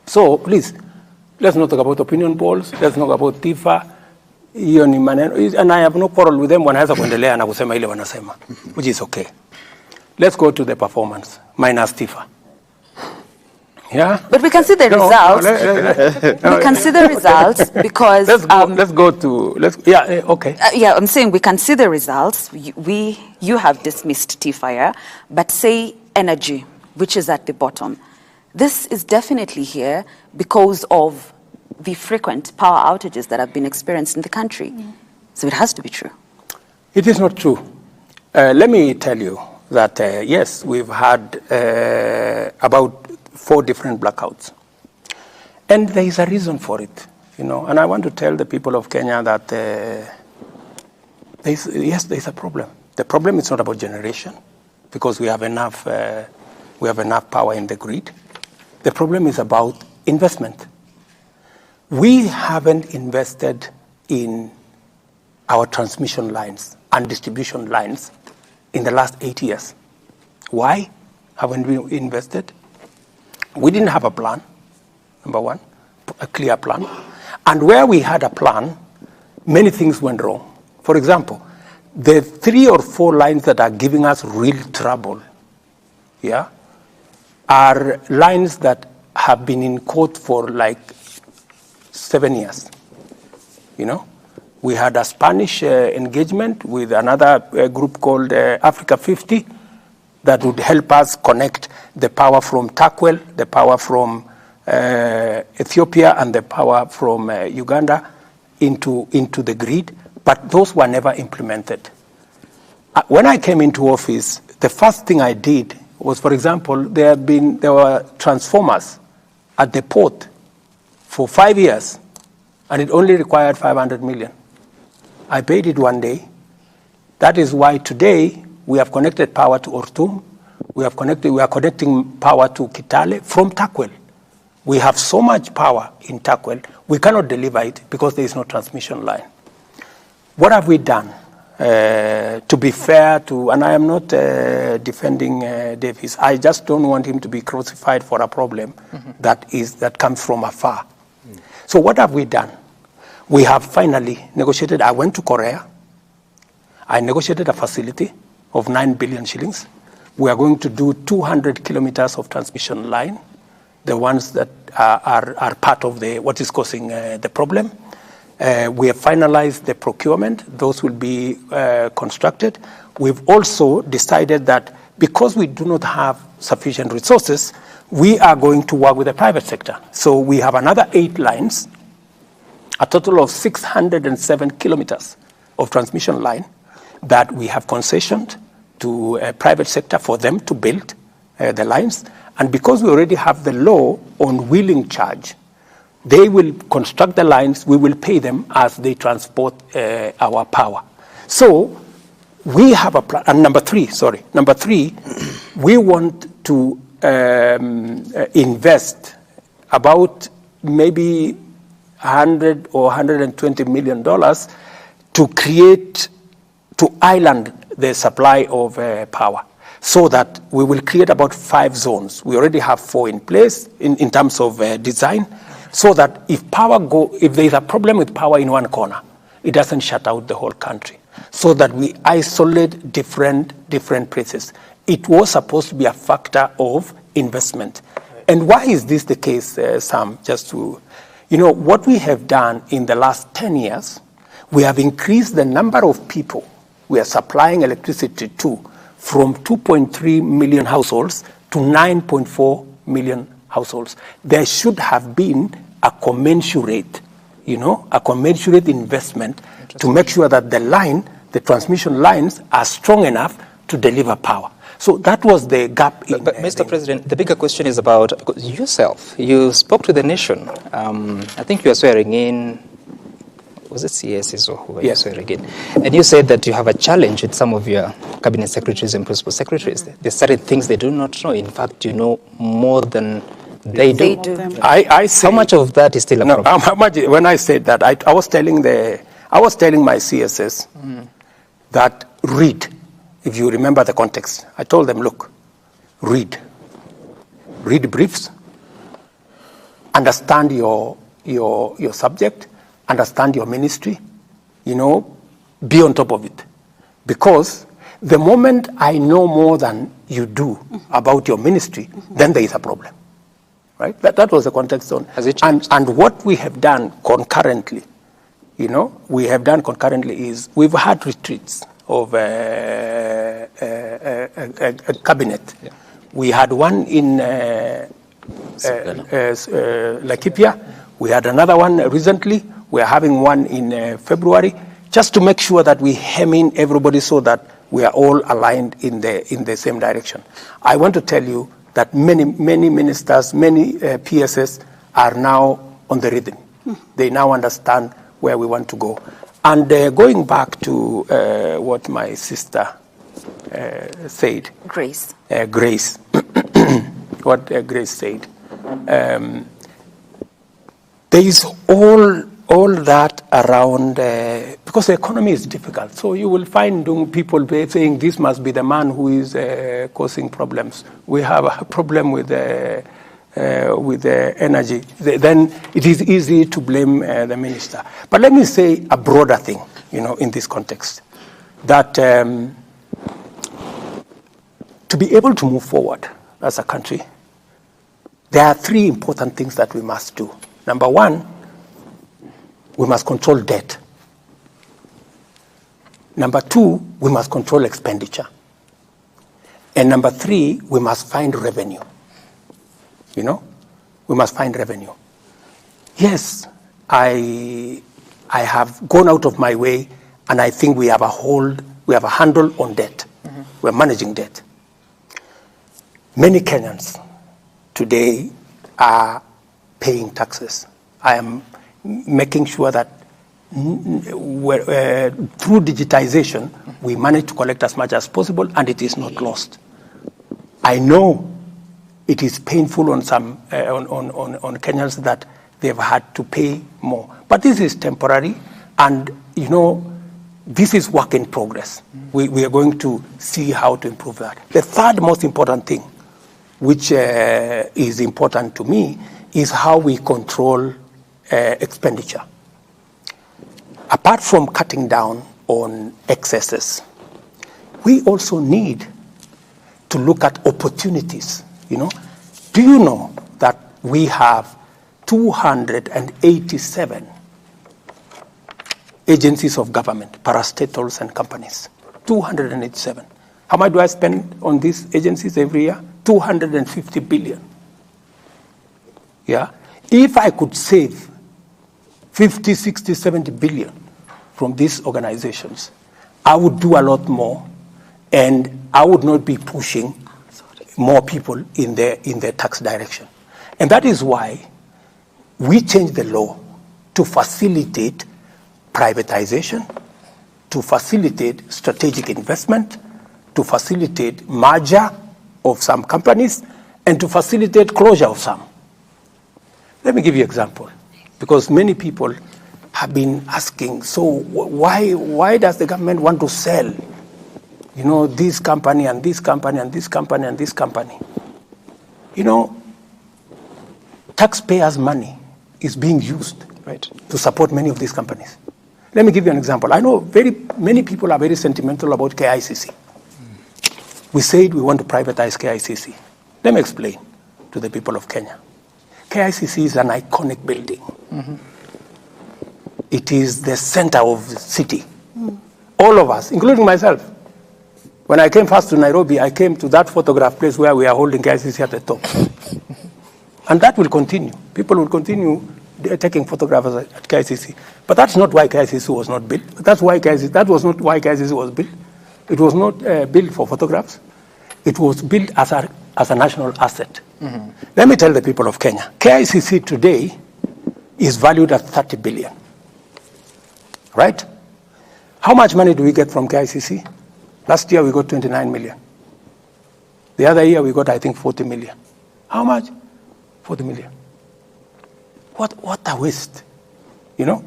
So please, let's not talk about opinion polls. Let's not talk about TIFA. And I have no quarrel with them wanaweza kuendelea na kusema ile wanasema, which is okay. Let's go to the performance, minus TIFA. Yeah? But we can see the results. We can see the results because... okay. Yeah, I'm saying we can see the results. You have dismissed TIFA, but say energy, which is at the bottom. This is definitely here because of the frequent power outages that have been experienced in the country. So it has to be true. It is not true. Let me tell you that, yes, we've had about 4 different blackouts. And there is a reason for it, and I want to tell the people of Kenya that, there's a problem. The problem is not about generation, because we have enough power in the grid. The problem is about investment. We haven't invested in our transmission lines and distribution lines in the last 8 years. Why haven't we invested? We didn't have a plan, number one, a clear plan. And where we had a plan, many things went wrong. For example, the 3 or 4 lines that are giving us real trouble, are lines that have been in court for like 7 years. We had a Spanish engagement with another group called Africa 50 that would help us connect the power from Takwel, the power from Ethiopia, and the power from Uganda into the grid, but those were never implemented. When I came into office, the first thing I did was, for example, there were transformers at the port for 5 years, and it only required 500 million. I paid it one day. That is why today we have connected power to Ortum. We are connecting power to Kitale from Takwel. We have so much power in Takwel, we cannot deliver it because there is no transmission line. What have we done? To be fair to, and I am not defending Davis, I just don't want him to be crucified for a problem that comes from afar. So what have we done? We have finally negotiated. I went to Korea. I negotiated a facility of 9 billion shillings. We are going to do 200 kilometers of transmission line, the ones that are part of what is causing the problem. We have finalized the procurement. Those will be constructed. We've also decided that because we do not have sufficient resources, we are going to work with the private sector. So we have another 8 lines, a total of 607 kilometers of transmission line that we have concessioned to a private sector for them to build the lines. And because we already have the law on wheeling charge, they will construct the lines, we will pay them as they transport our power. So we have a plan. And number three, we want to invest about maybe 100 or 120 million dollars to island the supply of power, so that we will create about 5 zones. We already have 4 in place in terms of design, so that if there is a problem with power in one corner, it doesn't shut out the whole country, so that we isolate different places. It was supposed to be a factor of investment. And why is this the case, Sam? Just to, what we have done in the last 10 years, we have increased the number of people we are supplying electricity to from 2.3 million households to to 9.4 million households. There should have been a commensurate, a commensurate investment to make sure that the transmission lines are strong enough to deliver power. So that was the gap. But Mr. President, the bigger question is about yourself. You spoke to the nation. I think you are swearing in, was it CSs or who were you swearing in? And you said that you have a challenge with some of your cabinet secretaries and principal secretaries. There's certain things they do not know. In fact, you know more than they do. I say, how much of that is still a problem? How much, when I said that, I was telling my CSS that read. If you remember the context, I told them, look, read briefs, understand your subject, understand your ministry, be on top of it. Because the moment I know more than you do about your ministry, then there is a problem, right? That was the context on. Has it changed? And what we have done concurrently, is we've had retreats of a cabinet. Yeah. We had one in Laikipia. We had another one recently. We are having one in February, just to make sure that we hem in everybody so that we are all aligned in the same direction. I want to tell you that many ministers, many PSS are now on the rhythm. They now understand where we want to go. And going back to what my sister said. Grace. Grace. What Grace said. There is all that around, because the economy is difficult. So you will find people saying this must be the man who is causing problems. We have a problem with energy. Then it is easy to blame the minister. But let me say a broader thing, in this context, that to be able to move forward as a country, there are three important things that we must do. Number one, we must control debt. Number two, we must control expenditure. And number three, we must find revenue. We must find revenue. Yes, I have gone out of my way, and I think we have a handle on debt. Mm-hmm. We're managing debt. Many Kenyans today are paying taxes. I am making sure that through digitization, we manage to collect as much as possible, and it is not lost. I know it is painful on some on Kenyans that they've had to pay more, but this is temporary, and this is work in progress. We are going to see how to improve that. The third most important thing, which is important to me, is how we control expenditure. Apart from cutting down on excesses, we also need to look at opportunities. Do you know that we have 287 agencies of government, parastatals and companies? 287. How much do I spend on these agencies every year? 250 billion. Yeah. If I could save 50, 60, 70 billion from these organizations, I would do a lot more, and I would not be pushing more people in the tax direction. And that is why we changed the law to facilitate privatization, to facilitate strategic investment, to facilitate merger of some companies, and to facilitate closure of some. Let me give you an example, because many people have been asking, so why does the government want to sell this company and this company and this company and this company? Taxpayers' money is being used, right, to support many of these companies. Let me give you an example. I know many people are very sentimental about KICC. We said we want to privatize KICC. Let me explain to the people of Kenya. KICC is an iconic building. Mm-hmm. It is the center of the city. Mm. All of us, including myself, When I came first to Nairobi, I came to that photograph place where we are holding KICC at the top. And that will continue. People will continue taking photographs at KICC. But that's not why KICC was not built. That was not why KICC was built. It was not built for photographs. It was built as a national asset. Mm-hmm. Let me tell the people of Kenya, KICC today is valued at 30 billion. Right? How much money do we get from KICC? Last year we got 29 million. The other year we got, I think, 40 million. How much? 40 million. What a waste, you know?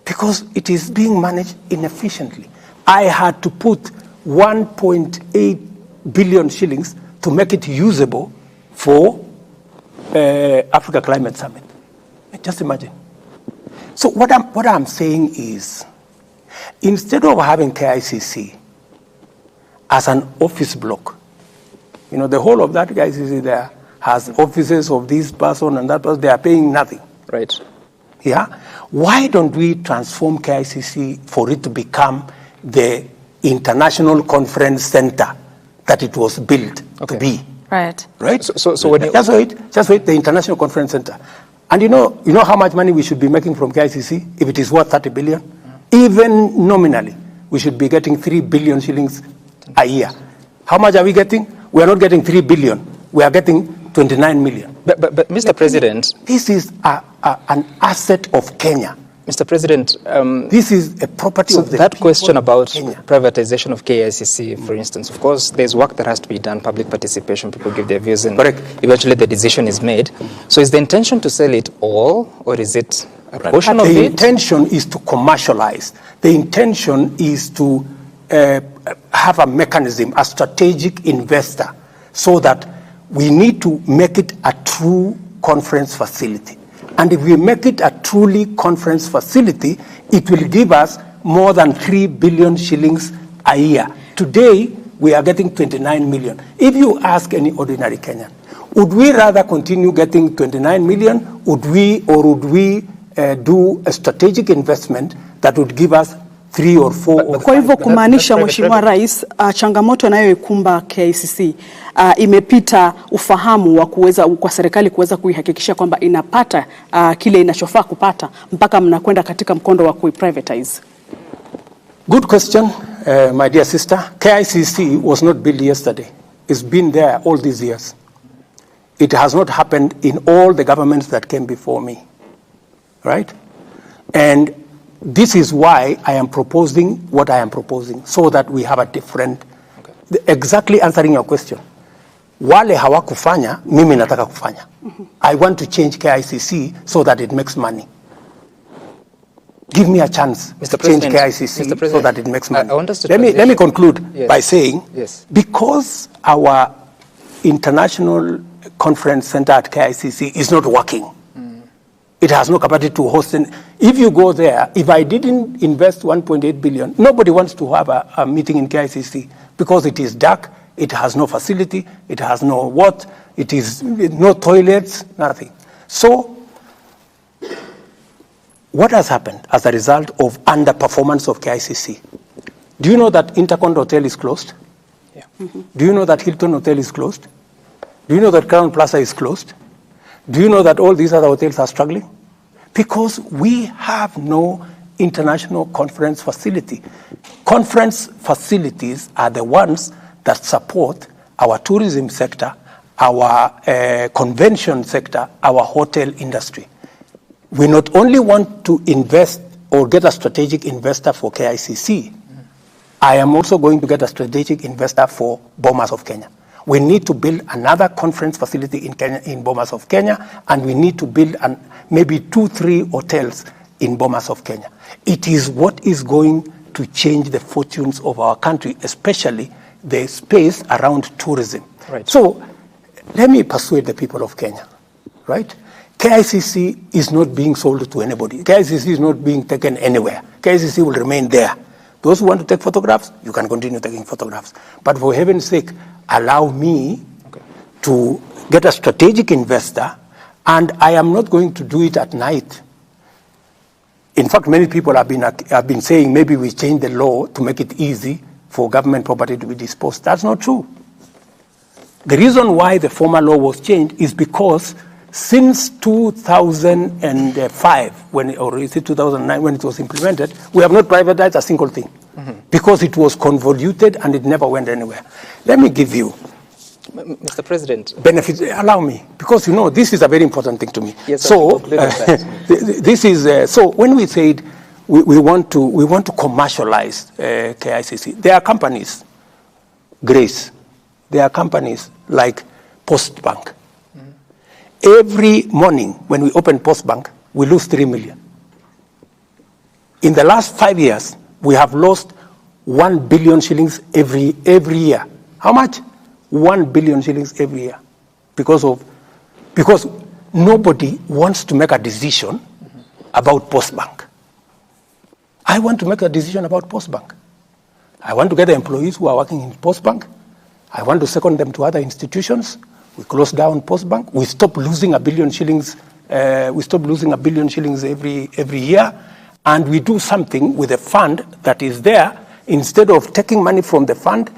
Because it is being managed inefficiently. I had to put 1.8 billion shillings to make it usable for Africa Climate Summit. Just imagine. So what I'm saying is, instead of having KICC as an office block, you know, the whole of that KICC there has offices of this person and that person, they are paying nothing. Right. Yeah? Why don't we transform KICC for it to become the international conference center that it was built to be? Right. Right? So when you... Just wait, the international conference center. And you know how much money we should be making from KICC if it is worth 30 billion? Even nominally, we should be getting 3 billion shillings a year. How much are we getting? We are not getting 3 billion. We are getting 29 million. But Mr. President... This is an asset of Kenya. Mr. President... this is a property of the that question about Kenya. privatization of KICC, for instance, of course, there's work that has to be done, public participation, people give their views, and correct. Eventually the decision is made. So is the intention to sell it all, or is it a portion of it? The intention is to commercialize. The intention is to have a mechanism, a strategic investor, so that we need to make it a true conference facility. And if we make it a truly conference facility, it will give us more than 3 billion shillings a year. Today, we are getting 29 million. If you ask any ordinary Kenyan, would we rather continue getting 29 million? Would we do a strategic investment that would give us 3 or 4 or 5? Kwa hivyo kumaanisha Mheshimiwa Rais, changamoto inayoikumba KICC imepita ufahamu wa kuweza kwa serikali kuweza kuihakikisha kwamba inapata kile inachofaa kupata mpaka mnakwenda katika mkondo wa kuiprivatize. Good question, my dear sister. KICC was not built yesterday. It's been there all these years. It has not happened in all the governments that came before me, right? And this is why I am proposing what I am proposing, so that we have a different, exactly answering your question. Wale hawakufanya, mimi nataka kufanya. I want to change KICC so that it makes money. Give me a chance to change KICC so that it makes money. Let me conclude by saying, because our international conference center at KICC is not working, it has no capacity to host. If you go there, if I didn't invest 1.8 billion, nobody wants to have a meeting in KICC because it is dark, it has no facility, it has no water, it is no toilets, nothing. So, what has happened as a result of underperformance of KICC? Do you know that Intercont Hotel is closed? Yeah. Do you know that Hilton Hotel is closed? Do you know that Crown Plaza is closed? Do you know that all these other hotels are struggling? Because we have no international conference facility. Conference facilities are the ones that support our tourism sector, our convention sector, our hotel industry. We not only want to invest or get a strategic investor for KICC, I am also going to get a strategic investor for Bomas of Kenya. We need to build another conference facility in Kenya, in Bomas of Kenya, and we need to build maybe 2-3 hotels in Bomas of Kenya. It is what is going to change the fortunes of our country, especially the space around tourism. Right. So let me persuade the people of Kenya, right? KICC is not being sold to anybody. KICC is not being taken anywhere. KICC will remain there. Those who want to take photographs, you can continue taking photographs. But for heaven's sake, allow me to get a strategic investor, and I am not going to do it at night. In fact, many people have been saying maybe we change the law to make it easy for government property to be disposed. That's not true. The reason why the former law was changed is because since 2005, or is it 2009 when it was implemented, we have not privatized a single thing because it was convoluted and it never went anywhere. Let me give you, Mr. President, benefits. Allow me, because this is a very important thing to me. Yes, so this is so when we said we want to commercialize KICC, there are companies, Grace. There are companies like Postbank. Every morning when we open Postbank, we lose 3 million. In the last 5 years, we have lost 1 billion shillings every year. How much? 1 billion shillings every year. Because nobody wants to make a decision about Postbank. I want to make a decision about Postbank. I want to get the employees who are working in Postbank. I want to second them to other institutions. We close down Postbank. We stop losing 1 billion shillings. Every year, and we do something with the fund that is there instead of taking money from the fund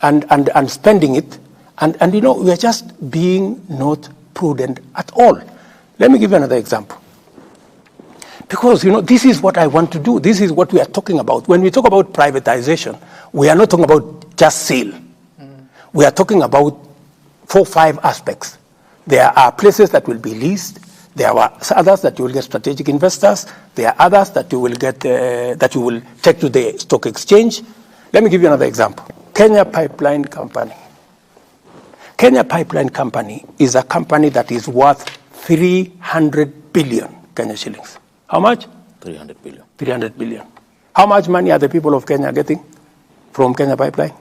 and spending it. And we are just being not prudent at all. Let me give you another example. Because this is what I want to do. This is what we are talking about. When we talk about privatization, we are not talking about just sale. We are talking about 4 or 5 aspects. There are places that will be leased. There are others that you will get strategic investors. There are others that you will get that you will take to the stock exchange. Let me give you another example. Kenya Pipeline Company. Kenya Pipeline Company is a company that is worth 300 billion Kenya shillings. How much? 300 billion. 300 billion. How much money are the people of Kenya getting from Kenya Pipeline?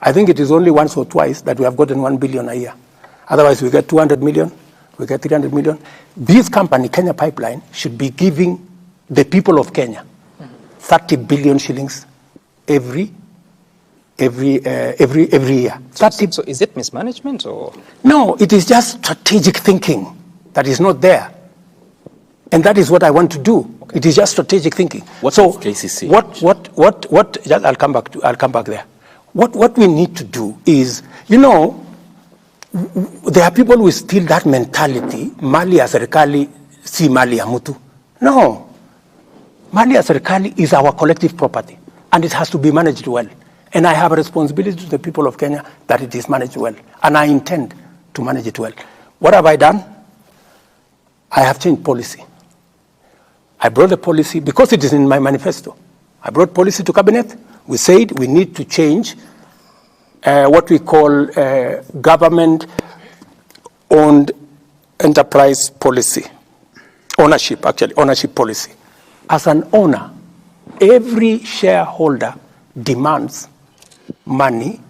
I think it is only once or twice that we have gotten 1 billion a year. Otherwise, we get 200 million, we get 300 million. This company, Kenya Pipeline, should be giving the people of Kenya 30 billion shillings every year. So is it mismanagement or? No, it is just strategic thinking that is not there. And that is what I want to do. Okay. It is just strategic thinking. What's KCC? I'll come back there. What we need to do is, there are people who still that mentality, mali ya serikali si mali ya mtu. No. Mali ya serikali is our collective property, and it has to be managed well. And I have a responsibility to the people of Kenya that it is managed well, and I intend to manage it well. What have I done? I have changed policy. I brought the policy, because it is in my manifesto. I brought policy to cabinet. We said we need to change what we call government-owned enterprise policy. Ownership policy. As an owner, every shareholder demands money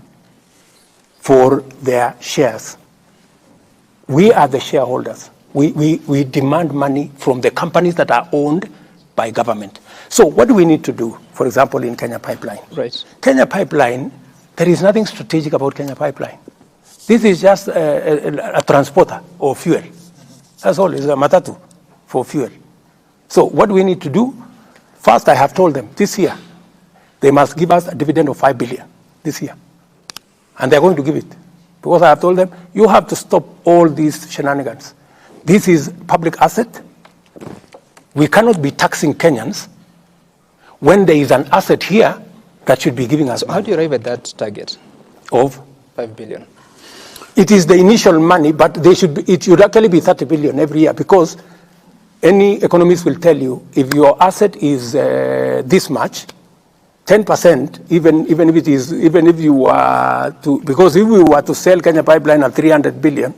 for their shares. We are the shareholders. We demand money from the companies that are owned by government. So what do we need to do, for example, in Kenya Pipeline? Right. Kenya Pipeline, there is nothing strategic about Kenya Pipeline. This is just a transporter of fuel. That's all. It's a matatu for fuel. So what do we need to do? First, I have told them this year, they must give us a dividend of 5 billion this year. And they're going to give it. Because I have told them, you have to stop all these shenanigans. This is public asset. We cannot be taxing Kenyans when there is an asset here that should be giving us So money. how do you arrive at that target Of? 5 billion? It is the initial money, but it should actually be 30 billion every year, because any economist will tell you if your asset is this much, 10%, even if you were to, because if we were to sell Kenya Pipeline at 300 billion,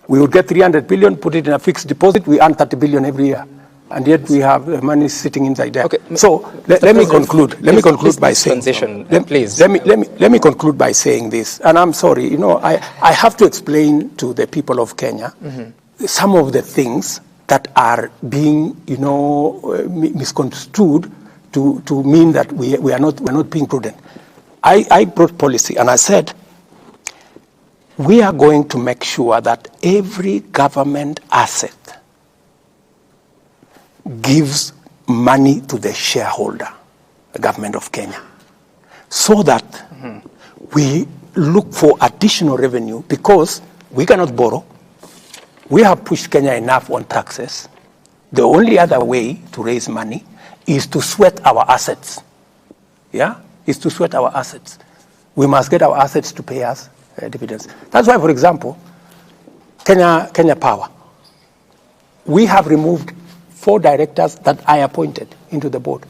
we would get 300 billion, put it in a fixed deposit, we earn 30 billion every year. And yet we have money sitting inside there. Okay. So let me conclude. Let me conclude by saying, please. Let me conclude by saying this. And I'm sorry, I have to explain to the people of Kenya some of the things that are being, misconstrued to mean that we're not being prudent. I brought policy and I said, we are going to make sure that every government asset gives money to the shareholder, the government of Kenya. so that we look for additional revenue, because we cannot borrow. We have pushed Kenya enough on taxes. The only other way to raise money is to sweat our assets. Yeah? Is to sweat our assets. We must get our assets to pay us dividends. That's why, for example, Kenya Power, we have removed 4 directors that I appointed into the board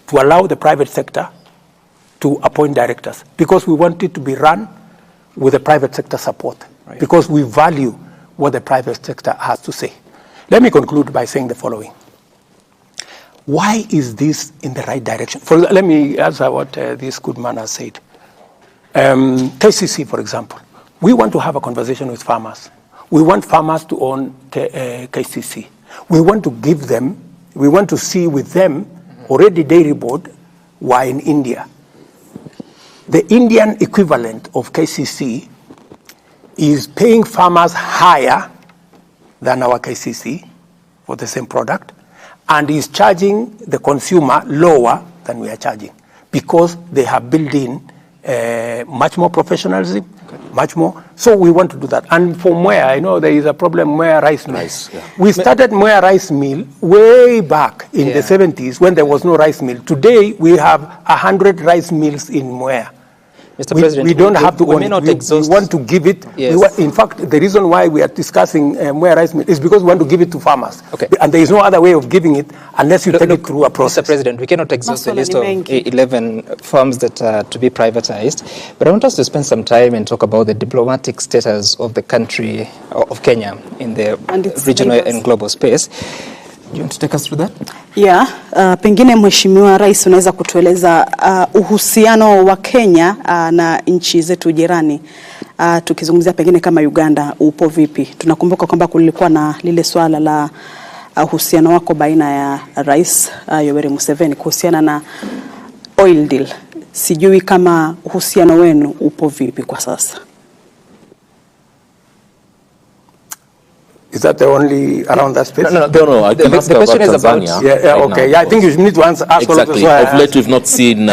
to allow the private sector to appoint directors, because we want it to be run with the private sector support, right, because we value what the private sector has to say. Let me conclude by saying the following. Why is this in the right direction? Let me answer what this good man has said. KCC, for example, we want to have a conversation with farmers. We want farmers to own KCC. We want to give them, we want to see with them, already dairy board were in India. The Indian equivalent of KCC is paying farmers higher than our KCC for the same product, and is charging the consumer lower than we are charging, because they have built in much more professionalism, much more. So we want to do that. And for Mwea, I know there is a problem, Mwea rice mill. Yeah. We started Mwea rice mill way back in the 70s when there was no rice mill. Today we have 100 rice mills in Mwea. Mr. President, we don't have to own it. We want to give it. Yes. In fact, the reason why we are discussing Mwea rice mill is because we want to give it to farmers. Okay. And there is no other way of giving it unless you take it through a process. Mr. President, we cannot exhaust the list of 11 firms that are to be privatized. But I want us to spend some time and talk about the diplomatic status of the country, of Kenya, in the regional and global space. Do you want to take us through that? Yeah, pengine Mheshimiwa Rais unaweza kutueleza uhusiano wa Kenya na nchi zetu jirani. Tukizungumzia pengine kama Uganda upo vipi? Tunakumbuka kwamba kulikuwa na lile swala la uhusiano wako baina ya Rais Yoweri Museveni kuhusiana na oil deal. Sijui kama uhusiano wenu upo vipi kwa sasa. Is that the only around that space? No. I can ask the question about is about Tanzania. Yeah, right okay. now. Yeah, I think you need to answer. Ask Exactly. Of late we've not seen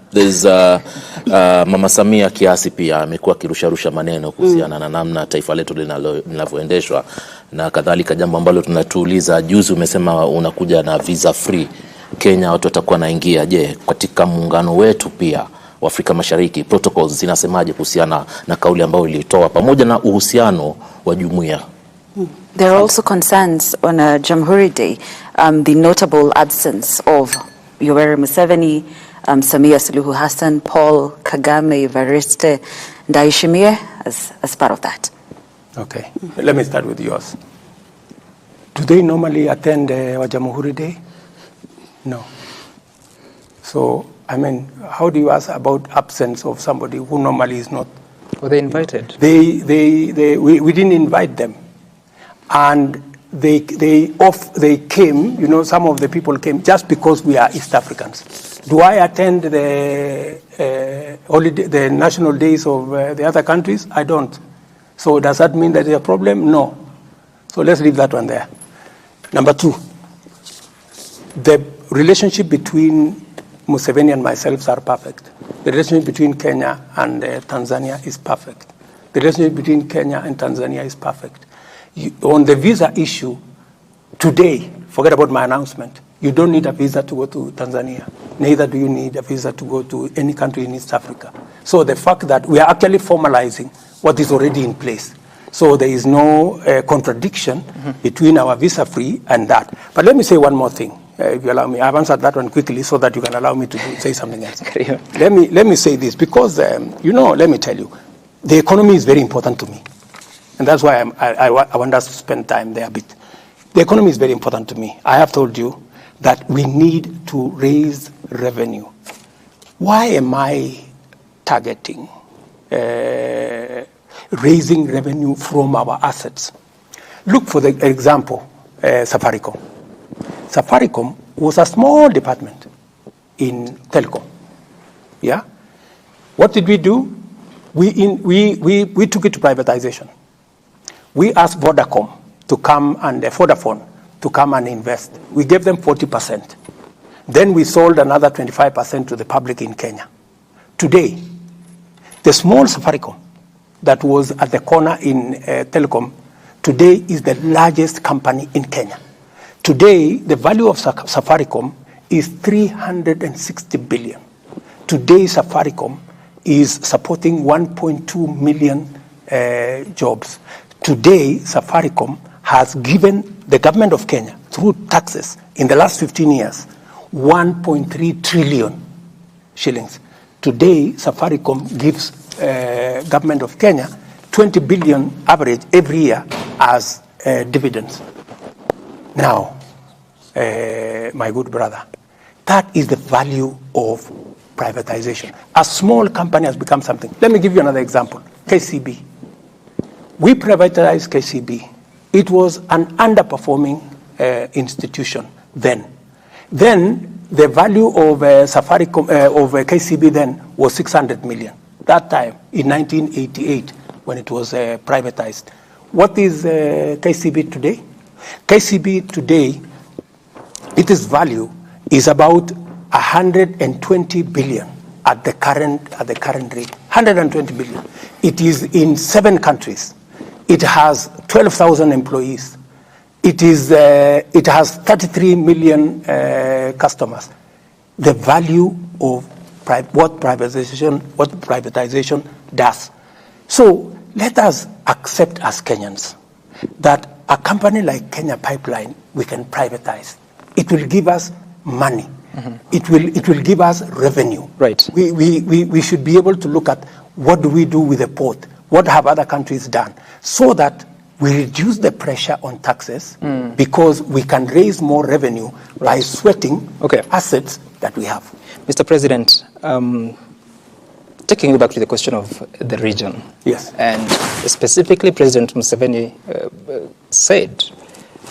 there's Mama Samia kiasi pia amekuwa kirusharusha maneno kuhusiana na namna taifa letu linavyoendeshwa na kadhalika, jambo ambalo tunatuuliza. Juzi umesema unakuja na visa free Kenya, watu watakuwa naingia. Je, katika muungano wetu pia wa Afrika Mashariki protocols zinasemaje kuhusiana na kauli ambayo ilitoa pamoja na uhusiano wa jumuiya? There are also concerns on Jamhuri Day, the notable absence of Yoweri Museveni, Samia Suluhu Hassan, Paul Kagame, Evariste Ndayishimiye as part of that. Okay, let me start with yours. Do they normally attend Jamhuri Day? No. So, I mean, how do you ask about absence of somebody who normally is not? Were they invited? We didn't invite them. And they came, you know, some of the people came just because we are East Africans. Do I attend the national days of the other countries? I don't. So does that mean that there's a problem? No. So let's leave that one there. Number 2, the relationship between Museveni and myself are perfect. The relationship between Kenya and Tanzania is perfect. The relationship between Kenya and Tanzania is perfect. On the visa issue, today, forget about my announcement, you don't need a visa to go to Tanzania. Neither do you need a visa to go to any country in East Africa. So the fact that we are actually formalizing what is already in place. So there is no contradiction between our visa-free and that. But let me say one more thing, if you allow me. I've answered that one quickly so that you can allow me to say something else. Let me say this, because, you know, let me tell you, the economy is very important to me. And that's why I want us to spend time there a bit. The economy is very important to me. I have told you that we need to raise revenue. Why am I targeting raising revenue from our assets? Look, for the example, Safaricom. Safaricom was a small department in telecom. Yeah? What did we do? We took it to privatization. We asked Vodafone to come and invest. We gave them 40%. Then we sold another 25% to the public in Kenya. Today, the small Safaricom that was at the corner in Telecom, today is the largest company in Kenya. Today, the value of Safaricom is 360 billion. Today, Safaricom is supporting 1.2 million jobs. Today, Safaricom has given the government of Kenya, through taxes, in the last 15 years, 1.3 trillion shillings. Today, Safaricom gives government of Kenya 20 billion average every year as dividends. Now, my good brother, that is the value of privatization. A small company has become something. Let me give you another example. KCB. We privatized KCB. It was an underperforming institution then. Then the value of Safaricom, of KCB then was 600 million. That time, in 1988, when it was privatized. What is KCB today? KCB today, its value is about 120 billion at the current rate. 120 billion. It is in 7 countries. It has 12,000 employees. It has 33 million customers. The value of what privatization does. So let us accept as Kenyans that a company like Kenya Pipeline, we can privatize. It will give us money. Mm-hmm. It will give us revenue. Right. We should be able to look at what do we do with the port, what have other countries done, so that we reduce the pressure on taxes because we can raise more revenue by sweating assets that we have. Mr. President, taking you back to the question of the region. Yes. And specifically, President Museveni said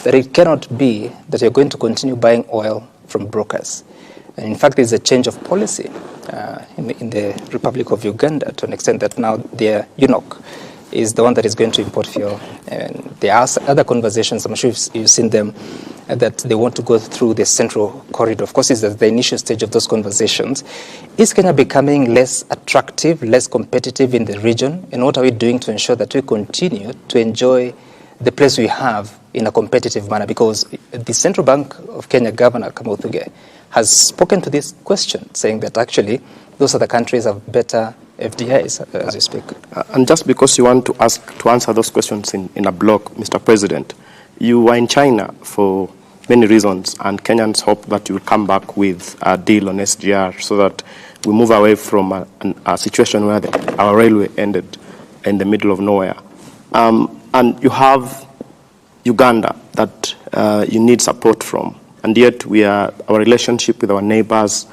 that it cannot be that you're going to continue buying oil from brokers. And in fact, there's a change of policy in the Republic of Uganda to an extent that now their eunuch is the one that is going to import fuel. And there are other conversations, I'm sure you've seen them, that they want to go through the central corridor. Of course, it's at the initial stage of those conversations. Is Kenya becoming less attractive, less competitive in the region? And what are we doing to ensure that we continue to enjoy the place we have in a competitive manner? Because the Central Bank of Kenya Governor Kamuthuge has spoken to this question, saying that actually those are the countries have better FDIs as you speak. And just because you want to answer those questions in a block, Mr. President, you were in China for many reasons, and Kenyans hope that you will come back with a deal on SGR so that we move away from a situation where our railway ended in the middle of nowhere. And you have Uganda that you need support from, and yet our relationship with our neighbors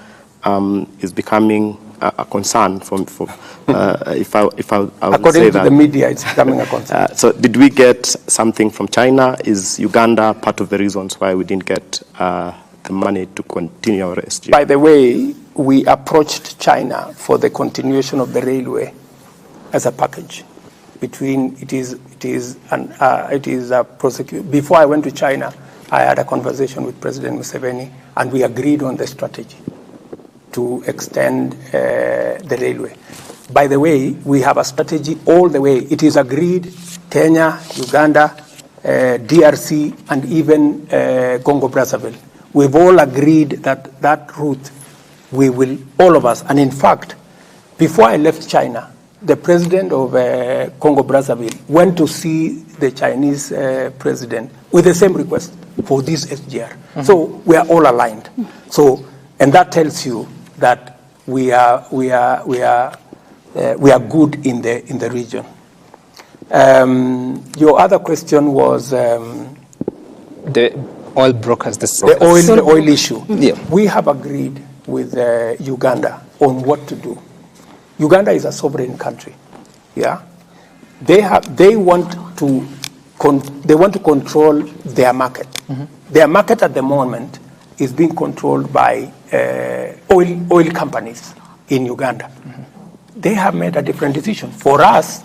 is becoming a concern if I would according say to that. The media, it's becoming a concern. So did we get something from China? Is Uganda part of the reasons why we didn't get the money to continue our SGR? By the way, we approached China for the continuation of the railway as a package. Before I went to China, I had a conversation with President Museveni, and we agreed on the strategy to extend the railway. By the way, we have a strategy all the way. It is agreed, Kenya, Uganda, DRC, and even Congo-Brazzaville. We've all agreed that route, we will, all of us. And in fact, before I left China, the president of Congo-Brazzaville went to see the Chinese president with the same request for this SGR. Mm-hmm. So we are all aligned. So, and that tells you that we are good in the region. Your other question was the oil brokers. The oil issue. Yeah. We have agreed with Uganda on what to do. Uganda is a sovereign country. Yeah, they want to control their market. Mm-hmm. Their market at the moment is being controlled by oil companies in Uganda. Mm-hmm. They have made a different decision. For us,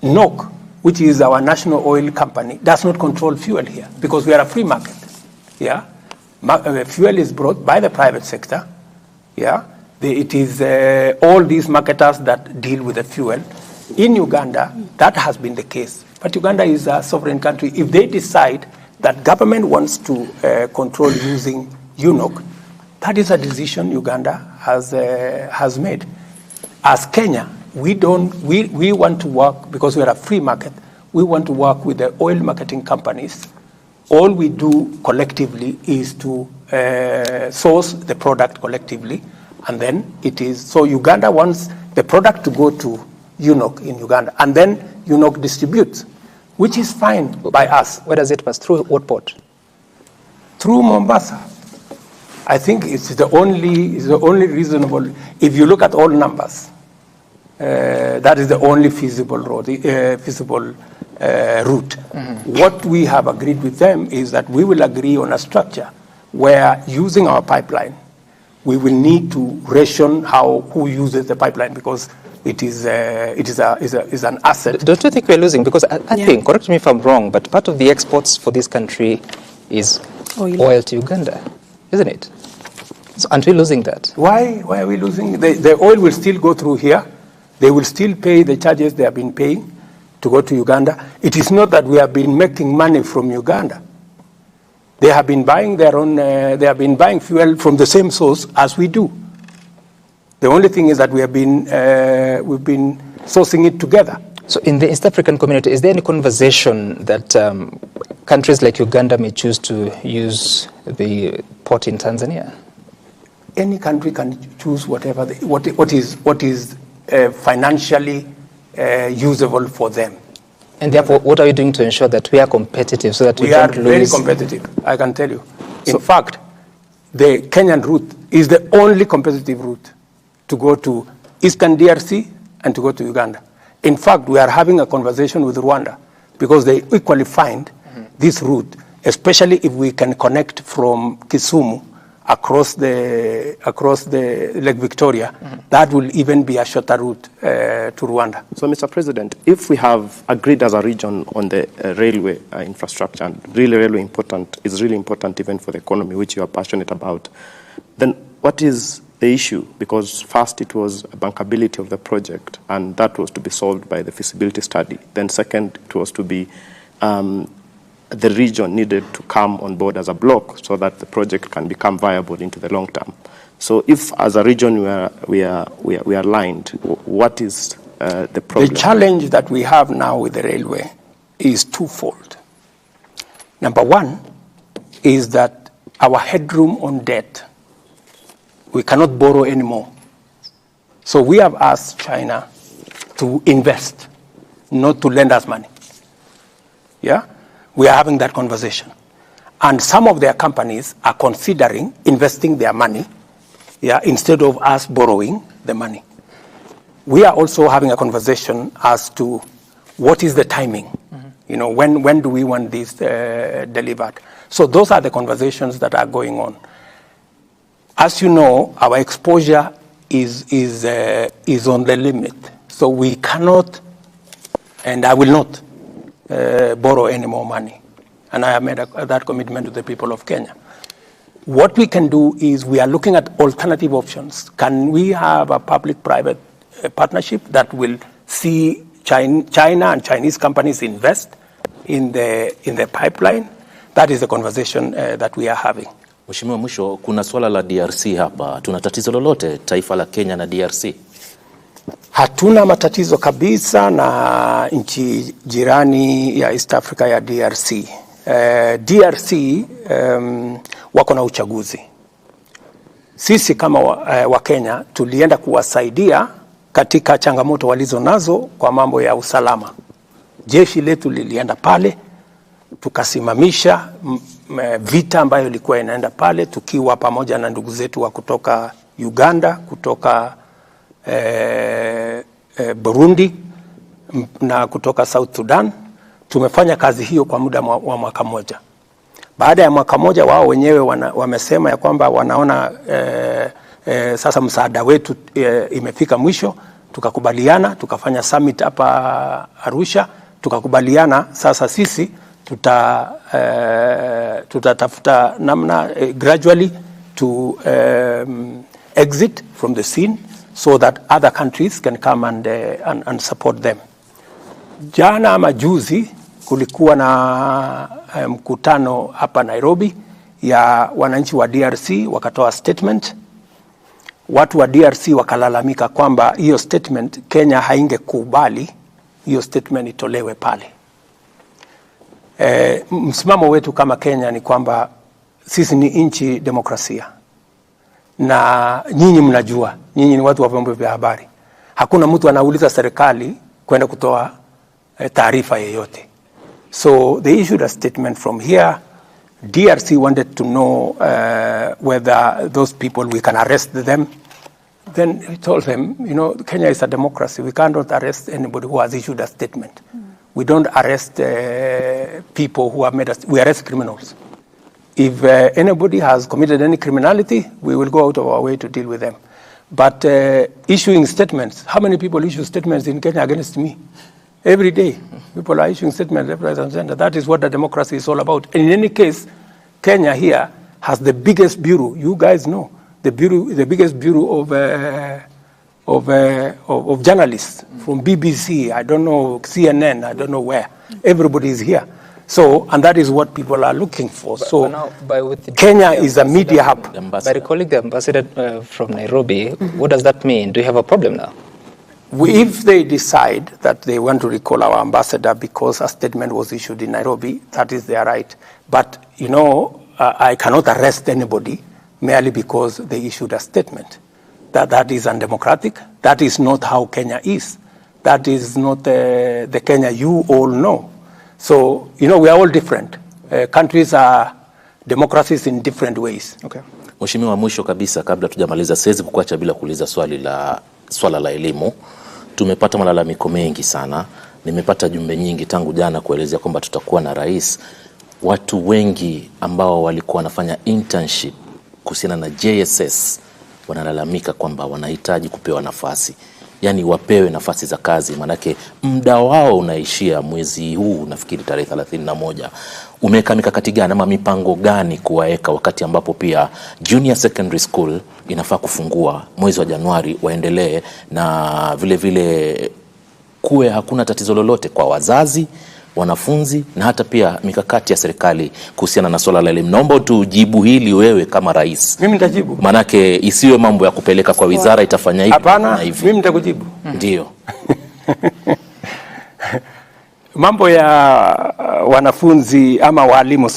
NOC, which is our national oil company, does not control fuel here because we are a free market. Yeah, fuel is brought by the private sector. Yeah, It is all these marketers that deal with the fuel. In Uganda, that has been the case. But Uganda is a sovereign country. If they decide that government wants to control using UNOC, that is a decision Uganda has made. As Kenya, we want to work, because we are a free market, we want to work with the oil marketing companies. All we do collectively is to source the product collectively, and then it is, so Uganda wants the product to go to UNOC in Uganda, and then UNOC distributes, which is fine by us. Where does it pass? Through what port? Through Mombasa. I think it's the only reasonable, if you look at all numbers, that is the only feasible route. What we have agreed with them is that we will agree on a structure where, using our pipeline, we will need to ration who uses the pipeline, because it is an asset. Don't you think we're losing? Because I think, correct me if I'm wrong, but part of the exports for this country is oil to Uganda, isn't it? So aren't we losing that? Why are we losing? The oil will still go through here. They will still pay the charges they have been paying to go to Uganda. It is not that we have been making money from Uganda. They have been buying their own. They have been buying fuel from the same source as we do. The only thing is that we've been sourcing it together. So in the East African community, is there any conversation that countries like Uganda may choose to use the port in Tanzania? Any country can choose whatever what is financially usable for them. And therefore, what are you doing to ensure that we are competitive so that we don't lose? We are very competitive, I can tell you. In fact, the Kenyan route is the only competitive route to go to Eastern DRC and to go to Uganda. In fact, we are having a conversation with Rwanda, because they equally find this route, especially if we can connect from Kisumu across the Lake Victoria, that will even be a shorter route to Rwanda. So, Mr. President, if we have agreed as a region on the railway infrastructure, and really is really important even for the economy, which you are passionate about, then what is the issue? Because first it was bankability of the project, and that was to be solved by the feasibility study. Then second, it was to be the region needed to come on board as a block so that the project can become viable into the long term. So if as a region we are aligned, what is the problem? The challenge that we have now with the railway is twofold. Number one is that our headroom on debt, we cannot borrow anymore. So we have asked China to invest, not to lend us money. Yeah? We are having that conversation. And some of their companies are considering investing their money, instead of us borrowing the money. We are also having a conversation as to what is the timing. When do we want this delivered? So those are the conversations that are going on. As you know, our exposure is on the limit. So we cannot, and I will not, borrow any more money. And I have made that commitment to the people of Kenya. What we can do is we are looking at alternative options. Can we have a public-private partnership that will see China and Chinese companies invest in the pipeline? That is the conversation that we are having. Mheshimiwa, mwisho, kuna swala la DRC hapa. Tuna tatizo lolote taifa la Kenya na DRC? Hatuna matatizo kabisa na nchi jirani ya East Africa ya DRC. DRC wako na uchaguzi. Sisi kama wa Kenya tulienda kuwasaidia katika changamoto walizo nazo kwa mambo ya usalama. Jeshi letu lilienda pale, tukasimamisha vita ambayo ilikuwa inaenda pale, tukiwa pamoja na ndugu zetu wa kutoka Uganda, kutoka Burundi na kutoka South Sudan. Tumefanya kazi hiyo kwa muda wa mwaka mmoja. Baada ya mwaka mmoja, wao wenyewe wamesema ya kwamba wanaona sasa msaada wetu imefika mwisho. Tukakubaliana, tukafanya summit hapa Arusha, tukakubaliana sasa sisi tutatafuta namna gradually to exit from the scene so that other countries can come and support them. Jana ama juzi kulikuwa na mkutano hapa Nairobi ya wananchi wa DRC, wakatoa statement. Watu wa DRC wakalalamika kwamba hiyo statement Kenya haingekubali hiyo statement itolewe pale. Msimamo wetu kama Kenya ni kwamba sisi ni nchi demokrasia, na nyinyi mnajua, nyinyi ni watu wa vyombo vya habari, hakuna mtu anauliza serikali kwenda kutoa taarifa yeyote. So they issued a statement from here. DRC wanted to know whether those people, we can arrest them. Then we told them, you know, Kenya is a democracy. We cannot arrest anybody who has issued a statement. We don't arrest people who have made us, we arrest criminals. If anybody has committed any criminality, we will go out of our way to deal with them. But issuing statements, how many people issue statements in Kenya against me? Every day, people are issuing statements left, right, and center. That is what the democracy is all about. And in any case, Kenya here has the biggest bureau. You guys know the biggest bureau of journalists from BBC. I don't know, CNN. I don't know where. Everybody is here. So, and that is what people are looking for. So, now, Kenya is a media hub. By recalling the ambassador from Nairobi, what does that mean? Do you have a problem now? If they decide that they want to recall our ambassador because a statement was issued in Nairobi, that is their right. But, you know, I cannot arrest anybody merely because they issued a statement. That is undemocratic. That is not how Kenya is. That is not the Kenya you all know. So, you know, we are all different. Countries are democracies in different ways. Okay. Mheshimiwa, mwisho kabisa kabla tujamaliza, siwezi kukuacha bila kuuliza swala la elimu. Tumepata malalamiko mengi sana. Nimepata jumbe nyingi tangu jana kuelezea kwamba tutakuwa na rais. Watu wengi ambao walikuwa wanafanya internship kuhusiana na JSS wanalalamika kwamba wanahitaji kupewa nafasi. Yani wapewe nafasi za kazi, manake muda wao unaishia mwezi huu, nafikiri tarehe 31. Umeweka mikakati gani ama mipango gani kuwaeka wakati ambapo pia junior secondary school inafaa kufungua mwezi wa Januari, waendelee na vile vile kuwe hakuna tatizo lolote kwa wazazi, wanafunzi na hata pia mikakati ya serikali kuhusiana na swala la elimu? Naomba tujibu hili wewe kama rais. Mimi nitajibu. Manake isiwe mambo ya kupeleka kwa wizara itafanya hivi. Hapana, mimi nitakujibu. Ndio. Mambo ya wanafunzi ama walimu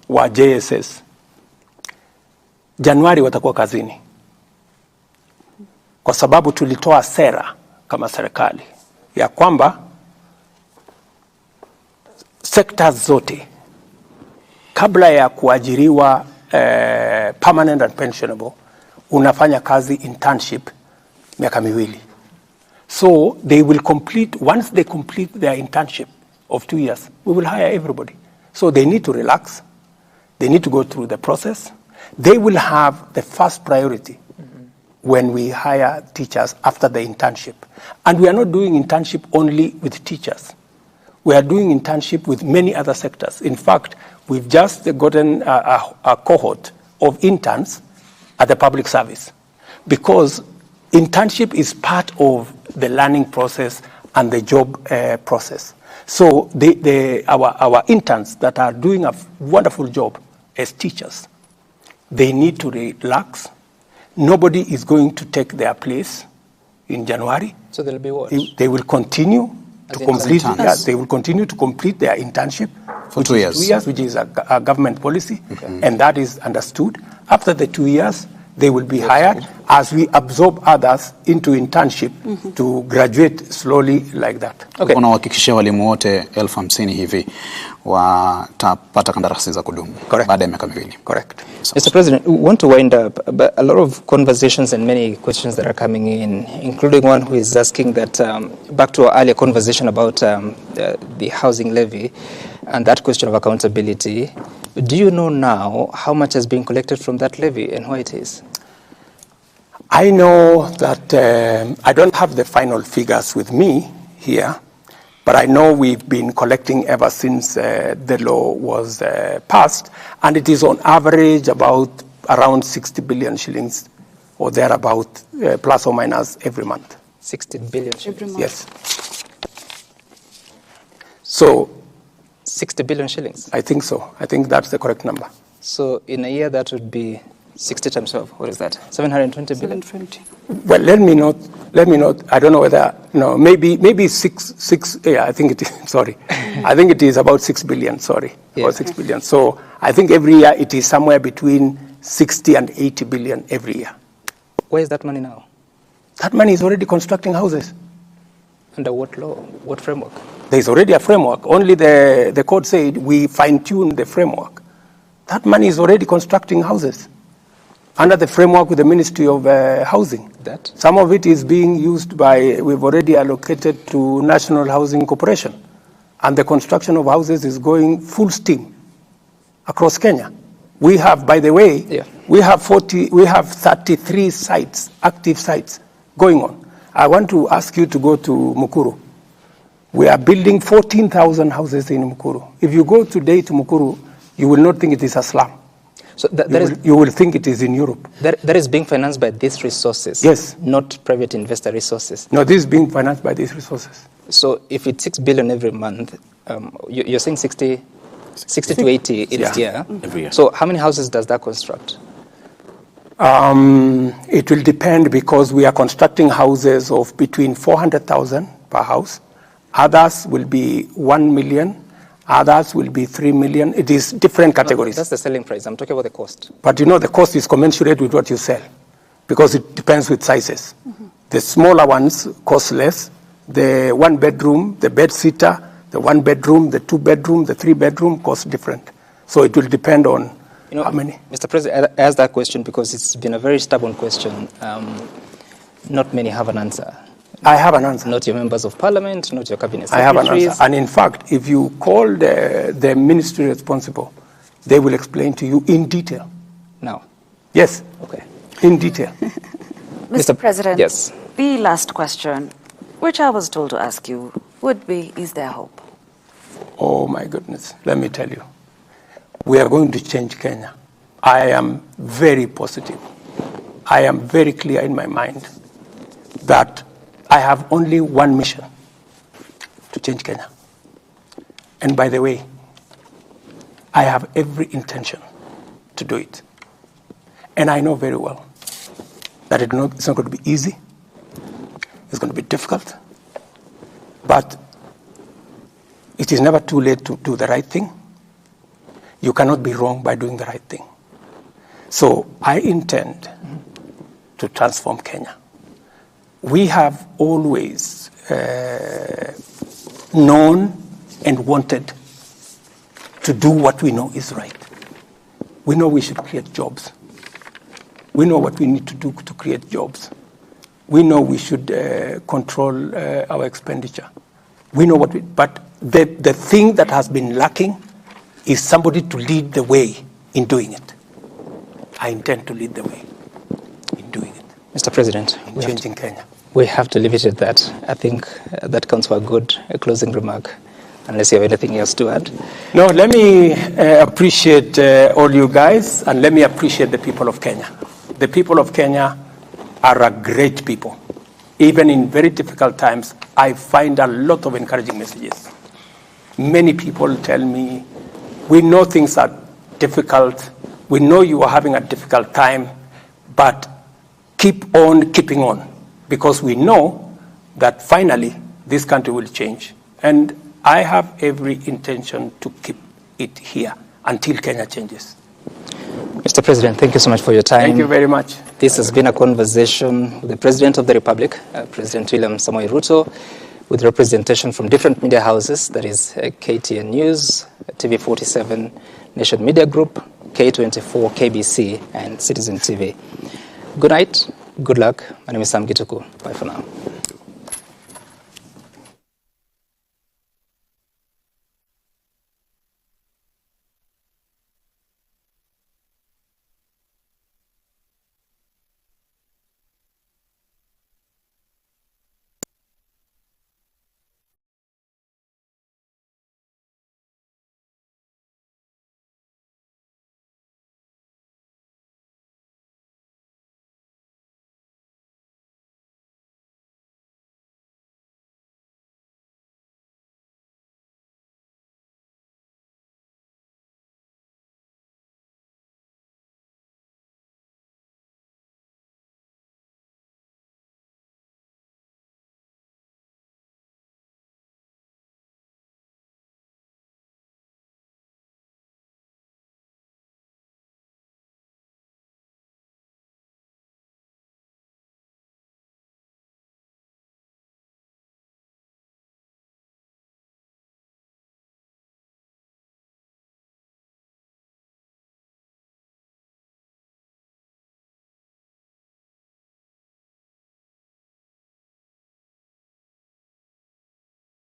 wa JSS, Januari watakuwa kazini, kwa sababu tulitoa sera kama serikali ya kwamba sectors zote kabla ya kuajiriwa permanent and pensionable unafanya kazi internship miaka miwili. So they will complete, once they complete their internship of 2 years, we will hire everybody. So they need to relax. They need to go through the process. They will have the first priority when we hire teachers after the internship. And we are not doing internship only with teachers. We are doing internship with many other sectors. In fact, we've just gotten a cohort of interns at the public service, because internship is part of the learning process and the job process. So our interns that are doing a wonderful job as teachers, they need to relax. Nobody is going to take their place in January. So they'll be what? They will continue to complete. Yeah, they will continue to complete their internship for 2 years. 2 years, which is a government policy, and that is understood. After the 2 years, they will be hired as we absorb others into internship to graduate slowly like that. Okay. Unahakikishia walimu wote 50,000 hivi watapata kandarasi za kudumu baada ya miaka miwili. Correct. Mr. President, we want to wind up, but a lot of conversations and many questions that are coming in, including one who is asking that, back to our earlier conversation about the housing levy and that question of accountability. Do you know now how much has been collected from that levy and where it is? I know that I don't have the final figures with me here, but I know we've been collecting ever since the law was passed, and it is on average about around 60 billion shillings or thereabout, plus or minus every month. 60 billion shillings. Every month. Yes. So 60 billion shillings. I think so. I think that's the correct number. So in a year, that would be 60 times 12. What is that? 720 billion? 720. Well, let me note. I don't know whether, no, maybe six, yeah, I think it is, sorry. I think it is about 6 billion, sorry, Yeah. about 6 billion. So I think every year it is somewhere between 60 and 80 billion every year. Where is that money now? That money is already constructing houses. Under what law? What framework? There is already a framework. Only the court said we fine-tune the framework. That money is already constructing houses under the framework with the Ministry of Housing. That? Some of it is being used we've already allocated to National Housing Corporation. And the construction of houses is going full steam across Kenya. We have, by the way, we have 33 sites, active sites going on. I want to ask you to go to Mukuru. We are building 14,000 houses in Mukuru. If you go today to Mukuru, you will not think it is a slum. So you will think it is in Europe. That is being financed by these resources? Yes. Not private investor resources? No, this is being financed by these resources. So if it's 6 billion every month, you're saying 60 to 80 each year? Every year. So how many houses does that construct? It will depend, because we are constructing houses of between 400,000 per house. Others will be 1 million. Others will be 3 million. It is different categories. No, that's the selling price. I'm talking about the cost. But the cost is commensurate with what you sell, because it depends with sizes. Mm-hmm. The smaller ones cost less. The 1 bedroom, the bed sitter, the 1 bedroom, the 2 bedroom, the 3 bedroom cost different. So it will depend on how many. Mr. President, I asked that question because it's been a very stubborn question. Not many have an answer. I have an answer. Not your members of parliament, not your cabinet I have secretaries. an answer. And in fact, if you call the ministry responsible, they will explain to you in detail. Now? Yes. Okay. In detail. Mr. President, yes. The last question, which I was told to ask you, would be, is there hope? Oh my goodness, let me tell you. We are going to change Kenya. I am very positive. I am very clear in my mind that I have only one mission: to change Kenya. And by the way, I have every intention to do it. And I know very well that it's not going to be easy. It's going to be difficult. But it is never too late to do the right thing. You cannot be wrong by doing the right thing. So I intend to transform Kenya. We have always known and wanted to do what we know is right. We know we should create jobs. We know what we need to do to create jobs. We know we should control our expenditure. We know but the thing that has been lacking is somebody to lead the way in doing it. I intend to lead the way in doing it. Mr. President, in changing Kenya. We have to leave it at that. I think that counts for a good closing remark, unless you have anything else to add. No, let me appreciate all you guys, and let me appreciate the people of Kenya. The people of Kenya are a great people. Even in very difficult times, I find a lot of encouraging messages. Many people tell me, we know things are difficult, we know you are having a difficult time, but keep on keeping on, because we know that finally this country will change. And I have every intention to keep it here until Kenya changes. Mr. President, thank you so much for your time. Thank you very much. This has been a conversation with the President of the Republic, President William Samoei Ruto, with representation from different media houses, that is KTN News, TV47, Nation Media Group, K24, KBC, and Citizen TV. Good night, good luck. My name is Sam Gituku. Bye for now.